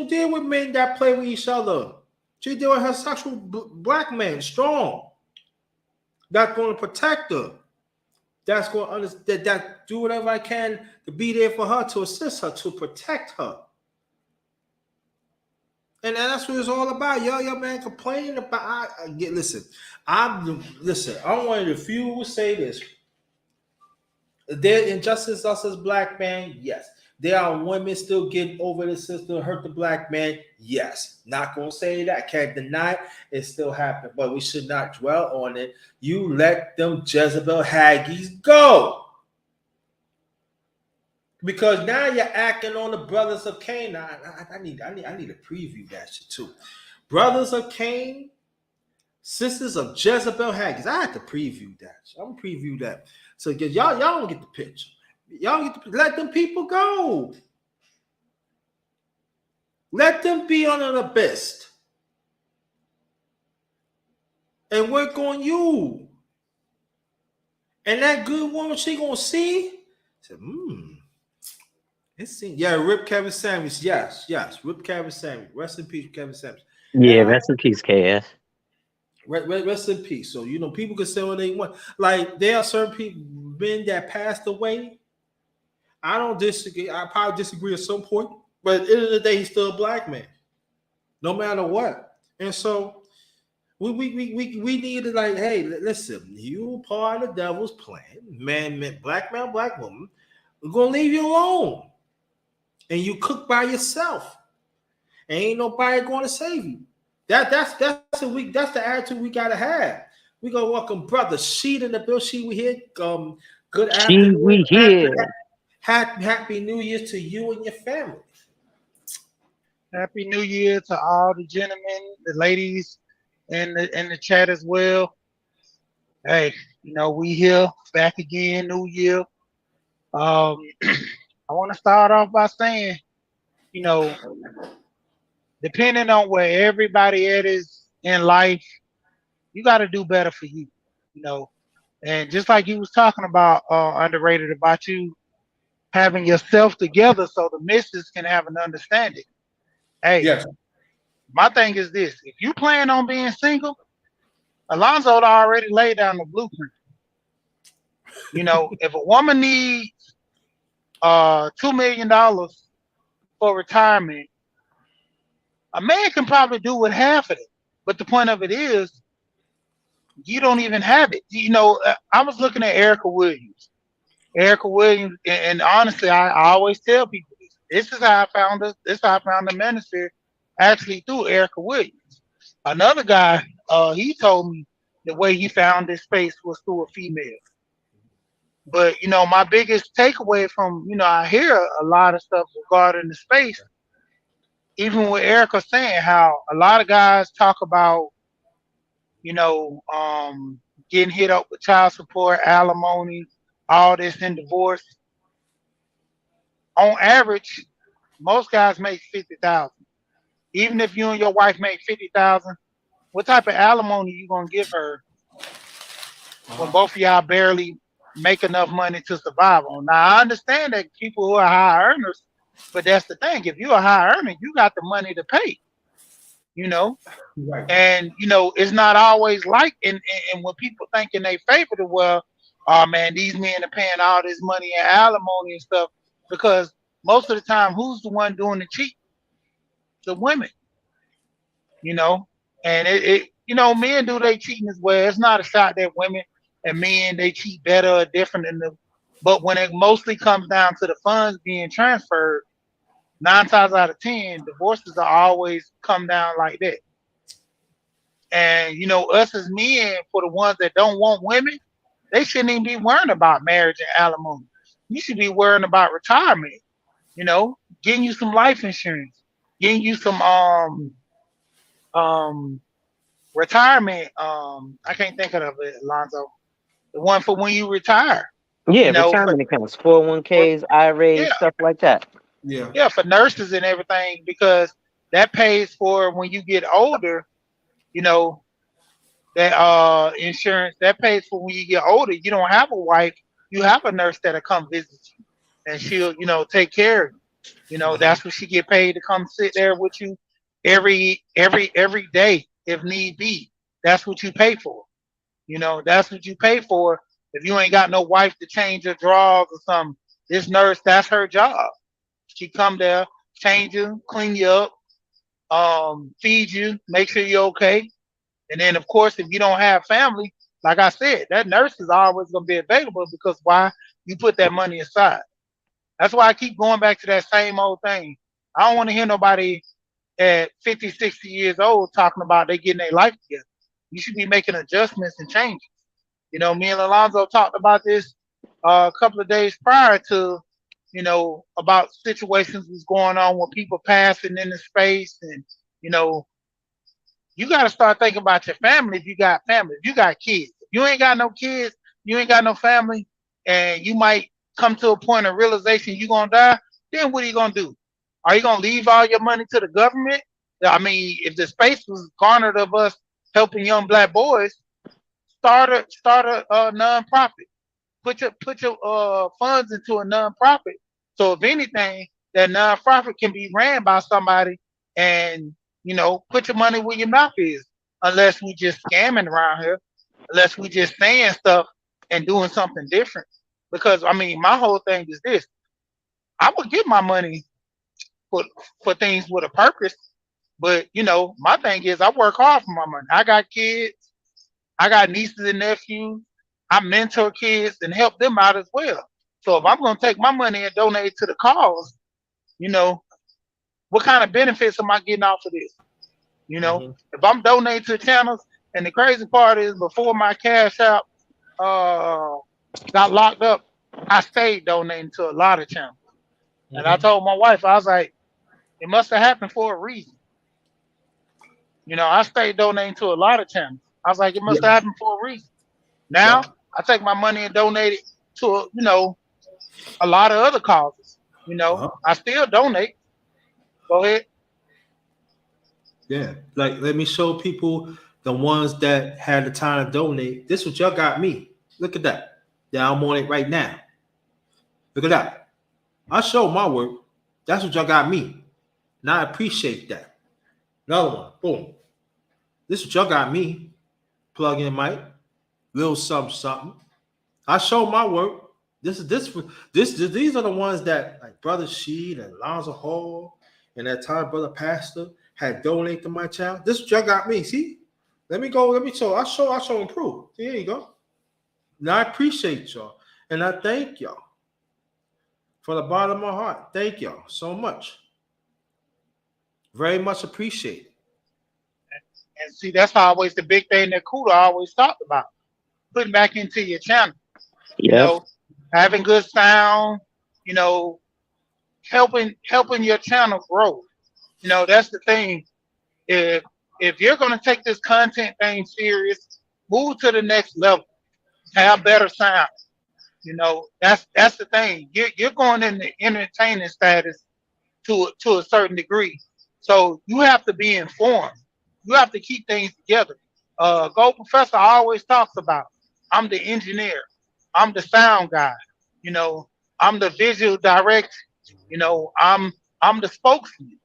deal with men that play with each other. She deal with her sexual black man, strong. That's going to protect her. That's going to understand, that do whatever I can to be there for her, to assist her, to protect her. And that's what it's all about. Yo, man, complaining about. Listen. I'm one of the few who say this. There injustice us as black man, yes. There are women still getting over the system, hurt the black man, yes. Not gonna say that, can't deny it. It's still happening, but we should not dwell on it. You let them Jezebel Haggies go. Because now you're acting on the brothers of Cain. I need to preview that shit too. Brothers of Cain, sisters of Jezebel Haggies. I had to preview that. I'm gonna preview that. So y'all don't get the picture. Y'all get let them people go. Let them be under the best. And work on you. And that good woman, she gonna see. Said, rip Kevin Samuels. Yes, rip Kevin Samuels. Rest in peace, Kevin Samuels.
Yeah, rest in peace, KS.
Rest in peace. So people can say what they want. Like there are certain men that passed away. I don't disagree. I probably disagree at some point, but at the end of the day, he's still a black man, no matter what. And so we need to hey, listen. You part of the devil's plan, man, black woman. We're gonna leave you alone. And you cook by yourself. Ain't nobody going to save you. That's the attitude we gotta have. We gonna welcome brother Sheet in the bill. Sheet, we here. Good afternoon.
We here.
Happy New Year to you and your family.
Happy New Year to all the gentlemen, the ladies, and the chat as well. Hey, we here back again, New Year. I want to start off by saying, depending on where everybody is in life, you got to do better for you, And just like you was talking about, underrated, about you having yourself together so the missus can have an understanding. Hey, yes. My thing is this: if you plan on being single, Alonzo already laid down the blueprint. If a woman needs $2 million for retirement, a man can probably do with half of it. But the point of it is, you don't even have it. I was looking at Erica Williams. And honestly, I always tell people this is how I found this. This is how I found the minister, actually through Erica Williams. Another guy, he told me the way he found this space was through a female. But my biggest takeaway from I hear a lot of stuff regarding the space, even with Erica saying how a lot of guys talk about getting hit up with child support, alimony, all this in divorce. On average, most guys make $50,000. Even if you and your wife make $50,000, what type of alimony you gonna give her when both of y'all barely make enough money to survive on? Now I understand that people who are high earners But that's the thing. If you're a high earner, you got the money to pay, you know.
Right.
And it's not always like and when people think in their favor, well, oh man, these men are paying all this money in alimony and stuff, because most of the time, who's the one doing the cheating? The women, you know. And men do they cheating as well. It's not a shot that women and men they cheat better or different than them. But when it mostly comes down to the funds being transferred, 9 times out of 10, divorces are always come down like that. And us as men, for the ones that don't want women, they shouldn't even be worrying about marriage and alimony. You should be worrying about retirement. Getting you some life insurance, getting you some retirement. I can't think of it, Alonzo. The one for when you retire.
Yeah,
For,
retirement accounts, 401ks,
yeah,
IRAs, stuff like that.
Yeah.
yeah, for nurses and everything, because that pays for when you get older. That insurance that pays for when you get older. You don't have a wife, you have a nurse that'll come visit you, and she'll take care of you. That's what she get paid to come sit there with you every day if need be. That's what you pay for. That's what you pay for. If you ain't got no wife to change your drawers or something, this nurse, that's her job. She come there, change you, clean you up, feed you, make sure you're okay. And then, of course, if you don't have family, like I said, that nurse is always going to be available, because why? You put that money aside. That's why I keep going back to that same old thing. I don't want to hear nobody at 50, 60 years old talking about they getting their life together. You should be making adjustments and changes. Me and Alonzo talked about this a couple of days prior to, about situations was going on with people passing into space. And, you got to start thinking about your family if you got family. If you got kids. If you ain't got no kids, you ain't got no family, and you might come to a point of realization you're going to die, then what are you going to do? Are you going to leave all your money to the government? I mean, if the space was garnered of us helping young black boys, start a nonprofit. Put your funds into a nonprofit. So if anything, that nonprofit can be ran by somebody, and put your money where your mouth is. Unless we just scamming around here, unless we just saying stuff and doing something different. Because I mean, my whole thing is this: I would get my money for things with a purpose. But my thing is I work hard for my money. I got kids, I got nieces and nephews. I mentor kids and help them out as well. So if I'm gonna take my money and donate to the cause, what kind of benefits am I getting off of this? If I'm donating to channels, and the crazy part is before my cash out got locked up, I stayed donating to a lot of channels. And I told my wife, I was like, it must have happened for a reason. I stayed donating to a lot of channels. I was like, it must have happened for a reason. Now I take my money and donate it to a lot of other causes. I still donate. Go ahead.
Yeah. Like, let me show people the ones that had the time to donate. This is what y'all got me. Look at that. Yeah, I'm on it right now. Look at that. I show my work. That's what y'all got me. And I appreciate that. Another one. Boom. This is what y'all got me. Plug in mic. Little something. I show my work. These are the ones that, like Brother Sheed and Lonzo Hall and that time Brother Pastor had donated to my channel. This is what y'all got me. See? Let me show. I show and prove. See, here you go. And I appreciate y'all. And I thank y'all. From the bottom of my heart. Thank y'all so much. Very much appreciated.
And see, that's always the big thing that Kuda always talked about. Putting back into your channel.
Yep.
Having good sound, helping your channel grow. That's the thing. If you're gonna take this content thing serious, move to the next level. Have better sound. That's the thing. You're going in the entertaining status to a certain degree. So you have to be informed. You have to keep things together. Go Professor always talks about, I'm the engineer. I'm the sound guy. I'm the visual director You know, I'm the spokesman.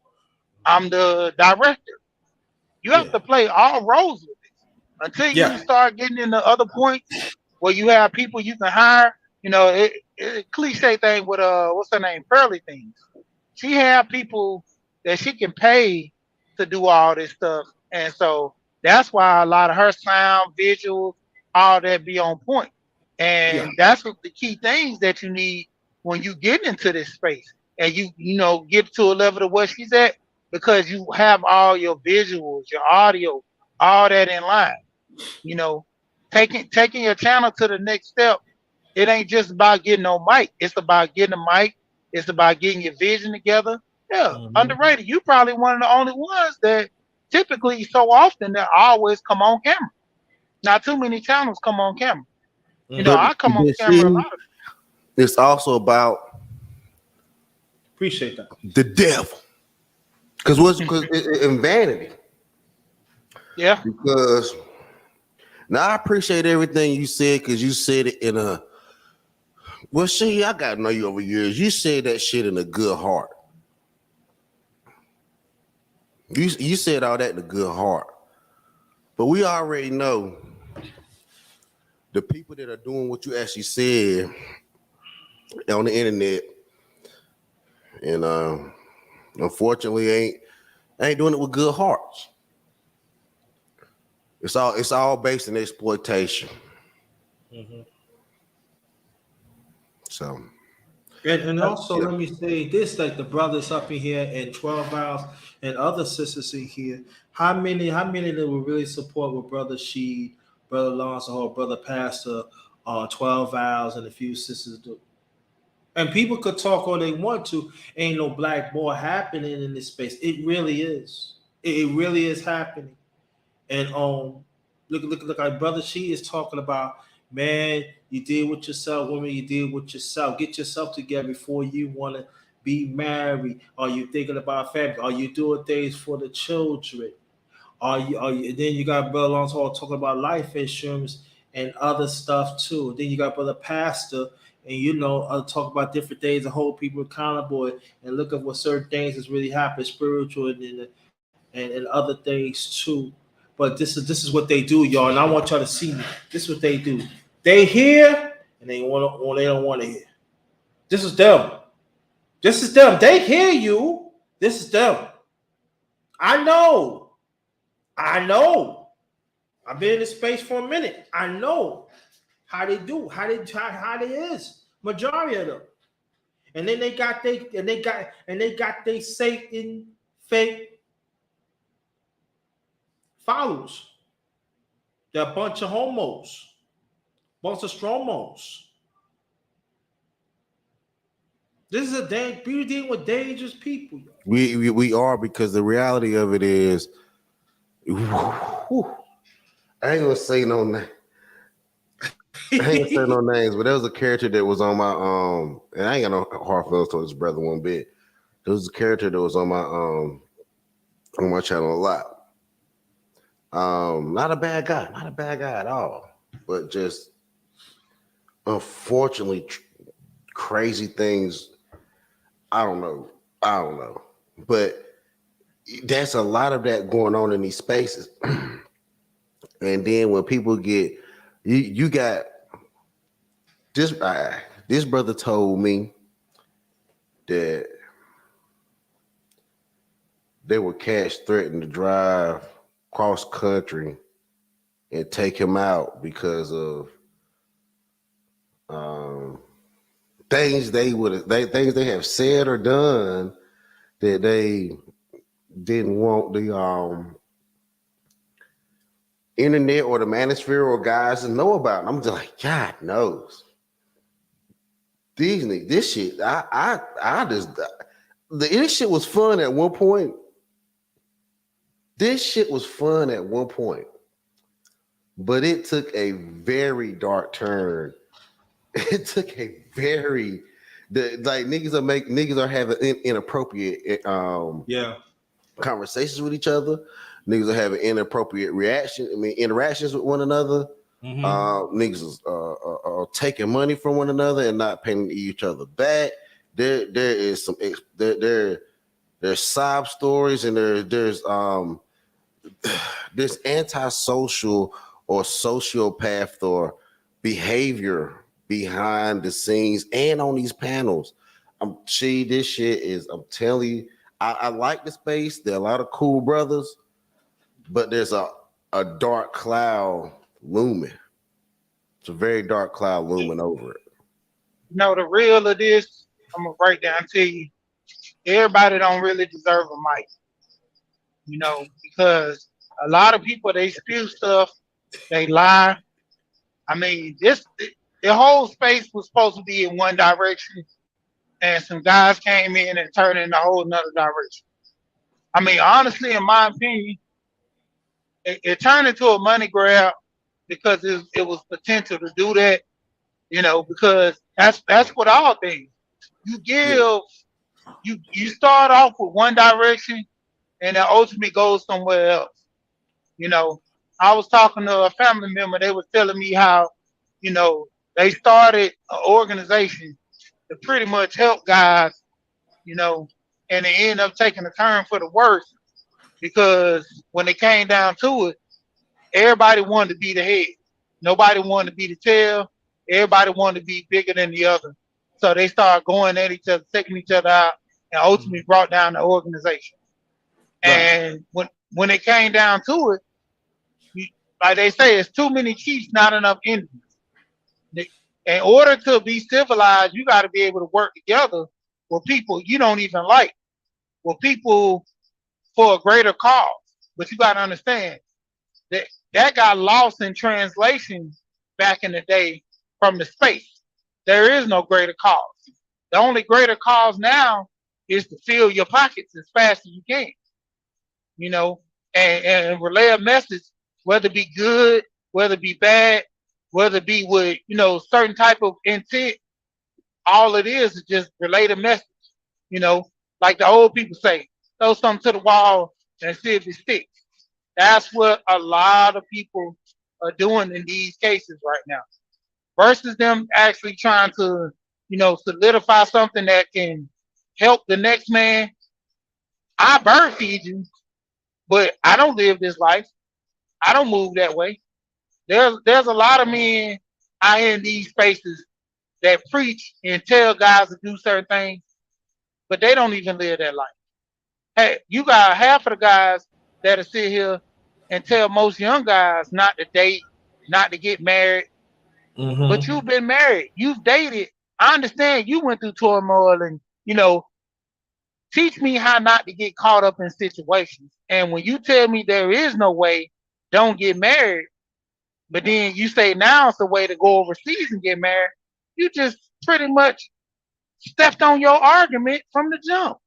I'm the director. You have
Yeah.
to play all roles with this until you
Yeah.
start getting into other points where you have people you can hire. You know, cliche thing with what's her name, Pearly Things. She have people that she can pay to do all this stuff, and so that's why a lot of her sound, visuals, all that be on point.
Yeah.
And that's what the key things that you need when you get into this space and you know get to a level of where she's at because you have all your visuals, your audio, all that in line. You know, taking your channel to the next step. It ain't just about getting on mic. It's about getting a mic. It's about getting your vision together. Yeah,
Mhm.
underrated. You probably one of the only ones that typically so often that always come on camera. Not too many channels come on camera. You know,
Mhm.
But
I come on
the
camera a
see,
lot of
it's also about
Appreciate that.
the devil. Because in vanity.
yeah.
Because now I appreciate everything you said because you said it in a well, see, I gotta know you over years. You said that shit in a good heart. You said all that in a good heart. But we already know the people that are doing what you actually said on the internet, and unfortunately ain't doing it with good hearts. It's all based in exploitation.
Mhm.
So
And also,
yeah.
let me say this: like the brothers up in here and 12 Hours and other sisters in here, how many that will really support what Brother Sheed, Brother Lawrence, or Brother Pastor, 12 Hours, and a few sisters do? And people could talk all they want to. Ain't no black boy happening in this space. It really is. It really is happening. And look, our brother she is talking about, man, you deal with yourself, woman, you deal with yourself. Get yourself together before you want to be married. Are you thinking about family? Are you doing things for the children? Are you and then you got Brother Alonso talking about life insurance and other stuff too. Then you got Brother Pastor and talk about different things and hold people accountable and look at what certain things is really happening, spiritual and other things too. But this is what they do, y'all, and I want y'all to see me. This is what they do. They hear and they don't want to hear. This is them. This is them. They hear you. This is them. I know. I know. I've been in this space for a minute. I know how they do, how they is. Majority of them. And then they got Satan fake followers. They're a bunch of homos, bunch of stromos. This is we're dealing with dangerous people.
We are because the reality of it is, whew, I ain't gonna say no name. I ain't gonna say no names, but there was a character that was on my and I ain't got no hard feelings towards his brother one bit. There was a character that was on my channel a lot. Not a bad guy, not a bad guy at all, but just unfortunately crazy things. I don't know, but that's a lot of that going on in these spaces. And then when people get you got this brother told me that they were cats threatened to drive cross country and take him out because of um, things things they have said or done that they didn't want the internet or the manosphere or guys to know about. And I'm just like, God knows these niggas. This shit, I just this shit was fun at one point. This shit was fun at one point, but it took a very dark turn. It took a very niggas are having inappropriate
Yeah.
conversations with each other. Niggas are having inappropriate interactions with one another.
Mm-hmm.
Niggas are taking money from one another and not paying each other back. there is some there's sob stories, and there's this antisocial or sociopath or behavior behind the scenes and on these panels. This shit is, I'm telling you, I like the space. There are a lot of cool brothers, but there's a dark cloud looming. It's a very dark cloud looming over it.
You know, the real of this, I'm gonna break down to you. Everybody don't really deserve a mic, you know, because a lot of people, they spew stuff, they lie. I mean, the whole space was supposed to be in one direction, and some guys came in and turned in a whole nother direction. I mean, honestly, in my opinion, it turned into a money grab because it was potential to do that, you know, because that's what all things. You give, you start off with one direction, and then ultimately goes somewhere else. You know, I was talking to a family member. They was telling me how, you know, they started an organization to pretty much help guys, you know, and they end up taking a turn for the worse because when it came down to it, everybody wanted to be the head. Nobody wanted to be the tail. Everybody wanted to be bigger than the other. So they started going at each other, taking each other out, and ultimately brought down the organization. And when it came down to it, like they say, it's too many chiefs, not enough Indians. In order to be civilized, you got to be able to work together with people you don't even like, with people for a greater cause. But you got to understand that got lost in translation back in the day from the space. There is no greater cause. The only greater cause now is to fill your pockets as fast as you can, you know, and relay a message, whether it be good, whether it be bad, whether it be with, you know, certain type of intent. All it is just relay the message, you know, like the old people say, throw something to the wall and see if it sticks. That's what a lot of people are doing in these cases right now, versus them actually trying to, you know, solidify something that can help the next man. I bird feed you, but I don't live this life. I don't move that way. There's a lot of men out here in these spaces that preach and tell guys to do certain things, but they don't even live that life. Hey, you got half of the guys that'll sit here and tell most young guys not to date, not to get married. But you've been married, you've dated. I understand you went through turmoil, and you know, teach me how not to get caught up in situations. And when you tell me there is no way, don't get married, but then you say now it's the way to go overseas and get married, you just pretty much stepped on your argument from the jump.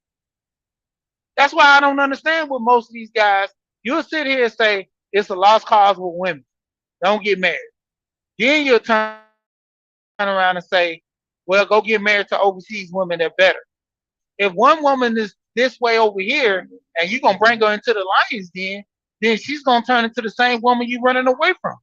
That's why I don't understand what most of these guys, you'll sit here and say it's a lost cause with women. Don't get married. Then you'll turn around and say, well, go get married to overseas women, they're better. If one woman is this way over here and you're going to bring her into the lion's den, then she's going to turn into the same woman you're running away from.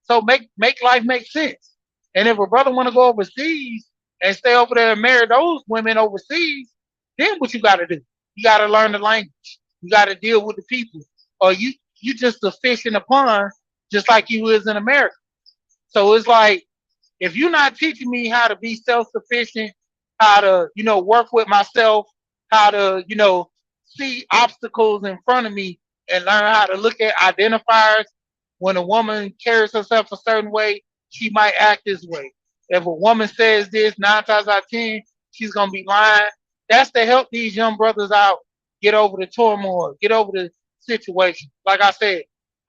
So make life make sense. And if a brother want to go overseas and stay over there and marry those women overseas, then what you got to do? You got to learn the language. You got to deal with the people. Or you just a fish in a pond, just like you is in America. So it's like, if you're not teaching me how to be self-sufficient, how to, you know, work with myself, how to, you know, see obstacles in front of me and learn how to look at identifiers. When a woman carries herself a certain way, she might act this way. If a woman says this, 9 times out of 10, she's going to be lying. That's to help these young brothers out, get over the turmoil, get over the situation. Like I said,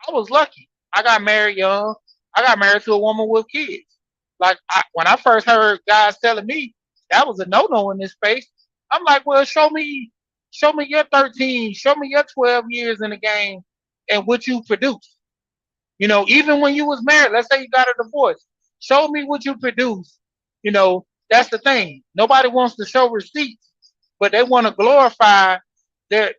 I was lucky. I got married young. I got married to a woman with kids. Like when I first heard guys telling me that was a no-no in this space, I'm like, well, show me your 13, show me your 12 years in the game and what you produced. You know, even when you was married, let's say you got a divorce, show me what you produced. You know, that's the thing. Nobody wants to show receipts, but they want to glorify their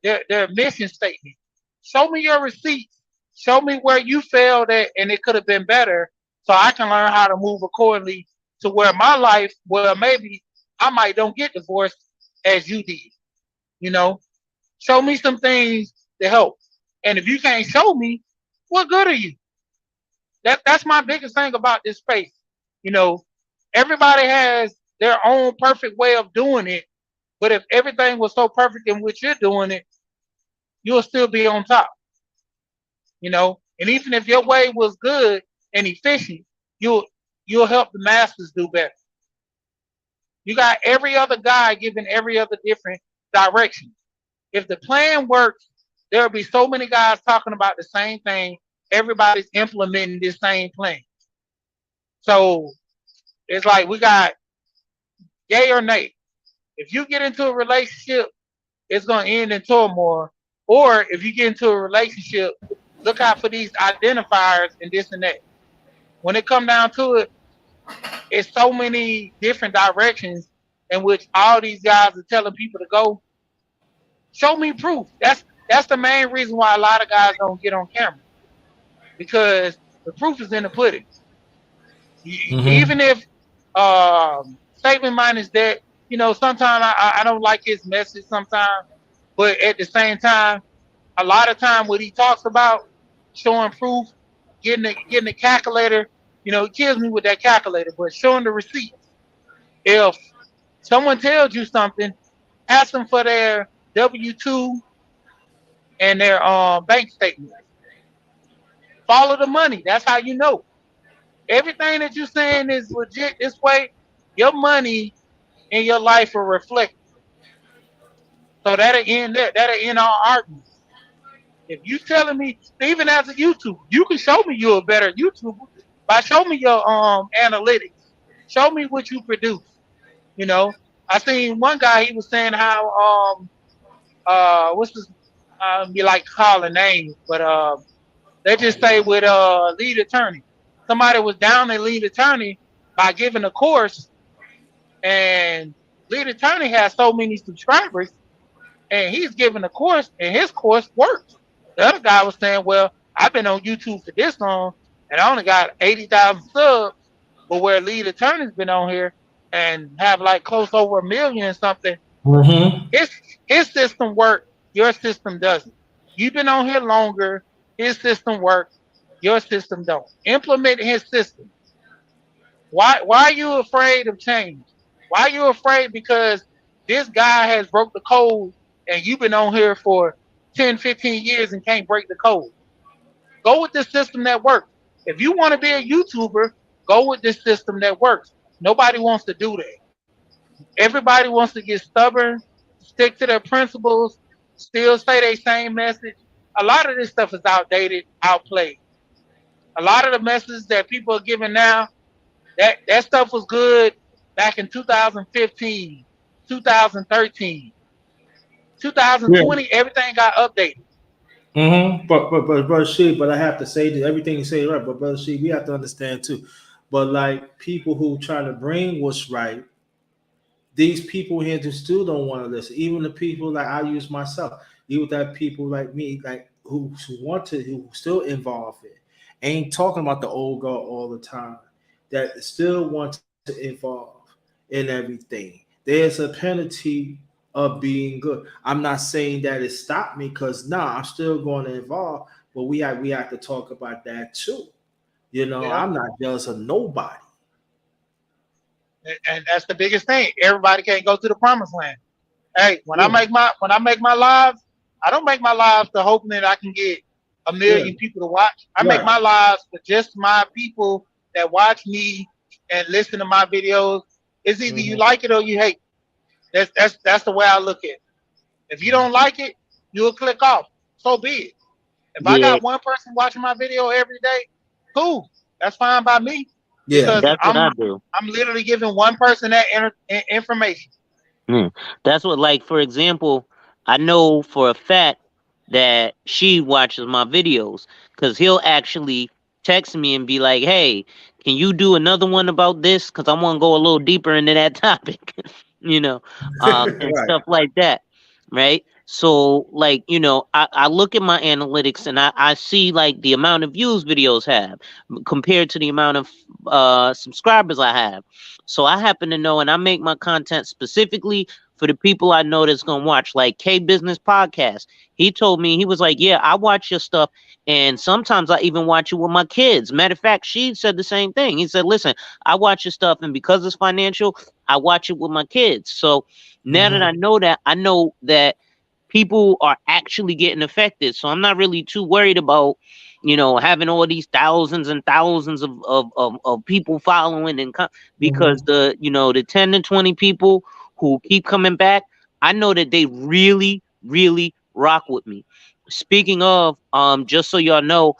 mission statement. Show me your receipts. Show me where you failed at and it could have been better, so I can learn how to move accordingly to where my life, well, maybe I might don't get divorced as you did. You know, show me some things to help. And if you can't show me, what good are you? That's my biggest thing about this space. You know, everybody has their own perfect way of doing it. But if everything was so perfect in which you're doing it, you'll still be on top. You know, and even if your way was good and efficient, you'll you'll help the masters do better. You got every other guy giving every other different direction. If the plan works, there'll be so many guys talking about the same thing. Everybody's implementing this same plan. So it's like we got yay or nay. If you get into a relationship, it's going to end in turmoil. Or if you get into a relationship, look out for these identifiers and this and that. When it comes down to it, it's so many different directions in which all these guys are telling people to go. Show me proof. That's the main reason why a lot of guys don't get on camera, because the proof is in the pudding. Even if statement mine is that, you know, sometimes I don't like his message sometimes, but at the same time, a lot of time what he talks about, showing proof, getting the calculator, you know, he kills me with that calculator, but showing the receipts. If someone tells you something, ask them for their W-2 and their bank statement. Follow the money. That's how you know. Everything that you're saying is legit this way, your money and your life will reflect. So that'll end that. That'll end all arguments. If you telling me, even as a YouTuber, you can show me you're a better YouTuber by show me your analytics. Show me what you produce. You know, I seen one guy, he was saying how what's this, be like calling names, but let's just say with lead attorney. Somebody was down their lead attorney by giving a course, and lead attorney has so many subscribers, and he's giving a course, and his course works. The other guy was saying, well, I've been on YouTube for this long, and I only got 80,000 subs, but where lead attorney's been on here and have like close over 1 million and something, his system works, your system doesn't. You've been on here longer, his system works, your system don't. Implement his system. Why are you afraid of change? Why are you afraid because this guy has broke the code and you've been on here for 10, 15 years and can't break the code? Go with the system that works. If you want to be a YouTuber, go with this system that works. Nobody wants to do that. Everybody wants to get stubborn, stick to their principles, still say their same message. A lot of this stuff is outdated, outplayed. A lot of the messages that people are giving now, that stuff was good back in 2015, 2013, 2020. Everything got updated.
But I have to say that everything you say is right. But brother, she, we have to understand too. But like people who try to bring what's right, these people here just still don't want to listen. Even the people like I use myself, even that people like me, like who want to, who still involved in, ain't talking about the old girl all the time. That still want to involve in everything. There's a penalty of being good. I'm not saying that it stopped me because I'm still going to involve, but we have to talk about that too. You know,
Yeah.
I'm not jealous of nobody.
And that's the biggest thing. Everybody can't go to the promised land. Hey, when
Yeah.
I make my lives, I don't make my lives to hoping that I can get 1 million people to watch. I make my lives for just my people that watch me and listen to my videos. It's either you like it or you hate it. That's the way I look at it. If you don't like it, you'll click off. So be it. If I got one person watching my video every day, cool. That's fine by me.
Yeah.
Because
That's what I do.
I'm literally giving one person that information.
That's what, like, for example, I know for a fact that she watches my videos because he'll actually text me and be like, hey, can you do another one about this? Because I want to go a little deeper into that topic, you know, and
Right.
stuff like that. Right. So like, I look at my analytics and I see like the amount of views videos have compared to the amount of subscribers I have. So I happen to know, and I make my content specifically for the people I know that's gonna watch, like K Business Podcast. He told me, he was like, yeah, I watch your stuff, and sometimes I even watch it with my kids. Matter of fact, she said the same thing. He said, listen, I watch your stuff, and because it's financial, I watch it with my kids. So now that I know that people are actually getting affected. So I'm not really too worried about, having all these thousands and thousands of people following because the 10 to 20 people who keep coming back, I know that they really, really rock with me. Speaking of, just so y'all know,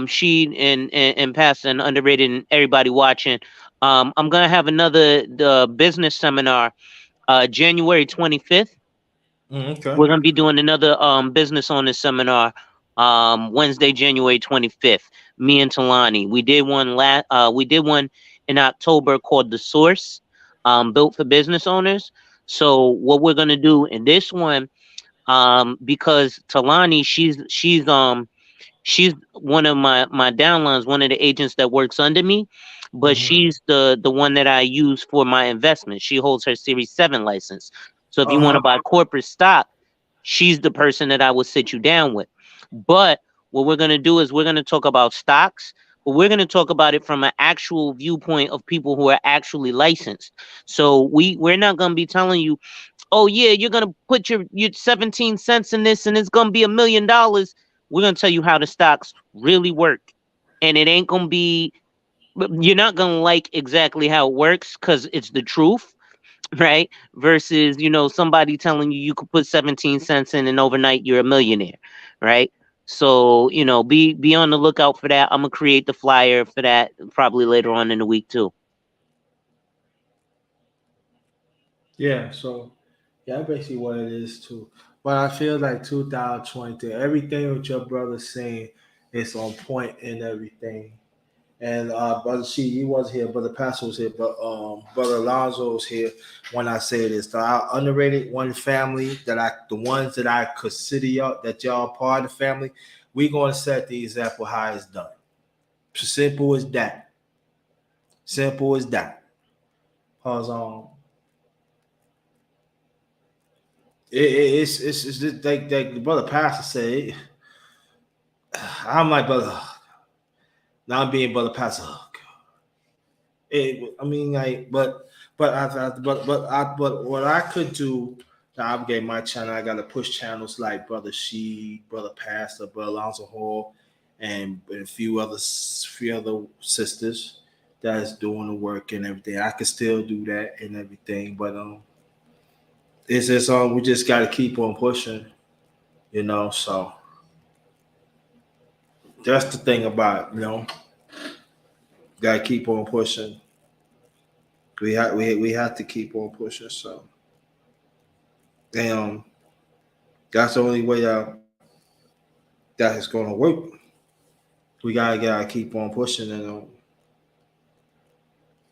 she and Pastor and Underrated and everybody watching, I'm gonna have another the business seminar January 25th.
Okay.
We're gonna be doing another business owner seminar Wednesday, January 25th. Me and Talani. We did one in October called The Source, built for business owners. So what we're gonna do in this one, because Talani, she's one of my downlines, one of the agents that works under me, but she's the one that I use for my investment. She holds her Series 7 license. So if you want to buy corporate stock, she's the person that I would sit you down with. But what we're going to do is we're going to talk about stocks, but we're going to talk about it from an actual viewpoint of people who are actually licensed. So we're not going to be telling you, oh yeah, you're going to put your 17 cents in this and it's going to be $1 million. We're going to tell you how the stocks really work. And it ain't going to be, you're not going to like exactly how it works because it's the truth, right? Versus, somebody telling you could put 17 cents in and overnight you're a millionaire, right? So, be on the lookout for that. I'm gonna create the flyer for that probably later on in the week too.
Yeah. So yeah, that's basically what it is too. But I feel like 2023, everything what your brother's saying is on point and everything. And brother she he was here, brother Pastor was here, but brother Alonzo was here when I say this. The underrated one family the ones that I consider y'all that y'all part of the family, we gonna set the example how it's done. Simple as that. Simple as that. Cause it's just like the brother Pastor said. I'm like brother. Now I'm being brother Pastor. I mean, like, but what I could do to obligate my channel, I got to push channels like Brother She, Brother Pastor, Brother Alonzo Hall, and a few other sisters that's doing the work and everything. I could still do that and everything, but it's just we just got to keep on pushing. So that's the thing about got to keep on pushing. We have to keep on pushing. So. And that's the only way that is going to work. We gotta keep on pushing, and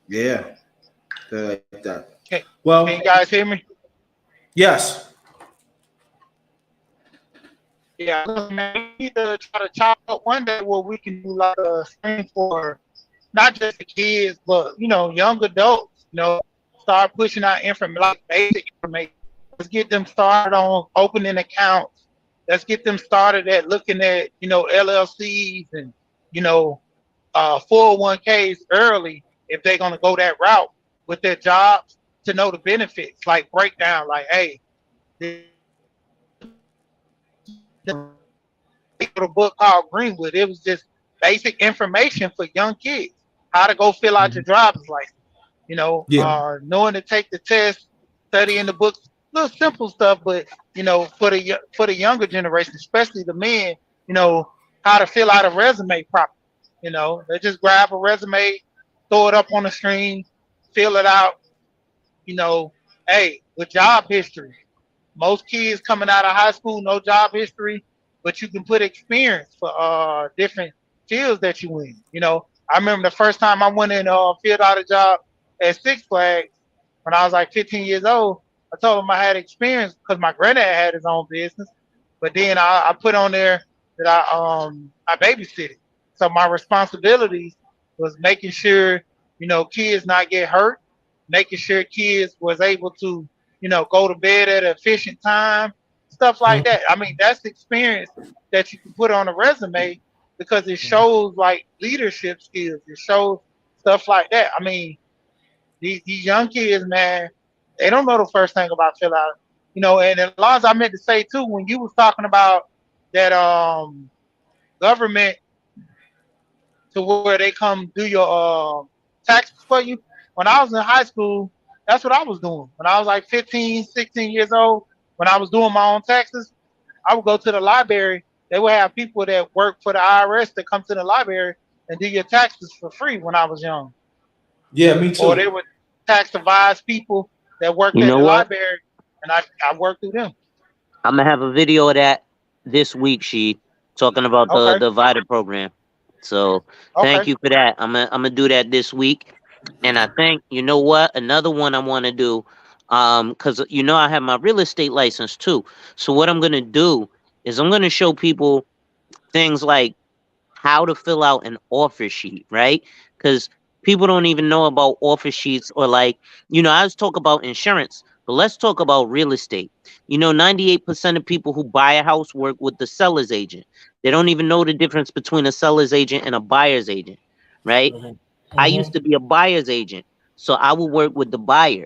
yeah, like that.
Can,
Well,
can you guys hear me?
yes,
Yeah, look, man, we need to try to chop up one day where we can do like a stream for not just the kids, but young adults. Start pushing out information, like basic information. Let's get them started on opening accounts. Let's get them started at looking at LLCs and you know 401ks early if they're gonna go that route with their jobs to know the benefits, like breakdown, like hey, a book called Greenwood. It was just basic information for young kids, how to go fill out your driver's license.
yeah,
Knowing to take the test, studying the books, little simple stuff. But for the younger generation, especially the men, how to fill out a resume properly. They just grab a resume, throw it up on the screen, fill it out. Hey, with job history, most kids coming out of high school, no job history, but you can put experience for different fields that you in. I remember the first time I went in filled out a job at Six Flags when I was like 15 years old. I told him I had experience because my granddad had his own business, but then I put on there that I babysitted. So my responsibilities was making sure kids not get hurt, making sure kids was able to go to bed at an efficient time, stuff like that. I mean, that's the experience that you can put on a resume because it shows like leadership skills. It shows stuff like that. I mean, these young kids, man, they don't know the first thing about fill out. And as long as I meant to say too, when you was talking about that government to where they come do your taxes for you. When I was in high school, that's what I was doing. When I was like 15, 16 years old, when I was doing my own taxes, I would go to the library. They would have people that work for the IRS that come to the library and do your taxes for free when I was young.
Yeah, me
Or they
too.
would tax advise people that worked
You
at
know
the
what?
library, and I worked through them.
I'm gonna have a video of that this week, she talking about
Okay,
the Vita program. So thank
okay.
you for that. I'm gonna do that this week. And I think you know what? Another one I want to do, because I have my real estate license too. So what I'm gonna do is I'm gonna show people things like how to fill out an offer sheet, right? Because people don't even know about offer sheets or I was talk about insurance, but let's talk about real estate. 98% of people who buy a house work with the seller's agent. They don't even know the difference between a seller's agent and a buyer's agent, right? I used to be a buyer's agent, so I would work with the buyer,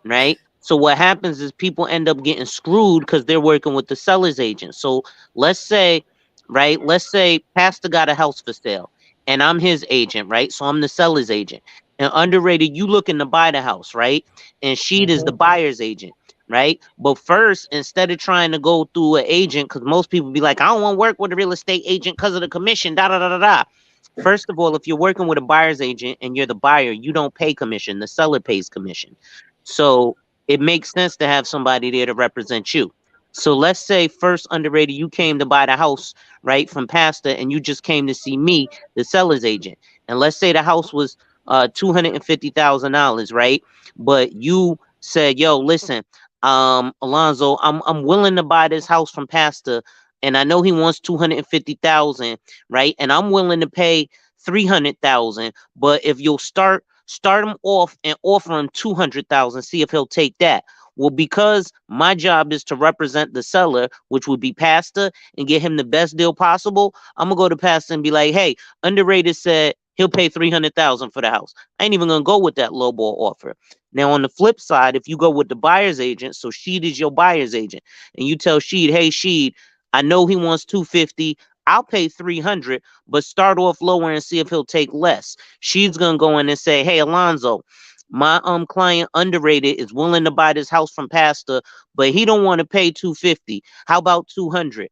right? So what happens is people end up getting screwed because they're working with the seller's agent. So let's say, right? Let's say Pastor got a house for sale, and I'm his agent, right? So I'm the seller's agent. And underrated, you looking to buy the house, right? And Sheed is the buyer's agent, right? But first, instead of trying to go through an agent, because most people be like, I don't want to work with a real estate agent because of the commission, da da da da da. First of all, if you're working with a buyer's agent and you're the buyer, you don't pay commission. The seller pays commission. So it makes sense to have somebody there to represent you. So let's say first underrated, you came to buy the house, right, from Pastor, and you just came to see me, the seller's agent. And let's say the house was $250,000, right? But you said, yo, listen, Alonzo, I'm willing to buy this house from Pastor, and I know he wants 250,000, right? And I'm willing to pay 300,000. But if you'll start him off and offer him 200,000, see if he'll take that. Well, because my job is to represent the seller, which would be Pastor, and get him the best deal possible, I'm gonna go to Pastor and be like, "Hey, underrated said he'll pay 300,000 for the house. I ain't even gonna go with that lowball offer." Now, on the flip side, if you go with the buyer's agent, so Sheed is your buyer's agent, and you tell Sheed, "Hey, Sheed, I know he wants 250. I'll pay 300, but start off lower and see if he'll take less." She's gonna go in and say, "Hey, Alonzo, my client underrated is willing to buy this house from Pastor, but he don't want to pay 250. How about 200?"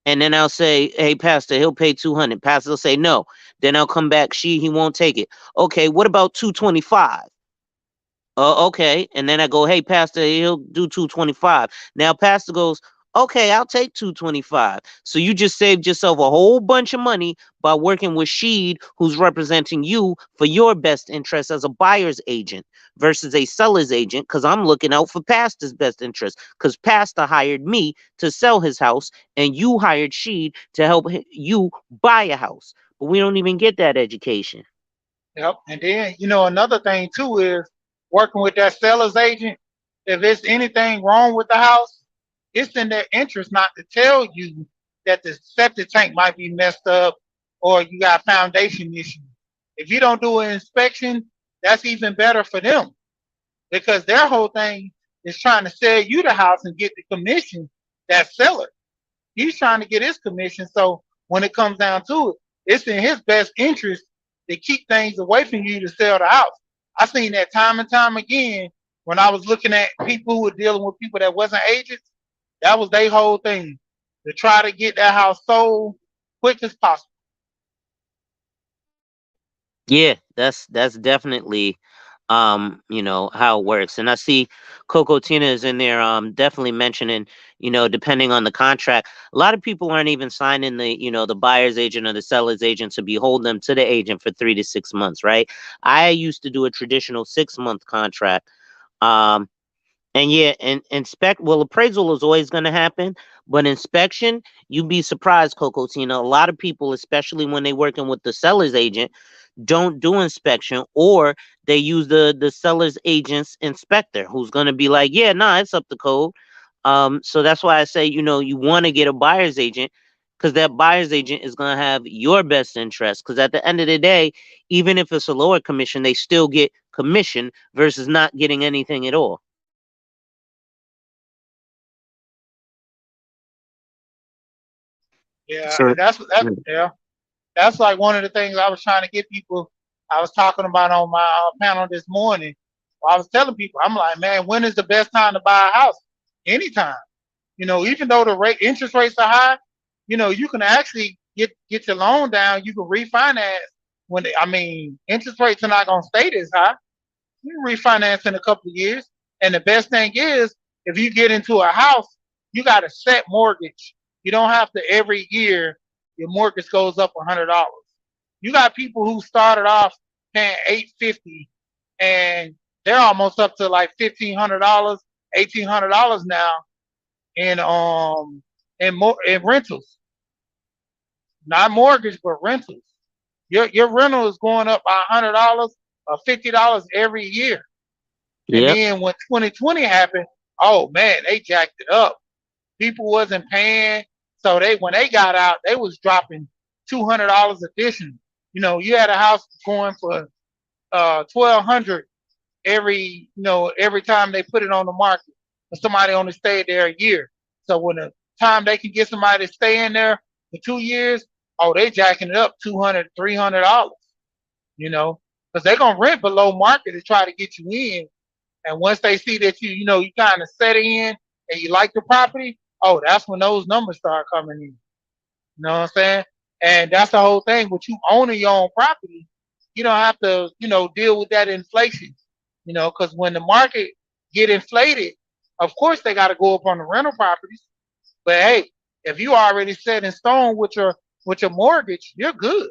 And then I'll say, "Hey, Pastor, he'll pay 200." Pastor will say no. Then I'll come back. He won't take it. Okay, what about 225? Okay. And then I go, "Hey, Pastor, he'll do 225." Now, Pastor goes, "Okay, I'll take 225." So you just saved yourself a whole bunch of money by working with Sheed, who's representing you for your best interest as a buyer's agent versus a seller's agent, because I'm looking out for Pastor's best interest, because Pastor hired me to sell his house and you hired Sheed to help you buy a house. But we don't even get that education.
Yep. And then, another thing too is working with that seller's agent. If there's anything wrong with the house, it's in their interest not to tell you that the septic tank might be messed up or you got foundation issues. If you don't do an inspection, that's even better for them because their whole thing is trying to sell you the house and get the commission, that seller. He's trying to get his commission. So when it comes down to it, it's in his best interest to keep things away from you to sell the house. I seen that time and time again when I was looking at people who were dealing with people that wasn't agents. That was their whole thing, to try to get that house sold quick as possible.
Yeah, that's definitely how it works. And I see Coco Tina is in there definitely mentioning, depending on the contract. A lot of people aren't even signing the buyer's agent or the seller's agent to behold them to the agent for 3 to 6 months, right? I used to do a traditional 6-month contract. Um And yeah, and inspect well, appraisal is always going to happen, but inspection, you'd be surprised, Coco Tina. A lot of people, especially when they working with the seller's agent, don't do inspection, or they use the seller's agent's inspector, who's going to be like, yeah, nah, it's up to code. So that's why I say, you want to get a buyer's agent, because that buyer's agent is going to have your best interest. Because at the end of the day, even if it's a lower commission, they still get commission versus not getting anything at all.
Yeah,
So
and that's yeah. That's like one of the things I was trying to get people. I was talking about on my panel this morning. I was telling people, I'm like, man, when is the best time to buy a house? Anytime. Even though the interest rates are high, you can actually get your loan down. You can refinance interest rates are not going to stay this high. You can refinance in a couple of years. And the best thing is, if you get into a house, you got a set mortgage. You don't have to every year your mortgage goes up $100. You got people who started off paying $850, and they're almost up to like $1,500, $1,800 now in rentals, not mortgage but rentals. Your rental is going up by $100 or $50 every year. And
yep.
then when 2020 happened, oh man, they jacked it up. People wasn't paying, so when they got out, they was dropping $200 additional. You had a house going for $1,200 every time they put it on the market, and somebody only stayed there a year. So when the time they can get somebody to stay in there for 2 years, oh, they jacking it up $200, $300. Because they're gonna rent below market to try to get you in. And once they see that you kind of set in and you like the property, oh, that's when those numbers start coming in. You know what I'm saying? And that's the whole thing. With you owning your own property, you don't have to, deal with that inflation. Because when the market get inflated, of course they got to go up on the rental properties. But hey, if you already set in stone with your mortgage, you're good.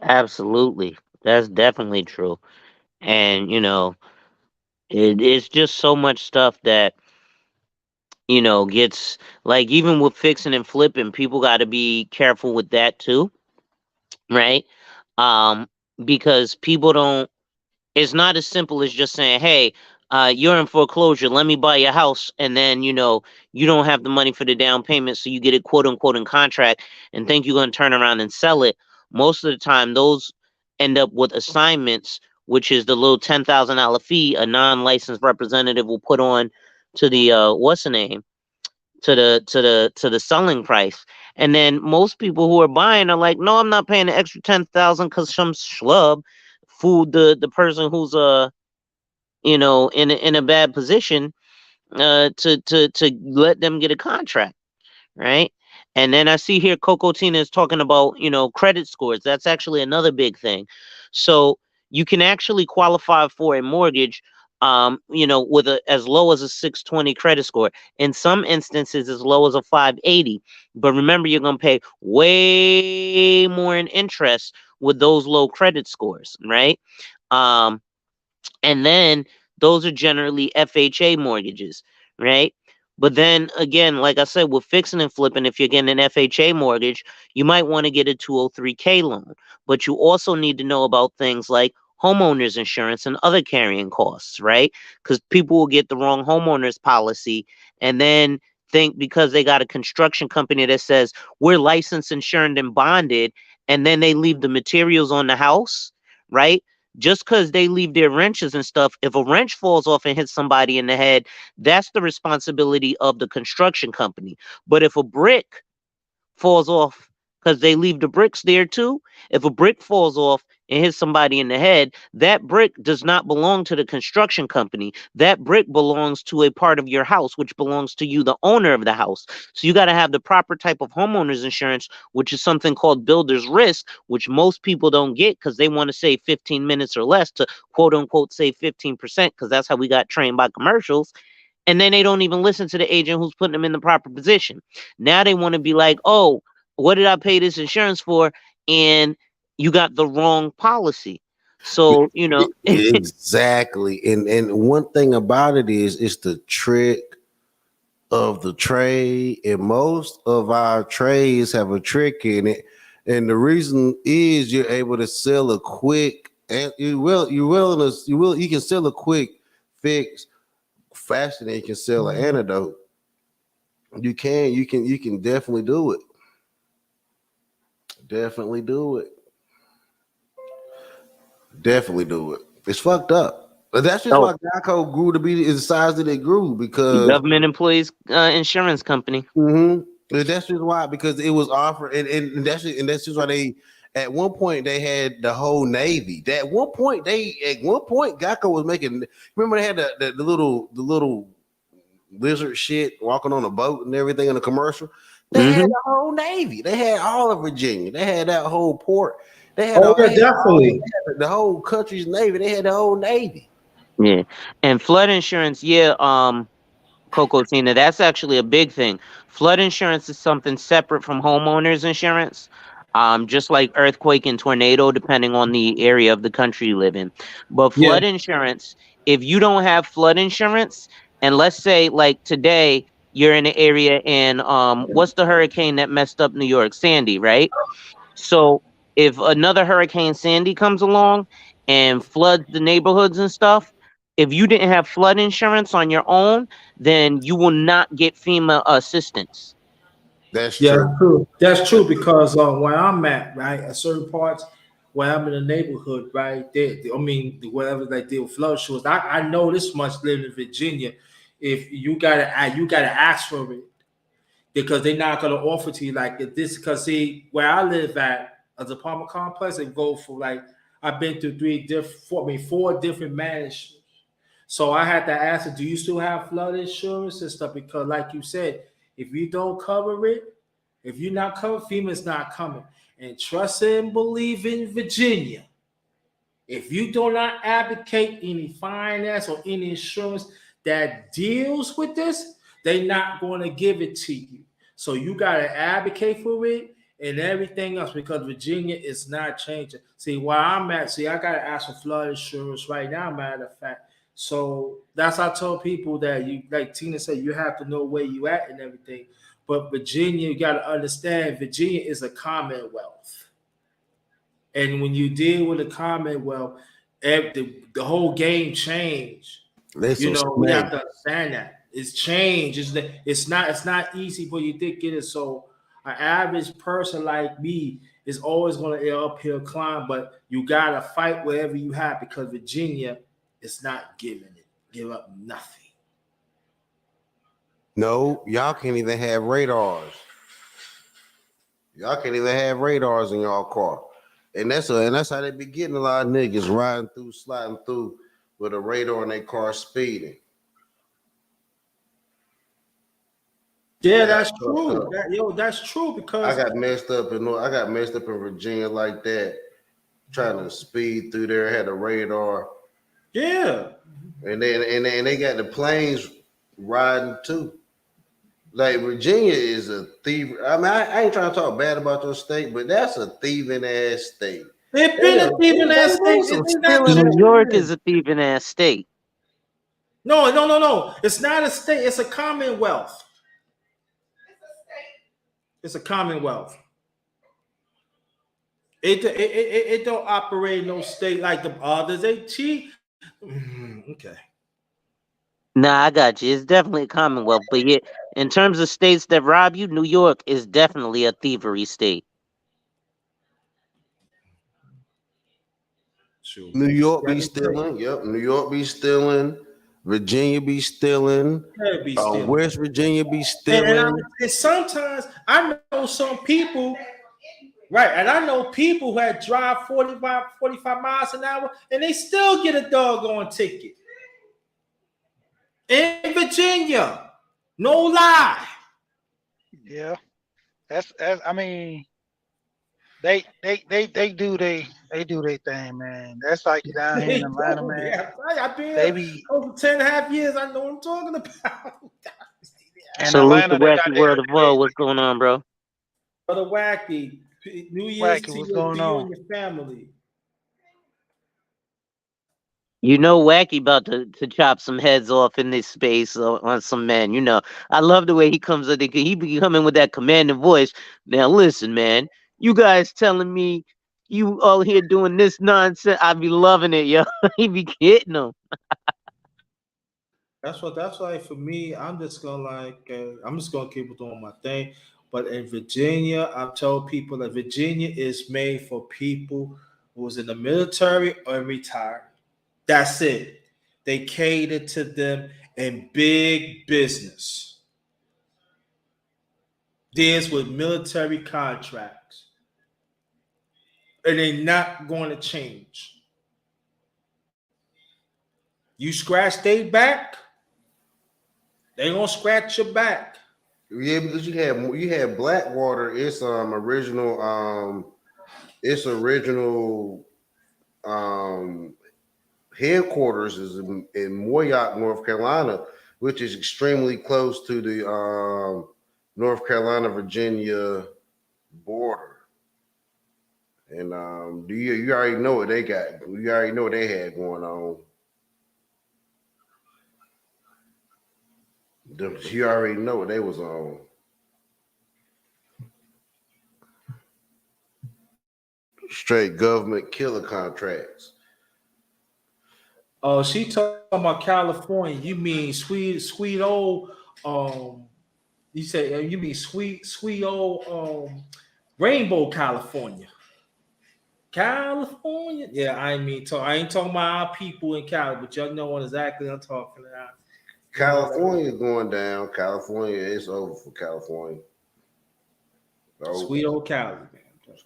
Absolutely. That's definitely true. And it's just so much stuff that gets, like, even with fixing and flipping, people got to be careful with that too, right? um because people don't, it's not as simple as just saying, hey, you're in foreclosure, let me buy your house, and then you don't have the money for the down payment, so you get it quote unquote in contract and think you're going to turn around and sell it. Most of the time those end up with assignments, which is the little $10,000 fee a non-licensed representative will put on to the what's the name, to the selling price. And then most people who are buying are like, no, I'm not paying the extra 10,000 because some schlub fooled the person who's in a bad position to let them get a contract, right? And then I see here Coco Tina is talking about, credit scores. That's actually another big thing. So you can actually qualify for a mortgage, with as low as a 620 credit score. In some instances, as low as a 580. But remember, you're going to pay way more in interest with those low credit scores, right? Um, and then those are generally FHA mortgages, right? But then again, like I said, with fixing and flipping, if you're getting an FHA mortgage, you might want to get a 203K loan. But you also need to know about things like homeowners insurance and other carrying costs, right? Because people will get the wrong homeowners policy and then think because they got a construction company that says we're licensed, insured, and bonded, and then they leave the materials on the house, right? Just because they leave their wrenches and stuff, if a wrench falls off and hits somebody in the head, that's the responsibility of the construction company. But if a brick falls off, because they leave the bricks there too, if a brick falls off and hits somebody in the head, that brick does not belong to the construction company. That brick belongs to a part of your house, which belongs to you, the owner of the house. So you got to have the proper type of homeowners insurance, which is something called builder's risk, which most people don't get because they want to save 15 minutes or less to quote unquote save 15%, because that's how we got trained by commercials. And then they don't even listen to the agent who's putting them in the proper position. Now they want to be like, oh, what did I pay this insurance for? And you got the wrong policy.
So, you know,
Exactly. And one thing about it is it's the trick of the trade, and most of our trades have a trick in it. And the reason is you're able to sell a quick, and you can sell a quick fix faster than you can sell an antidote. You can definitely do it. Definitely do it. Definitely do it. It's fucked up. But that's just
oh,
why Geico grew to be the size that it grew
the
because
government employees insurance company.
and that's just why because it was offered and that's just why they at one point they had the whole Navy. At one point Geico was making remember they had the little lizard shit walking on a boat and everything in the commercial. They had
Hmm.
the whole Navy. They had all of Virginia. They had that whole port. They had,
Oh
they
yeah,
had
definitely.
the whole country's Navy. They had the whole Navy.
Yeah. And flood insurance, yeah, Coco Tina, that's actually a big thing. Flood insurance is something separate from homeowners insurance, just like earthquake and tornado, depending on the area of the country you live in. But
Yeah.
flood insurance, if you don't have flood insurance, and let's say like today you're in an area and what's the hurricane that messed up New York? Sandy, right? So if another Hurricane Sandy comes along and floods the neighborhoods and stuff, if you didn't have flood insurance on your own, then you will not get FEMA assistance.
That's
Yeah,
true.
that's true. That's true because where I'm at, right, at certain parts where I'm in the neighborhood, right, I mean, whatever they deal with flood shows. I know this much living in Virginia. If you gotta ask for it because they're not gonna offer to you like this. Because see, where I live at, as a apartment complex, they go for like I've been through four different managers. So I had to ask her, do you still have flood insurance and stuff? Because like you said, if you don't cover it, if you're not covered, FEMA's not coming. And trust and believe in Virginia. If you do not advocate any finance or any insurance that deals with this, they're not going to give it to you. So you got to advocate for it and everything else because Virginia is not changing. See, where I'm at, I got to ask for flood insurance right now, matter of fact. So that's how I told people that you, like Tina said, you have to know where you at and everything. But Virginia, you got to understand, Virginia is a commonwealth. And when you deal with the Commonwealth, the whole game changed.
They
You
so
know, we
snake.
have to understand that it's changed. It's not easy for you to get it. So an average person like me is always going to uphill climb, but you gotta fight wherever you have because Virginia is not give up nothing.
No, y'all can't even have radars. Y'all can't even have radars in y'all car. And that's how they be getting a lot of niggas riding through, sliding through with a radar in their car speeding.
Yeah,
I got
that's
fucked
true.
up.
That's true
I
because
got messed up in Virginia like that, trying to speed through there, had a radar.
yeah.
And they got the planes riding too. Like Virginia is a thief. I mean, I ain't trying to talk bad about your state, but that's a thieving ass state.
It
They
been a
are,
thieving
they
ass
do
state.
some
Isn't that
stealing
New
and
York is
shit.
a thieving ass state.
No, no, no, no. It's not a state. It's a commonwealth. It's a commonwealth. It don't operate in no state like the others. They cheat. Okay.
Nah, I got you. It's definitely a Commonwealth, but yet in terms of states that rob you, New York is definitely a thievery state.
True.
New York
Yeah,
be stealing. Yep, New York be stealing. Virginia be stealing.
gotta be still.
West Virginia be
And
stealing.
sometimes I know some people, right? And I know people who had drive 45 miles an hour and they still get a doggone ticket. In Virginia. No lie.
Yeah, that's. I mean, they do their thing, man. That's like down here in
They
Atlanta,
do.
man.
Yeah. I've been
They
here
be
over 10 and a half years. I know what I'm talking about.
in
Salute the
Atlanta. They got
wacky
they
world of what's going on, bro?
Brother Wacky, New Year's
wacky.
to
What's
you,
going
to you
on?
and your family.
You know, Wacky about to chop some heads off in this space on some men. You know, I love the way he comes up. He be coming with that commanding voice. Now, listen, man, you guys telling me you all here doing this nonsense? I be loving it, yo. He be getting them.
That's why for me, I'm just gonna I'm just gonna keep doing my thing. But in Virginia, I've told people that Virginia is made for people who's in the military or retired. That's it. They cater to them in big business. Deals with military contracts. And they're not going to change. You scratch their back, they gonna scratch your back.
Yeah, because you had Blackwater. Its original headquarters is in Moyock, North Carolina, which is extremely close to the North Carolina Virginia border. And you already know what they got. You already know what they had going on. You already know what they was on. Straight government killer contracts.
Oh, she talking about California. You mean sweet old you say you mean sweet old Rainbow California. California. Yeah, I ain't talking about our people in Cali, but y'all know what exactly I'm talking about.
California is going down. California, it's over for California.
Sweet old Cali, man.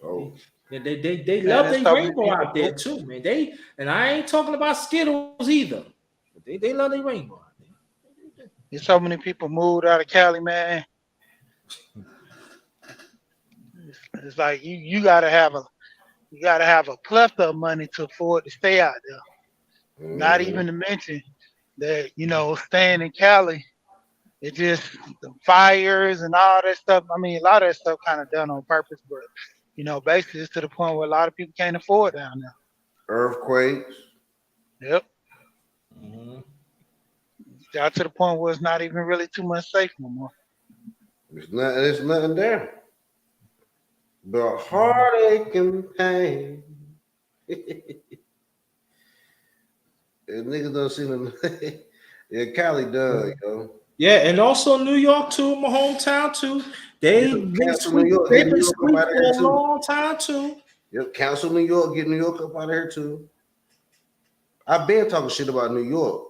Oh.
Yeah, they
Man,
love
there's
their
so many
rainbow
people
out there too, man. And I ain't talking about Skittles either. But they love their rainbow out there.
There's so many people moved out of Cali, man. It's like you gotta have a plethora of money to afford to stay out there.
Mm-hmm.
Not even to mention that, staying in Cali, it just the fires and all that stuff. I mean, a lot of that stuff kind of done on purpose, but basically it's to the point where a lot of people can't afford down there.
Earthquakes.
Yep.
Mm-hmm.
Got to the point where it's not even really too much safe no more.
There's nothing there. But heartache and pain. Niggas don't see them. Yeah, Cali done, yo.
Yeah, and also New York too, my hometown too. They've been sweet for a long time too.
Yep, Council New York, get New York up out of here too. I've been talking shit about New York.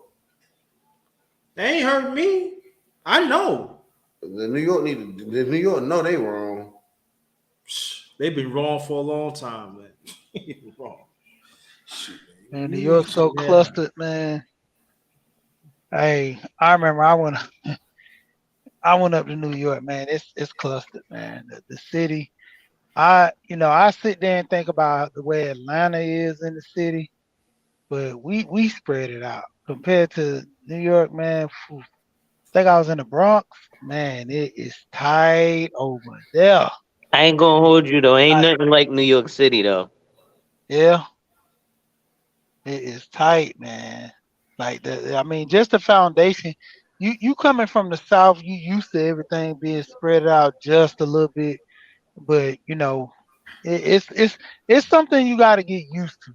They ain't hurt me. I know.
The New York know they wrong.
They've been wrong for a long time, man. Wrong.
Shit, man. New York's so clustered, man. Hey, I remember I went up to New York, man. It's clustered, man. The city. I sit there and think about the way Atlanta is in the city, but we spread it out compared to New York, man. I think I was in the Bronx, man. It is tight over there.
I ain't gonna hold you though. Ain't nothing like New York City though.
Yeah, it is tight, man. Like just the foundation. You coming from the South, you used to everything being spread out just a little bit, but it's something you got to get used to.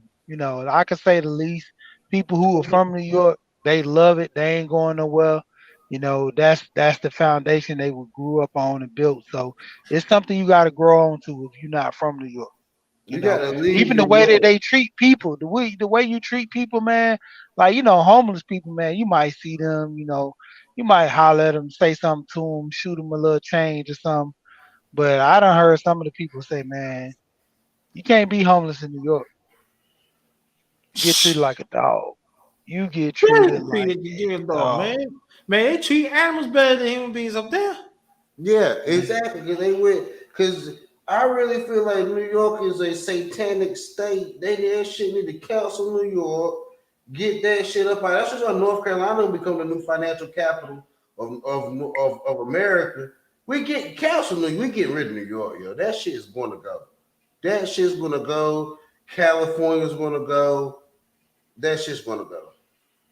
I can say the least. People who are from New York, they love it. They ain't going nowhere. That's the foundation they grew up on and built. So it's something you got to grow on to if you're not from New York.
You gotta leave.
Even the way that they treat people, the way you treat people, man. Like homeless people, man. You might see them, you might holler at them, say something to them, shoot them a little change or something. But I done heard some of the people say, man, you can't be homeless in New York. You get treated like a dog. You get treated like a dog.
Man, they treat animals better than human beings up there.
Yeah, exactly. Because I really feel like New York is a satanic state. That shit need to cancel New York. Get that shit up. That's just why North Carolina will become the new financial capital of America. We get cancel New York. We get rid of New York, yo. That shit is gonna go. That shit's gonna go. California's gonna go.
that shit's gonna go.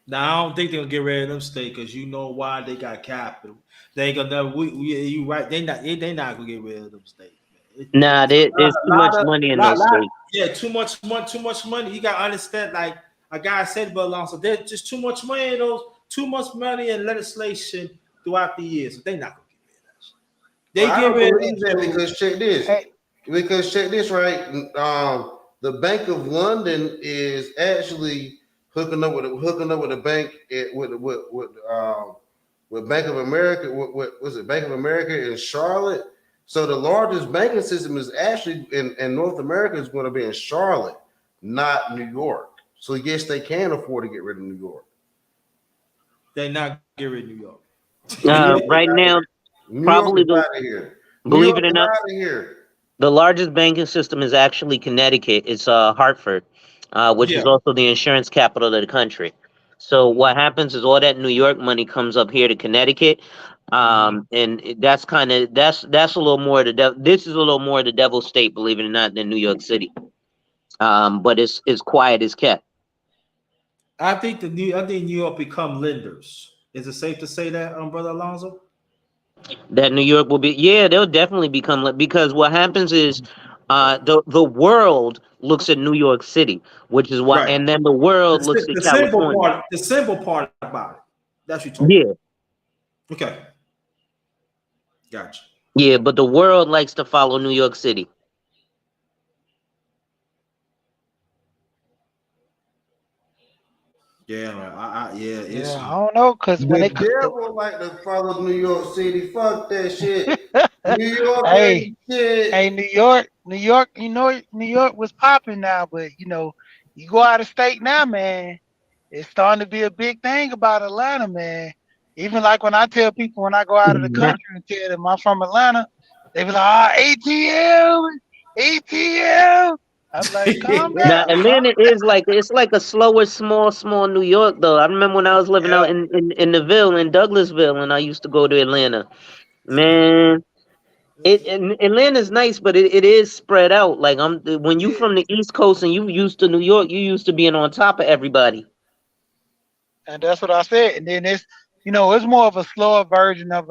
Now I don't think they'll get rid of them states because you know why they got capital. They ain't gonna never. You right? They not gonna get rid of them states. Man.
Nah,
It's
there's too much
of
money in those states.
yeah, too much money. Too much money. You gotta understand. Like a guy said, but Alonso, there's just too much money in those. Too much money and legislation throughout the years. So they not gonna get rid of that shit. They
Well, I
get
don't
rid
believe that
of
because check this.
Hey,
Because check this right. The Bank of London is actually hooking up with a bank with Bank of America. What was it? Bank of America in Charlotte. So the largest banking system is actually in North America is going to be in Charlotte, not New York. So yes, they can afford to get rid of New York.
they not get rid of New York.
New York is
Right
out of
now,
here. New York
probably
is out of here. New
believe
York
it or
is
not,
out of here.
the largest banking system is actually Connecticut. It's Hartford, which
Yeah.
is also the insurance capital of the country. So what happens is all that New York money comes up here to Connecticut, that's kind of that's a little more the devil. This is a little more the devil state, believe it or not, than New York City. But it's quiet as kept.
I think New York become lenders. Is it safe to say that, Brother Alonso?
That New York will be, yeah, they'll definitely become because what happens is, the world looks at New York City, which is why,
Right.
and then the world looks at California.
The simple part about it. That's what you're talking
Yeah,
about. Okay. Gotcha.
yeah, but the world likes to follow New York City.
Yeah, man. Yeah, it's
yeah, I don't know, cause when
The
they cook the,
devil like to follow New York City. Fuck that shit. New York
hey,
ain't shit.
hey, New York, New York was popping now, but you go out of state now, man. It's starting to be a big thing about Atlanta, man. Even like when I tell people when I go out of the
Now,
country and tell them I'm from Atlanta, they be like, ATL, ATL. I'm like, calm
now
down, calm
Atlanta is like it's like a slower, small New York though. I remember when I was living
down.
out in the Ville in Douglasville, and I used to go to Atlanta. Man, Atlanta's nice, but it is spread out. Like when you
Yeah,
from the East Coast and you used to New York, you used to being on top of everybody.
and that's what I said. And then it's more of a slower version of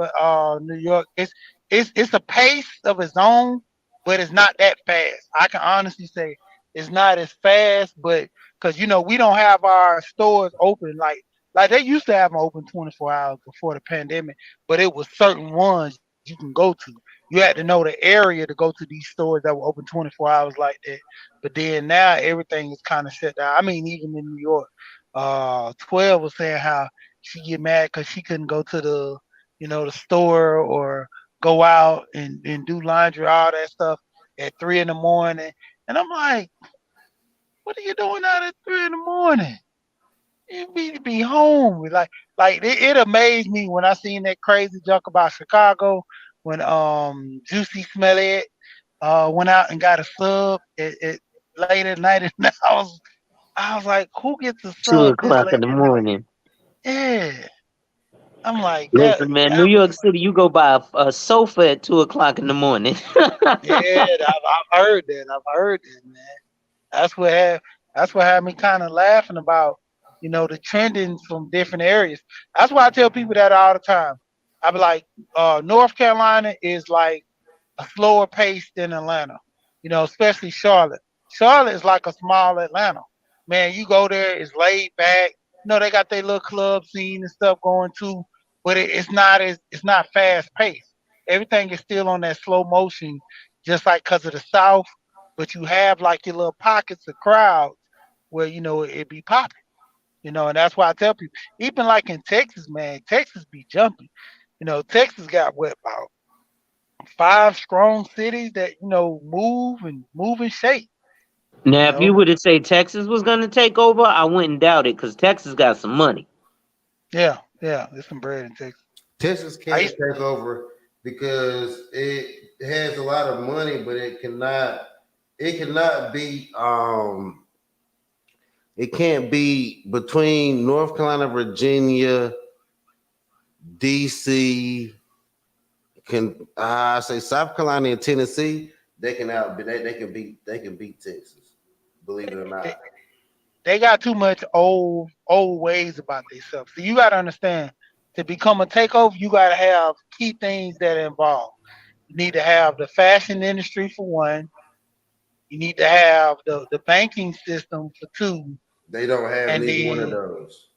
New York. It's a pace of its own, but it's not that fast. I can honestly say it's not as fast, but because we don't have our stores open like they used to have them open 24 hours before the pandemic, but it was certain ones you can go to. You had to know the area to go to these stores that were open 24 hours like that. But then now everything is kind of shut down. I mean, even in New York. 12 was saying how she get mad because she couldn't go to the store or go out and do laundry, all that stuff at 3 in the morning. And I'm like, what are you doing out at 3 in the morning? You need to be home. Like it amazed me when I seen that crazy junk about Chicago when Juicy Smollett went out and got a sub at late at night, and I was like, who gets a
Two
sub this
o'clock in
late
the
at night?
morning.
Yeah. I'm like that.
Listen, man, New York City, you go buy a sofa at 2 o'clock in the morning.
Yeah, I've heard that. I've heard that, man. That's what had that's what had me kind of laughing about, the trending from different areas. That's why I tell people that all the time. I be like, North Carolina is like a slower pace than Atlanta. Especially Charlotte. Charlotte is like a small Atlanta. Man, you go there, it's laid back. They got their little club scene and stuff going too, but it's not fast paced. Everything is still on that slow motion, just like because of the South. But you have like your little pockets of crowds where it be popping. And that's why I tell people, even like in Texas, man, Texas be jumping. Texas got what about 5 strong cities that move and shake. You
Now, if you
know,
were to say Texas was going to take over, I wouldn't doubt it because Texas got some money.
yeah, yeah. There's some bread in Texas.
Texas
I
can't
used,
take over because it has a lot of money, but it cannot be it can't be between North Carolina, Virginia, DC, can I say South Carolina and Tennessee, they can beat Texas, believe it or
it,
not.
they got too much old ways about themselves. So you got to understand, to become a takeover, you got to have key things that are involved. You need to have the fashion industry for one. You need to have the banking system for two.
They don't have
And
neither one of
then,
those.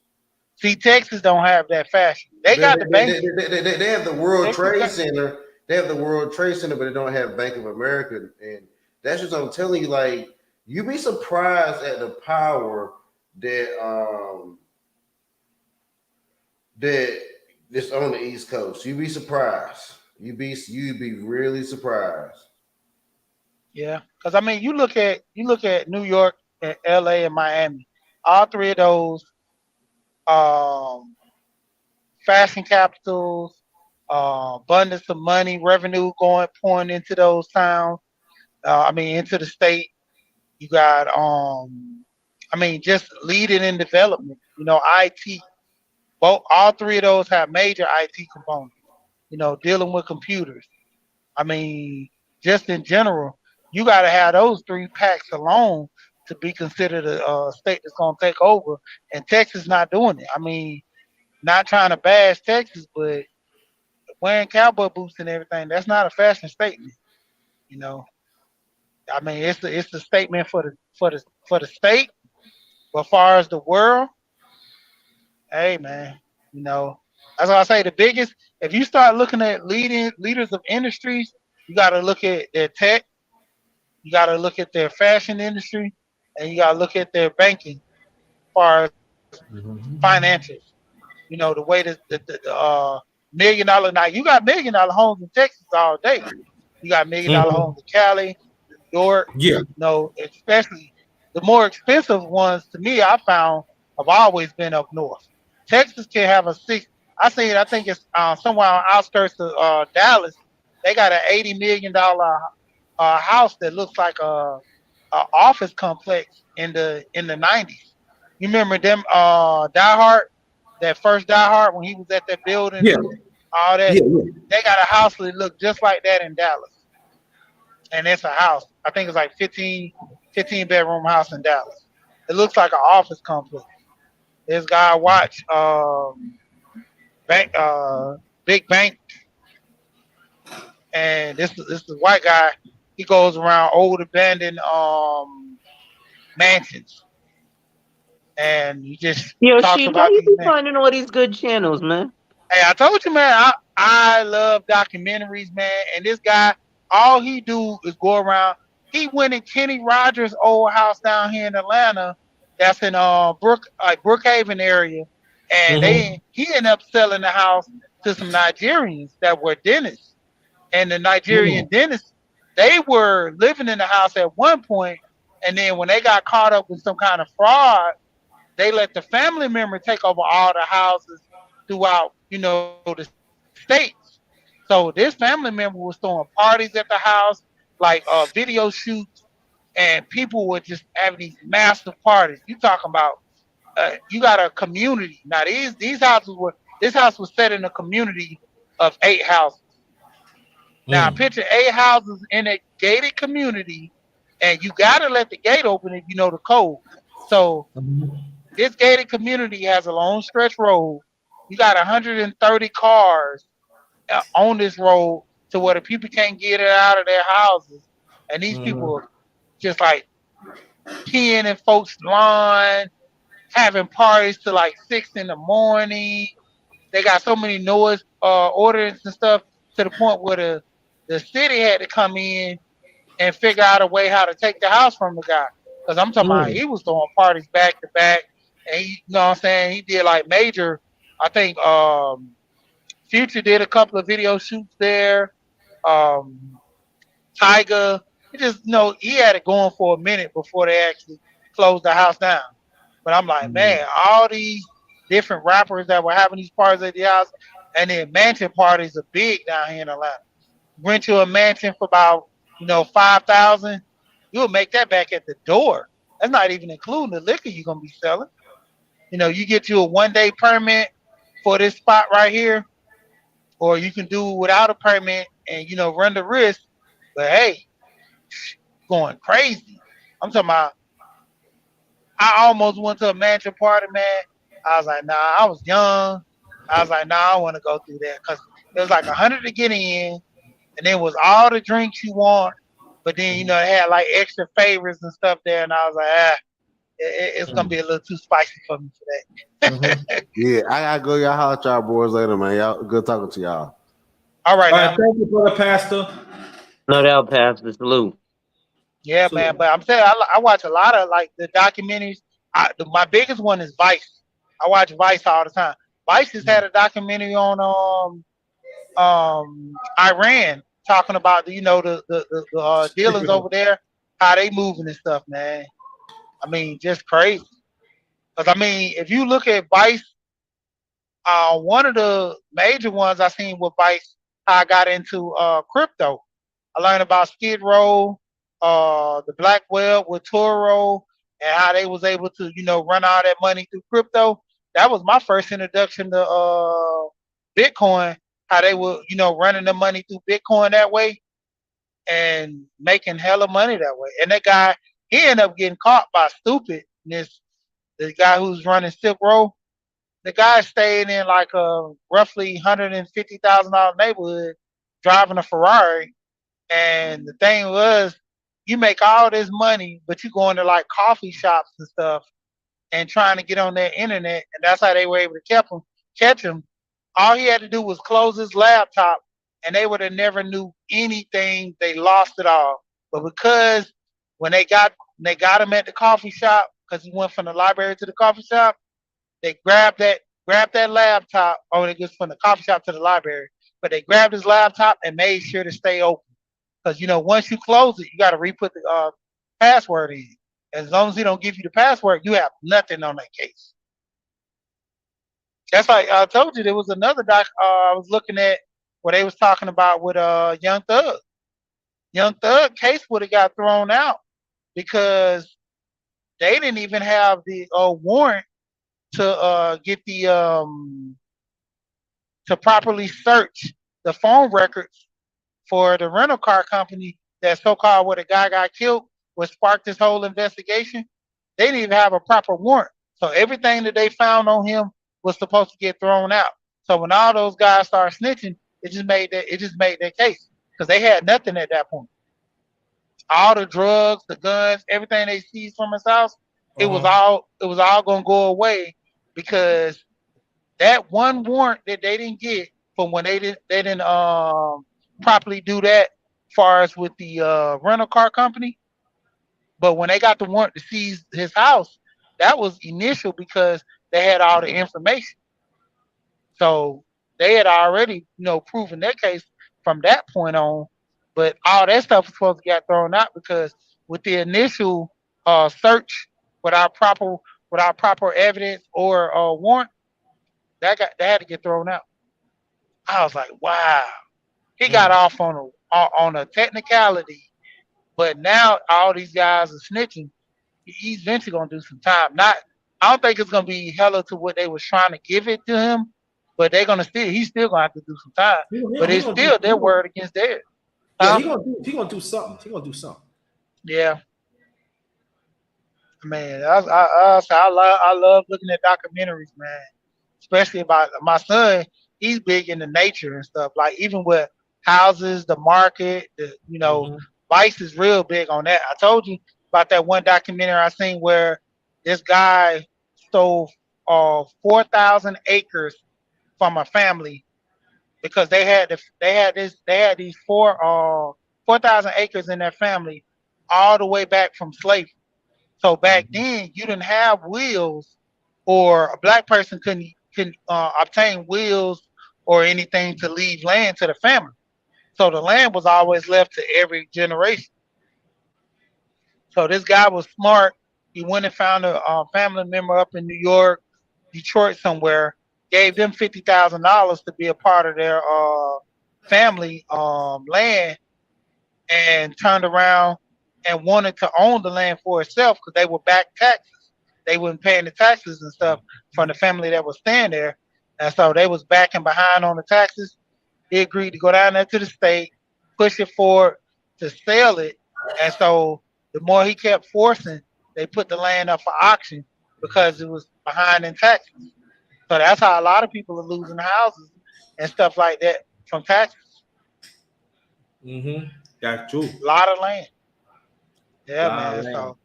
see, Texas don't have that fashion. They
They,
got the
they, they,
banking.
they have the World
Texas
Trade
got,
Center. They have the World Trade Center, but they don't have Bank of America. And that's just I'm telling you. Like you'd be surprised at the power that that's on the East Coast. You'd be surprised. You'd be really surprised.
yeah. Because I mean, you look at New York and L.A. and Miami. All three of those um, fashion capitals, abundance of money, revenue going pouring into those towns. I mean, into the state. You got, I mean, just leading in development. You know, IT. Both all three of those have major IT components. You know, dealing with computers. I mean, just in general, you got to have those three packs alone to be considered a state that's going to take over. And Texas not doing it. I mean, not trying to bash Texas, but wearing cowboy boots and everything, that's not a fashion statement. You know, I mean, it's a statement for the state, but as far as the world, hey man, you know, that's why I say the biggest. If you start looking at leaders of industries, you got to look at their tech, you got to look at their fashion industry, and you got to look at their banking, as far as financials. You know, the way the $1 million. Now you got $1 million homes in Texas all day. You got $1 million homes in Cali, New York.
Yeah.
You know, especially the more expensive ones to me, I found have always been up north. Texas can have a six. I think it's somewhere on the outskirts of Dallas. They got an $80 million house that looks like a office complex in the '90s. You remember them Die Hard, that first Die Hard when he was at that building,
Yeah.
all that.
Yeah. Yeah.
They got a house that look just like that in Dallas, and it's a house. I think it's like 15 bedroom house in Dallas. It looks like an office complex. This guy watch bank big bank, and this is white guy. He goes around old abandoned mansions, and he just
Yo,
talks
Sheik, how
about
you
these
be
mansions.
finding all these good channels, man?
Hey, I told you, man, I love documentaries, man. And this guy, all he do is go around. He went in Kenny Rogers' old house down here in Atlanta. That's in Brookhaven area, and he ended up selling the house to some Nigerians that were dentists. And the Nigerian dentists, they were living in the house at one point, and then when they got caught up with some kind of fraud, they let the family member take over all the houses throughout, you know, the states. So this family member was throwing parties at the house, like video shoots, and people would just have these massive parties. You talking about you got a community. Now these houses were this house was set in a community of 8 houses. Now picture 8 houses in a gated community, and you gotta let the gate open if you know the code. So this gated community has a long stretch road. You got 130 cars on this road to where the people can't get it out of their houses. And these people are just like peeing in folks' lawn, having parties till like 6 in the morning. They got so many noise ordinance and stuff to the point where the city had to come in and figure out a way how to take the house from the guy. Because I'm talking about he was throwing parties back to back. And he, you know what I'm saying? He did like major, I think Future did a couple of video shoots there. Um, Tiger, he just, you know, he had it going for a minute before they actually closed the house down. But I'm like, man, all these different rappers that were having these parties at the house, and then mansion parties are big down here in Atlanta. Rent you a mansion for about, you know, 5,000, you'll make that back at the door. That's not even including the liquor you're gonna be selling. You know, you get you a 1 day permit for this spot right here, or you can do it without a permit and you know run the risk. But hey, going crazy. I'm talking about I almost went to a mansion party, man. I was like, nah, I was young. I was like, nah, I don't want to go through that because it was like 100 to get in, and then was all the drinks you want, but then you know it had like extra favors and stuff there, and I was like, it's gonna be a little too spicy for me today.
Yeah, I gotta go. Y'all holler at y'all boys later, man. Y'all good talking to y'all.
All right
All
now,
right, thank you, brother Pastor.
No doubt, Pastor. Salute.
yeah,
So,
man. But I'm saying I watch a lot of like the documentaries. My biggest one is Vice. I watch Vice all the time. Vice just had a documentary on Iran talking about the dealings over there, how they moving and stuff, man. I mean, just crazy. Because I mean, if you look at Vice, one of the major ones I seen with Vice, how I got into crypto. I learned about Skid Row, the Black Web with Toro, and how they was able to, run all that money through crypto. That was my first introduction to Bitcoin. How they were, running the money through Bitcoin that way and making hella money that way. And that guy, he ended up getting caught by stupidness. The guy who's running Silk Road, the guy stayed in like a roughly $150,000 neighborhood, driving a Ferrari. And the thing was, you make all this money, but you go into like coffee shops and stuff and trying to get on their internet, and that's how they were able to catch him. All he had to do was close his laptop, and they would have never knew anything. They lost it all. But because when they got him at the coffee shop, because he went from the library to the coffee shop, they grabbed that laptop. Oh, they just from the coffee shop to the library, but they grabbed his laptop and made sure to stay open. Because once you close it, you got to re-put the password in. As long as he don't give you the password, you have nothing on that case. That's like I told you. There was another doc I was looking at where they was talking about with Young Thug. Young Thug case would have got thrown out because they didn't even have the warrant to get the to properly search the phone records for the rental car company that so-called where the guy got killed, what sparked this whole investigation. They didn't even have a proper warrant. So everything that they found on him was supposed to get thrown out. So when all those guys started snitching, it just made their case because they had nothing at that point. All the drugs, the guns, everything they seized from his house, it was all gonna go away because that one warrant that they didn't get from when they didn't properly do that far as with the rental car company. But when they got the warrant to seize his house, that was initial because they had all the information. So they had already, proven their case from that point on. But all that stuff was supposed to get thrown out because with the initial search without proper evidence or warrant, that had to get thrown out. I was like, wow, he got off on a technicality, but now all these guys are snitching. He's eventually gonna do some time. I don't think it's gonna be hella to what they was trying to give it to him, but he's still gonna have to do some time. But it's still their word against theirs.
Yeah, he gonna do something. He gonna do something.
Yeah. Man, I love looking at documentaries, man. Especially about my son. He's big into nature and stuff. Like even with houses, the market, Vice is real big on that. I told you about that one documentary I seen where this guy stole 4,000 acres from a family because they had these 4,000 acres in their family all the way back from slavery. So back then, you didn't have wills, or a black person couldn't obtain wills or anything to leave land to the family. So the land was always left to every generation. So this guy was smart. He went and found a family member up in New York, Detroit somewhere, gave them $50,000 to be a part of their family land, and turned around and wanted to own the land for itself because they were back taxes. They weren't paying the taxes and stuff from the family that was staying there. And so they was backing behind on the taxes. He agreed to go down there to the state, push it forward to sell it. And so the more he kept forcing, they put the land up for auction because it was behind in taxes. So that's how a lot of people are losing houses and stuff like that from taxes.
Mm-hmm. That's true.
A lot of land. Yeah,
Lot of
man.
land.
So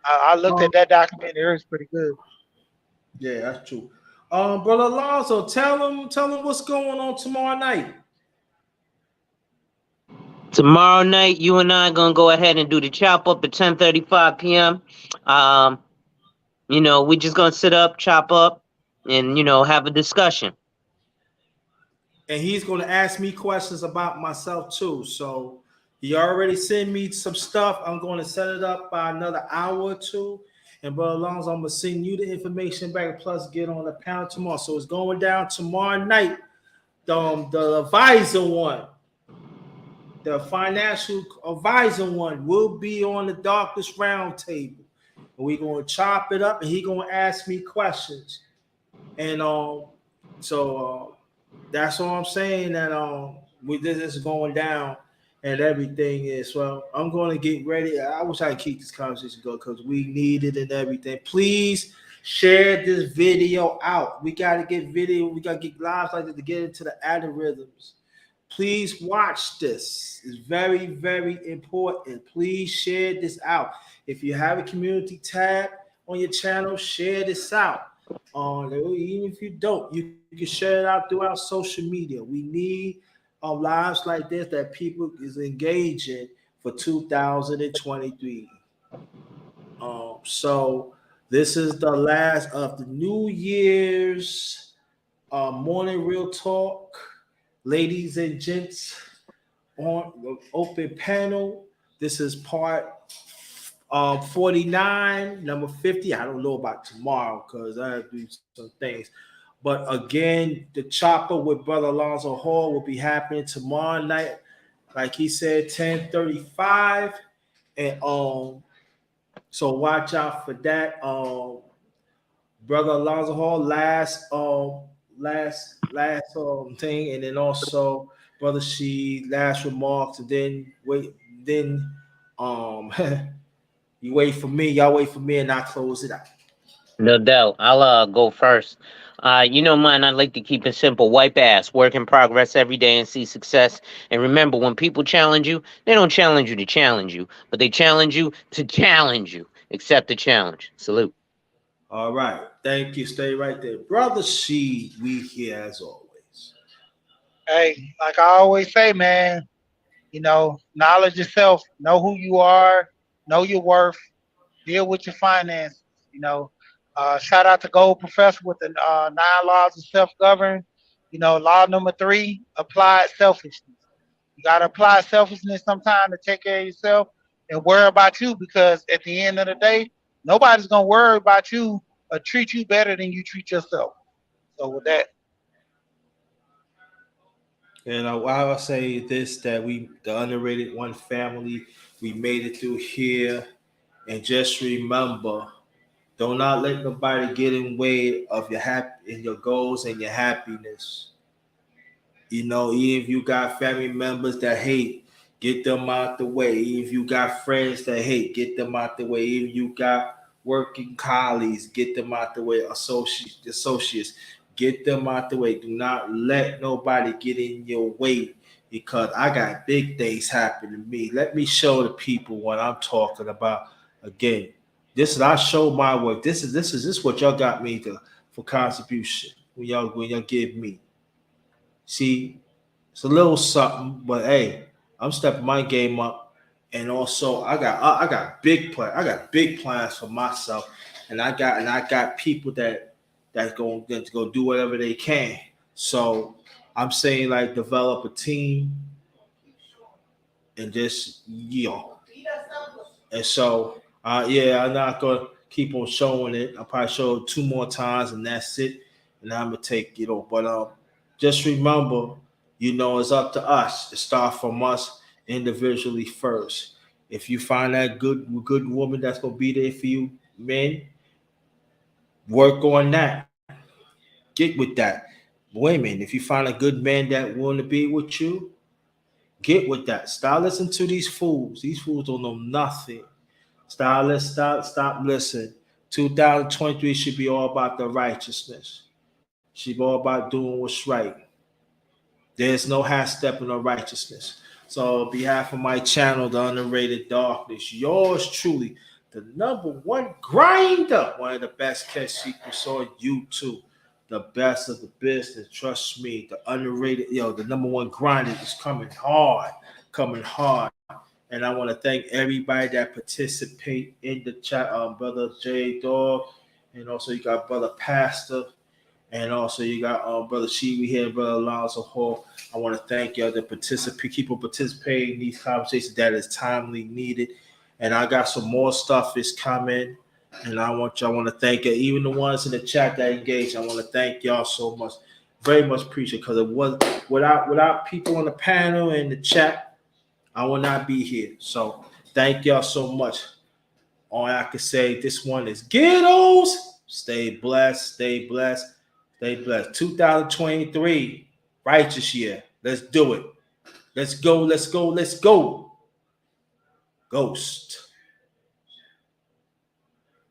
I looked at that documentary. It was pretty good.
Yeah, that's true. Brother Alonzo, tell him what's going on tomorrow night.
Tomorrow night, you and I are gonna go ahead and do the chop up at 10:35 p.m. Um, we just gonna sit up, chop up, and have a discussion.
And he's going to ask me questions about myself too. So he already sent me some stuff. I'm going to set it up by another hour or two. And Brother Alonzo, I'm going to send you the information back, plus get on the panel tomorrow. So it's going down tomorrow night. The advisor one, the financial advisor one, will be on the Darkest Round Table. And we're going to chop it up, and he's going to ask me questions. And that's all I'm saying. That this is going down, and everything is. Well, I'm going to get ready. I wish I could keep this conversation going because we need it and everything. Please share this video out. We got to get video. We got to get lives like this to get into the algorithms. Please watch this. It's very, very important. Please share this out. If you have a community tab on your channel, share this out. Even if you don't, you can share it out throughout social media. We need lives like this that people is engaging for 2023. So this is the last of the New Year's morning real talk, ladies and gents, on the open panel. This is part 49, number 50. I don't know about tomorrow because I have to do some things. But again, the chopper with Brother Alonzo Hall will be happening tomorrow night. Like he said, 10:35. And so watch out for that. Brother Alonzo Hall, last thing, and then also Brother She, last remarks, and then you wait for me, y'all wait for me, and I close it out.
No doubt. I'll go first. Mine, I like to keep it simple. Wipe ass, work in progress every day and see success. And remember, when people challenge you, they don't challenge you to challenge you, but they challenge you to challenge you. Accept the challenge. Salute.
All right. Thank you. Stay right there. Brother She, we here as always.
Hey, like I always say, man, knowledge yourself, know who you are, know your worth, deal with your finances. Shout out to Gold Professor with the 9 laws of self-govern. Law number 3, apply selfishness. You got to apply selfishness sometime to take care of yourself and worry about you, because at the end of the day, nobody's going to worry about you or treat you better than you treat yourself. So with that,
And I'll say this, that the underrated one family, we made it through here. And just remember, do not let nobody get in the way of your your goals and your happiness. Even if you got family members that hate, get them out the way. Even if you got friends that hate, get them out the way. Even if you got working colleagues, get them out the way. Associates, get them out the way. Do not let nobody get in your way, because I got big things happen to me. Let me show the people what I'm talking about. Again, I show my work. This is what y'all got me for contribution when y'all give me. See, it's a little something, but hey, I'm stepping my game up, and also I got big plans. I got big plans for myself, and I got people that's going to go do whatever they can. So I'm saying, like, develop a team and just and so yeah, I'm not gonna keep on showing it. I'll probably show it 2 more times and that's it, and I'm gonna take it off. But just remember, it's up to us. It starts from us individually first. If you find that good woman that's gonna be there for you, men, work on that. Get with that. Women, if you find a good man that want to be with you, get with that. Stop listening to these fools. These fools don't know nothing. Stop. Listen. 2023 should be all about the righteousness. Should be all about doing what's right. There's no half stepping of righteousness. So, on behalf of my channel, The Underrated Darkness, yours truly, the number one grinder, one of the best kept secrets on YouTube, the best of the business. Trust me, the underrated, the number one grinder is coming hard, coming hard. And I want to thank everybody that participate in the chat, brother J Dog, and also you got brother Pastor. And also you got Brother Shiwi here, Brother Alonzo Hall. I want to thank y'all that participate, keep on participating in these conversations that is timely needed. And I got some more stuff is coming. And I want to thank you, even the ones in the chat that engaged. I want to thank y'all so much. Very much appreciate, because it was without people on the panel and the chat, I will not be here. So thank y'all so much. All I can say, this one is Ghettos. Stay blessed, stay blessed. Stay blessed. 2023, righteous year. Let's do it. Let's go. Ghost.